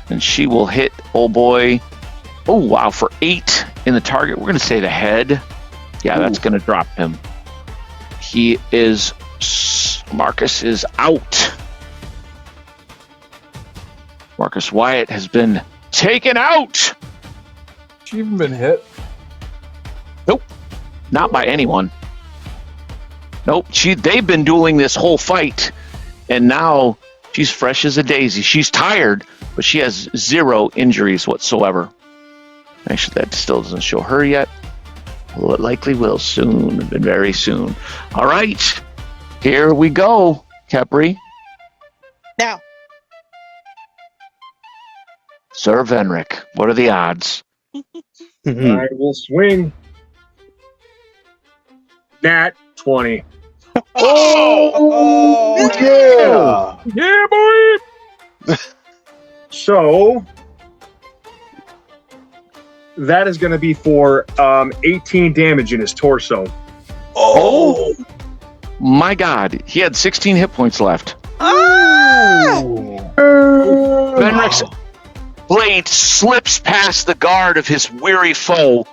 And she will hit, oh boy. Oh, wow, for 8 in the target. We're going to say the head. Yeah, that's going to drop him. He is... Marcus is out. Marcus Wyatt has been taken out. She even been hit? Nope. Not by anyone. Nope. They've been dueling this whole fight, and now she's fresh as a daisy. She's tired, but she has 0 injuries whatsoever. Actually, that still doesn't show her yet. Well, it likely will soon, very soon. All right. Here we go, Kepri. Now. Sir Venric, what are the odds? I will swing. Nat 20. Oh, yeah! Yeah, boy! So, that is going to be for 18 damage in his torso. Oh! My God, he had 16 hit points left. Venric's blade slips past the guard of his weary foe,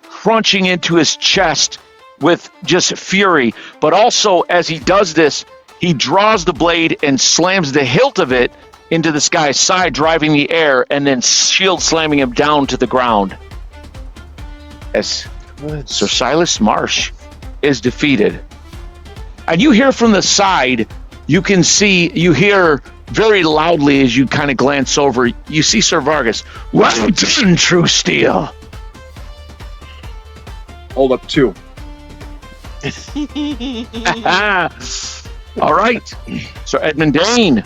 crunching into his chest with just fury. But also, as he does this, he draws the blade and slams the hilt of it into this guy's side, driving the air, and then shield slamming him down to the ground. As Sir Silas Marsh is defeated. And you hear from the side, you hear very loudly as you kind of glance over, you see Sir Vargas. Well done, True Steel. Hold up 2. All right. Sir Edmund Dane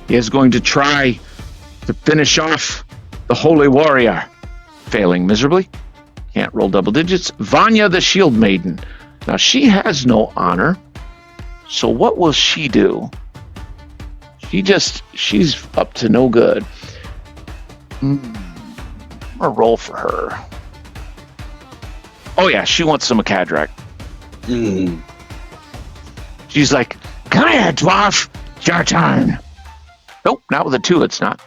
is going to try to finish off the Holy Warrior. Failing miserably. Can't roll double digits. Vanya the Shield Maiden. Now, she has no honor. So what will she do? She's up to no good. I'm gonna roll for her. Oh yeah, she wants some of Kadrak. She's like, come here, dwarf. It's your turn. Nope, not with a 2, it's not.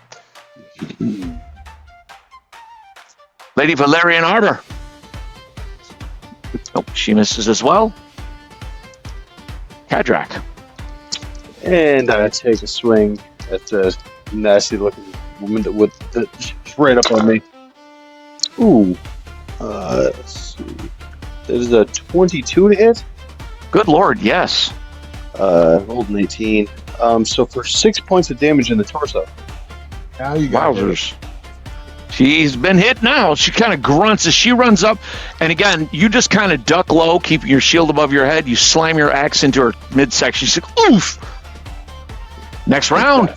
Lady Valerian Arbor. Nope, she misses as well. Kadrak. And I take a swing at the nasty looking woman that's right up on me. Ooh. Let's see. That is a 22 to hit. Good Lord, yes. Rolled an 18. So for 6 points of damage in the torso. Now you got it. Wowzers. She's been hit now. She kind of grunts as she runs up. And again, you just kind of duck low, keeping your shield above your head. You slam your axe into her midsection. She's like, oof! Next round.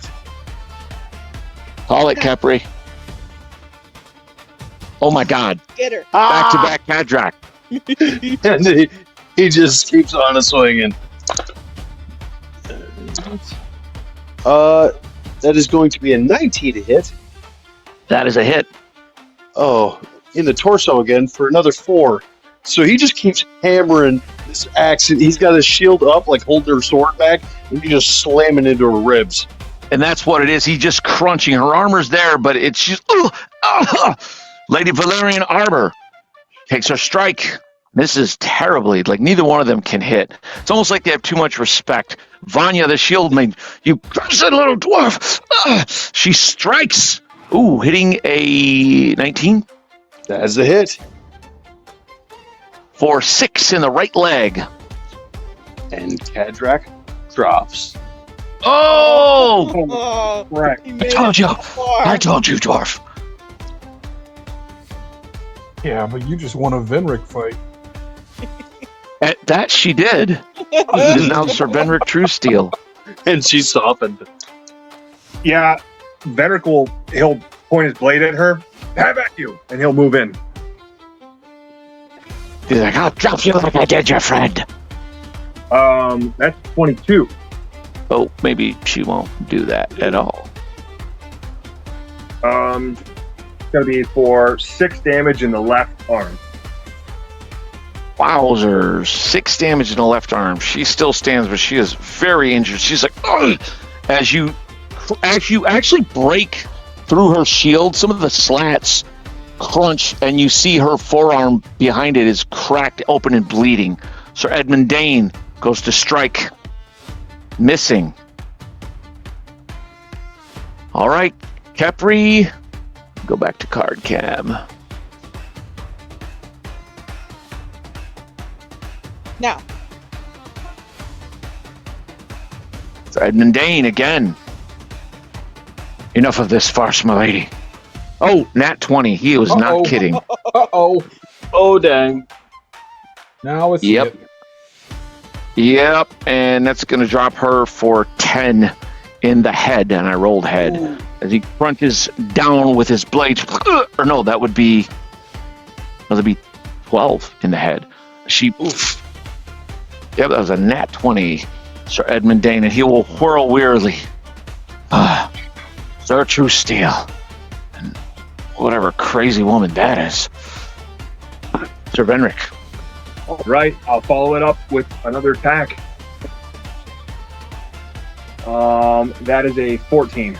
Call it, Kepri. Oh my God. Get her. Back-to-back Kadrak. And he just keeps on swinging. That is going to be a 19 to hit. That is a hit. Oh, in the torso again for another 4. So he just keeps hammering this axe. He's got his shield up, like holding her sword back, and he's just slamming into her ribs. And that's what it is. He's just crunching. Her armor's there, but it's just... Lady Valerian Arbor takes her strike. Misses terribly. Like neither one of them can hit. It's almost like they have too much respect. Vanya, the shield maid, you cursed little dwarf! She strikes. Ooh, hitting a 19 That's the hit. for 6 in the right leg. And Kadrak drops. Oh! Oh, Correct. he I made told it you. so far. I told you, dwarf. Yeah, but you just won a Venric fight. At that she did. It is now Sir Benric Truesteel. And she softened. Yeah, Vedrick he'll point his blade at her. Have at you, and he'll move in. He's like, I'll drop you like I did your friend. That's 22. Oh, maybe she won't do that at all. It's gonna be for 6 damage in the left arm. Wowzers. 6 damage in the left arm. She still stands, but she is very injured. She's like, ugh! As you actually break through her shield, some of the slats crunch, and you see her forearm behind it is cracked open and bleeding. Sir Edmund Dane goes to strike. Missing. All right, Kepri, go back to card cam. Now, Sir Edmund Dane again. Enough of this farce, my lady. Oh, nat 20. He was Uh-oh. not kidding. Uh-oh. Oh, dang. Now it's Yep. hit. Yep, and that's going to drop her for 10 in the head, and I rolled head. Ooh. As he crunches down with his blade, or no, that would be 12 in the head. Yep, that was a nat 20, Sir Edmund Dane, and he will whirl wearily. Sir Truesteel, and whatever crazy woman that is. Sir Venric. All right, I'll follow it up with another attack. That is a 14.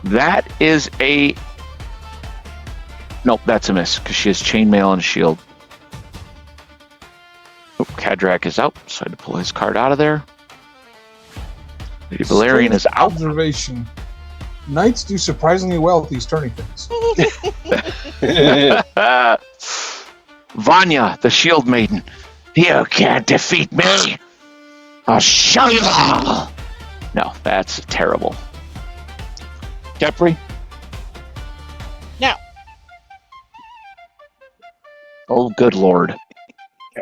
That is a... Nope, that's a miss, because she has chainmail and a shield. Oh, Kadrak is out, so I had to pull his card out of there. Lady Valerian is out. Observation. Knights do surprisingly well at these tourney things. Vanya, the shield maiden. You can't defeat me. I'll show you all. No, that's terrible. Kepri? Now. Oh, good lord.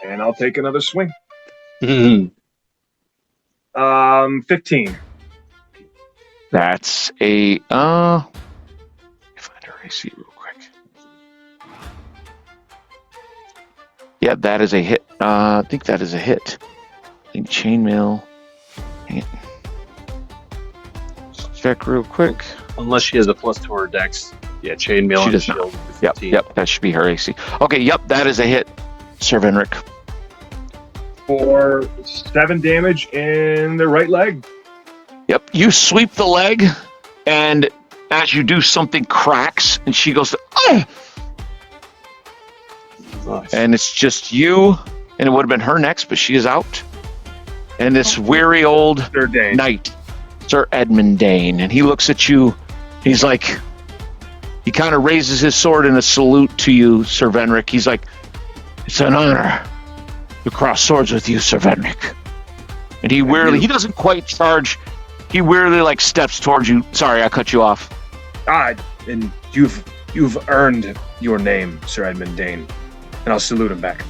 And I'll take another swing. Mhm. 15. That's a if I find her AC real quick. Yeah, that is a hit. I think that is a hit. I think chainmail. Hang it. Let's check real quick. Unless she has a plus to her dex. Yeah, chainmail She and does shield. Yep, 15. yep, that should be her AC. Okay, yep, that is a hit, Sir Venric. For 7 damage in the right leg. Yep, you sweep the leg, and as you do, something cracks, and she goes, "Oh!" Nice. And it's just you, and it would have been her next, but she is out. And this weary old Third day. knight, Sir Edmund Dane, and he looks at you. He's like, he kind of raises his sword in a salute to you, Sir Venric. He's like, it's an honor to cross swords with you, Sir Venric. And he wearily, he doesn't quite charge. He wearily like steps towards you. Sorry, I cut you off. And you've earned your name, Sir Edmund Dane. And I'll salute him back.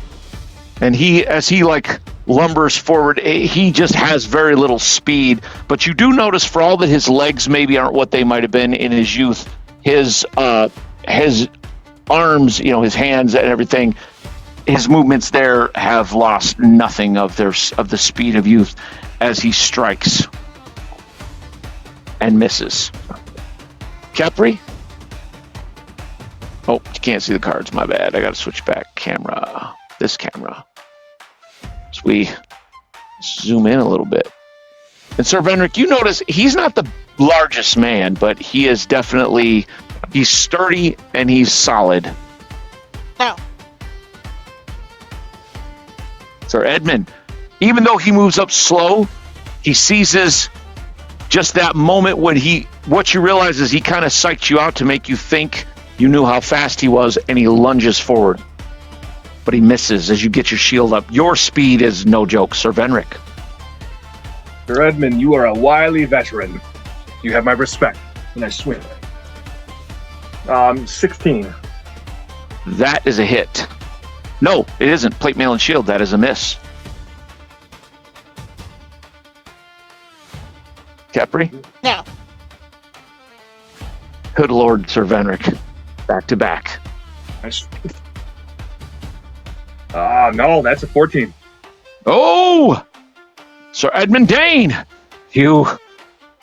And he, as he like lumbers forward, he just has very little speed. But you do notice, for all that his legs maybe aren't what they might have been in his youth, his arms, his hands and everything, his movements there have lost nothing of the speed of youth as he strikes and misses. Kepri? Oh, you can't see the cards. My bad. I got to switch back camera. This camera. So we zoom in a little bit. And Sir Venric, you notice he's not the largest man, but he is definitely, he's sturdy and he's solid. now. Sir Edmund, even though he moves up slow, he seizes just that moment when what you realize is he kind of psyched you out to make you think you knew how fast he was, and he lunges forward. But he misses as you get your shield up. Your speed is no joke, Sir Venric. Sir Edmund, you are a wily veteran. You have my respect when I swing. 16. That is a hit. No, it isn't. Plate, mail, and shield. That is a miss. Capri? No. Good Lord, Sir Venric. Back to back. No, that's a 14. Oh! Sir Edmund Dane!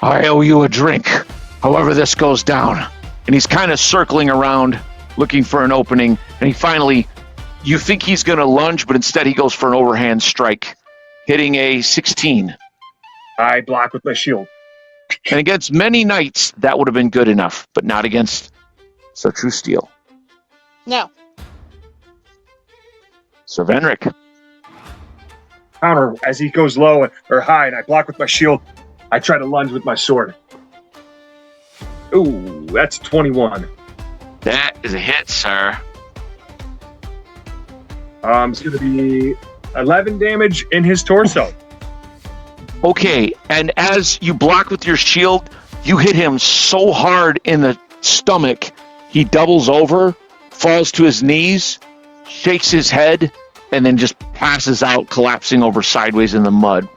I owe you a drink, however this goes down. And he's kind of circling around, looking for an opening, and he finally, you think he's going to lunge, but instead he goes for an overhand strike, hitting a 16. I block with my shield. And against many knights, that would have been good enough, but not against Sir True Steel. No. Sir Venric. Counter as he goes low or high, and I block with my shield. I try to lunge with my sword. Ooh, that's 21. That is a hit, sir. It's going to be 11 damage in his torso. Okay, and as you block with your shield, you hit him so hard in the stomach, he doubles over, falls to his knees, shakes his head, and then just passes out, collapsing over sideways in the mud.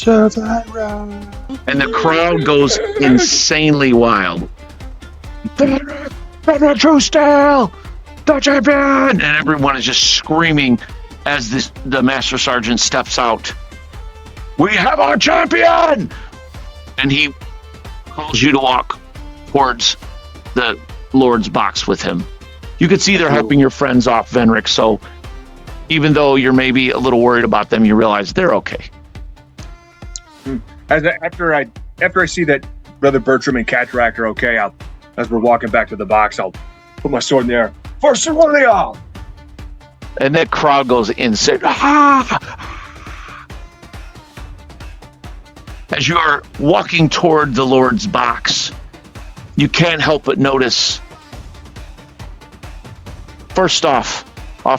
And the crowd goes insanely wild. Better True Steel! The champion! And everyone is just screaming as the Master Sergeant steps out. We have our champion! And he calls you to walk towards the Lord's box with him. You can see they're helping your friends off, Venric, so even though you're maybe a little worried about them, you realize they're okay. After I see that Brother Bertram and Cataract are okay, as we're walking back to the box, I'll put my sword in the air. First Sir William! And that crowd goes insane. Ah! As you are walking toward the Lord's box, you can't help but notice, first off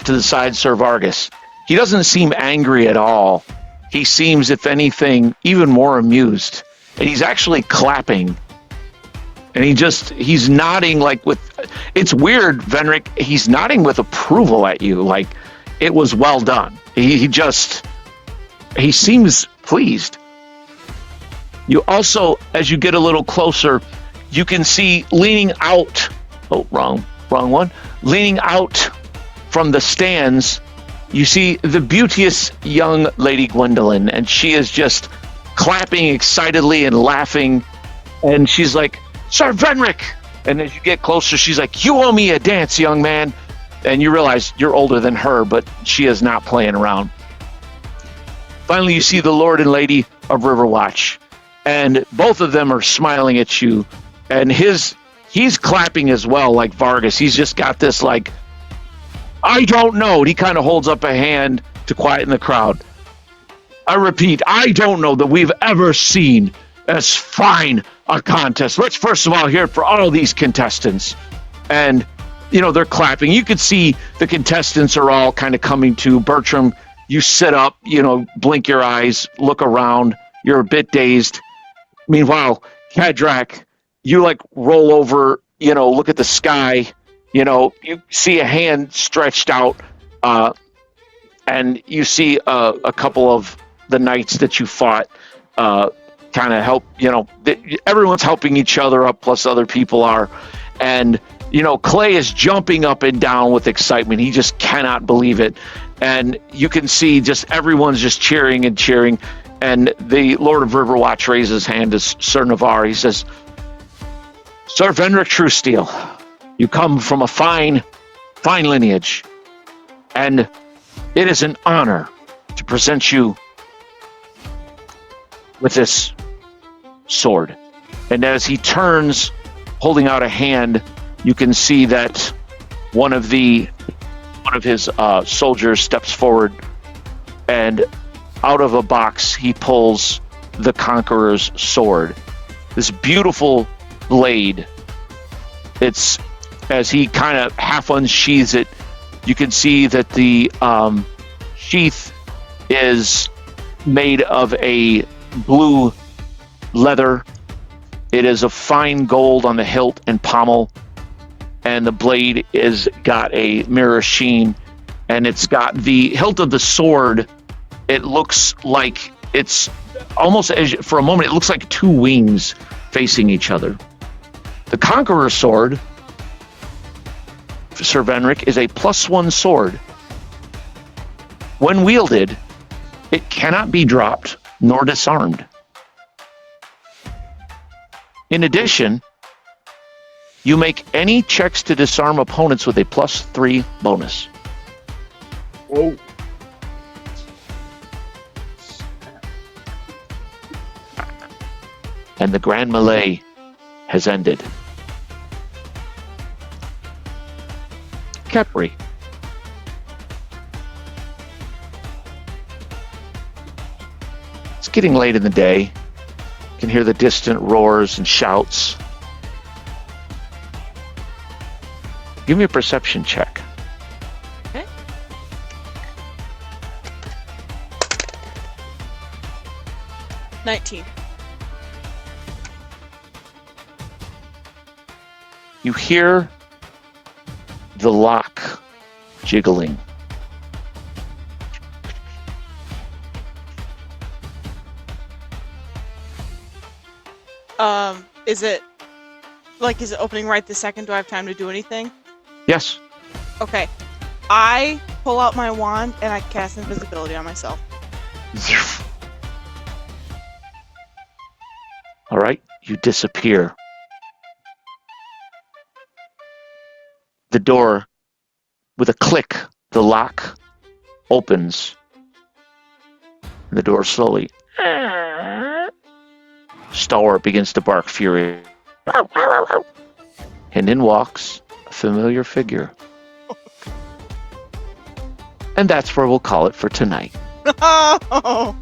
to the side, Sir Vargas. He doesn't seem angry at all. He seems, if anything, even more amused. And he's actually clapping. And he's nodding it's weird, Venric. He's nodding with approval at you, like it was well done. He seems pleased. You also, as you get a little closer, you can see leaning out, wrong one, leaning out from the stands, you see the beauteous young Lady Gwendolyn, and she is just clapping excitedly and laughing, and she's like, Sir Venric! And as you get closer, she's like, you owe me a dance, young man. And you realize you're older than her, but she is not playing around. Finally, you see the Lord and Lady of Riverwatch, and both of them are smiling at you, and he's clapping as well, like Vargas. He's just got this like, I don't know. He kind of holds up a hand to quieten the crowd. I repeat, I don't know that we've ever seen as fine a contest. Let's first of all hear it for all these contestants. And, they're clapping. You could see the contestants are all kind of coming to. Bertram, you sit up, blink your eyes, look around. You're a bit dazed. Meanwhile, Cadrak, you roll over, look at the sky. You see a hand stretched out, and you see a couple of the knights that you fought kind of help, everyone's helping each other up, plus other people are. And, Clay is jumping up and down with excitement. He just cannot believe it. And you can see just everyone's just cheering and cheering. And the Lord of Riverwatch raises his hand to Sir Navarre. He says, Sir Venric Truesteel, you come from a fine lineage, and it is an honor to present you with this sword. And as he turns, holding out a hand, you can see that one of the one of his soldiers steps forward, and out of a box he pulls the Conqueror's sword. This beautiful blade. It's as he kind of half unsheathes it, you can see that the sheath is made of a blue leather. It is a fine gold on the hilt and pommel, and the blade is got a mirror sheen, and it's got the hilt of the sword. It looks like it's almost, for a moment, it looks like two wings facing each other. The Conqueror's sword, Sir Venric, is a +1 sword. When wielded, it cannot be dropped nor disarmed. In addition, you make any checks to disarm opponents with a +3 bonus. Whoa. And the grand melee has ended. Kepri. It's getting late in the day. You can hear the distant roars and shouts. Give me a perception check. Okay. $19. You hear the lock jiggling. Is it opening right this second? Do I have time to do anything? Yes. Okay. I pull out my wand and I cast invisibility on myself. All right, you disappear. The door, with a click, the lock opens. And the door slowly. Stalwart begins to bark fury. And in walks a familiar figure. And that's where we'll call it for tonight. Oh!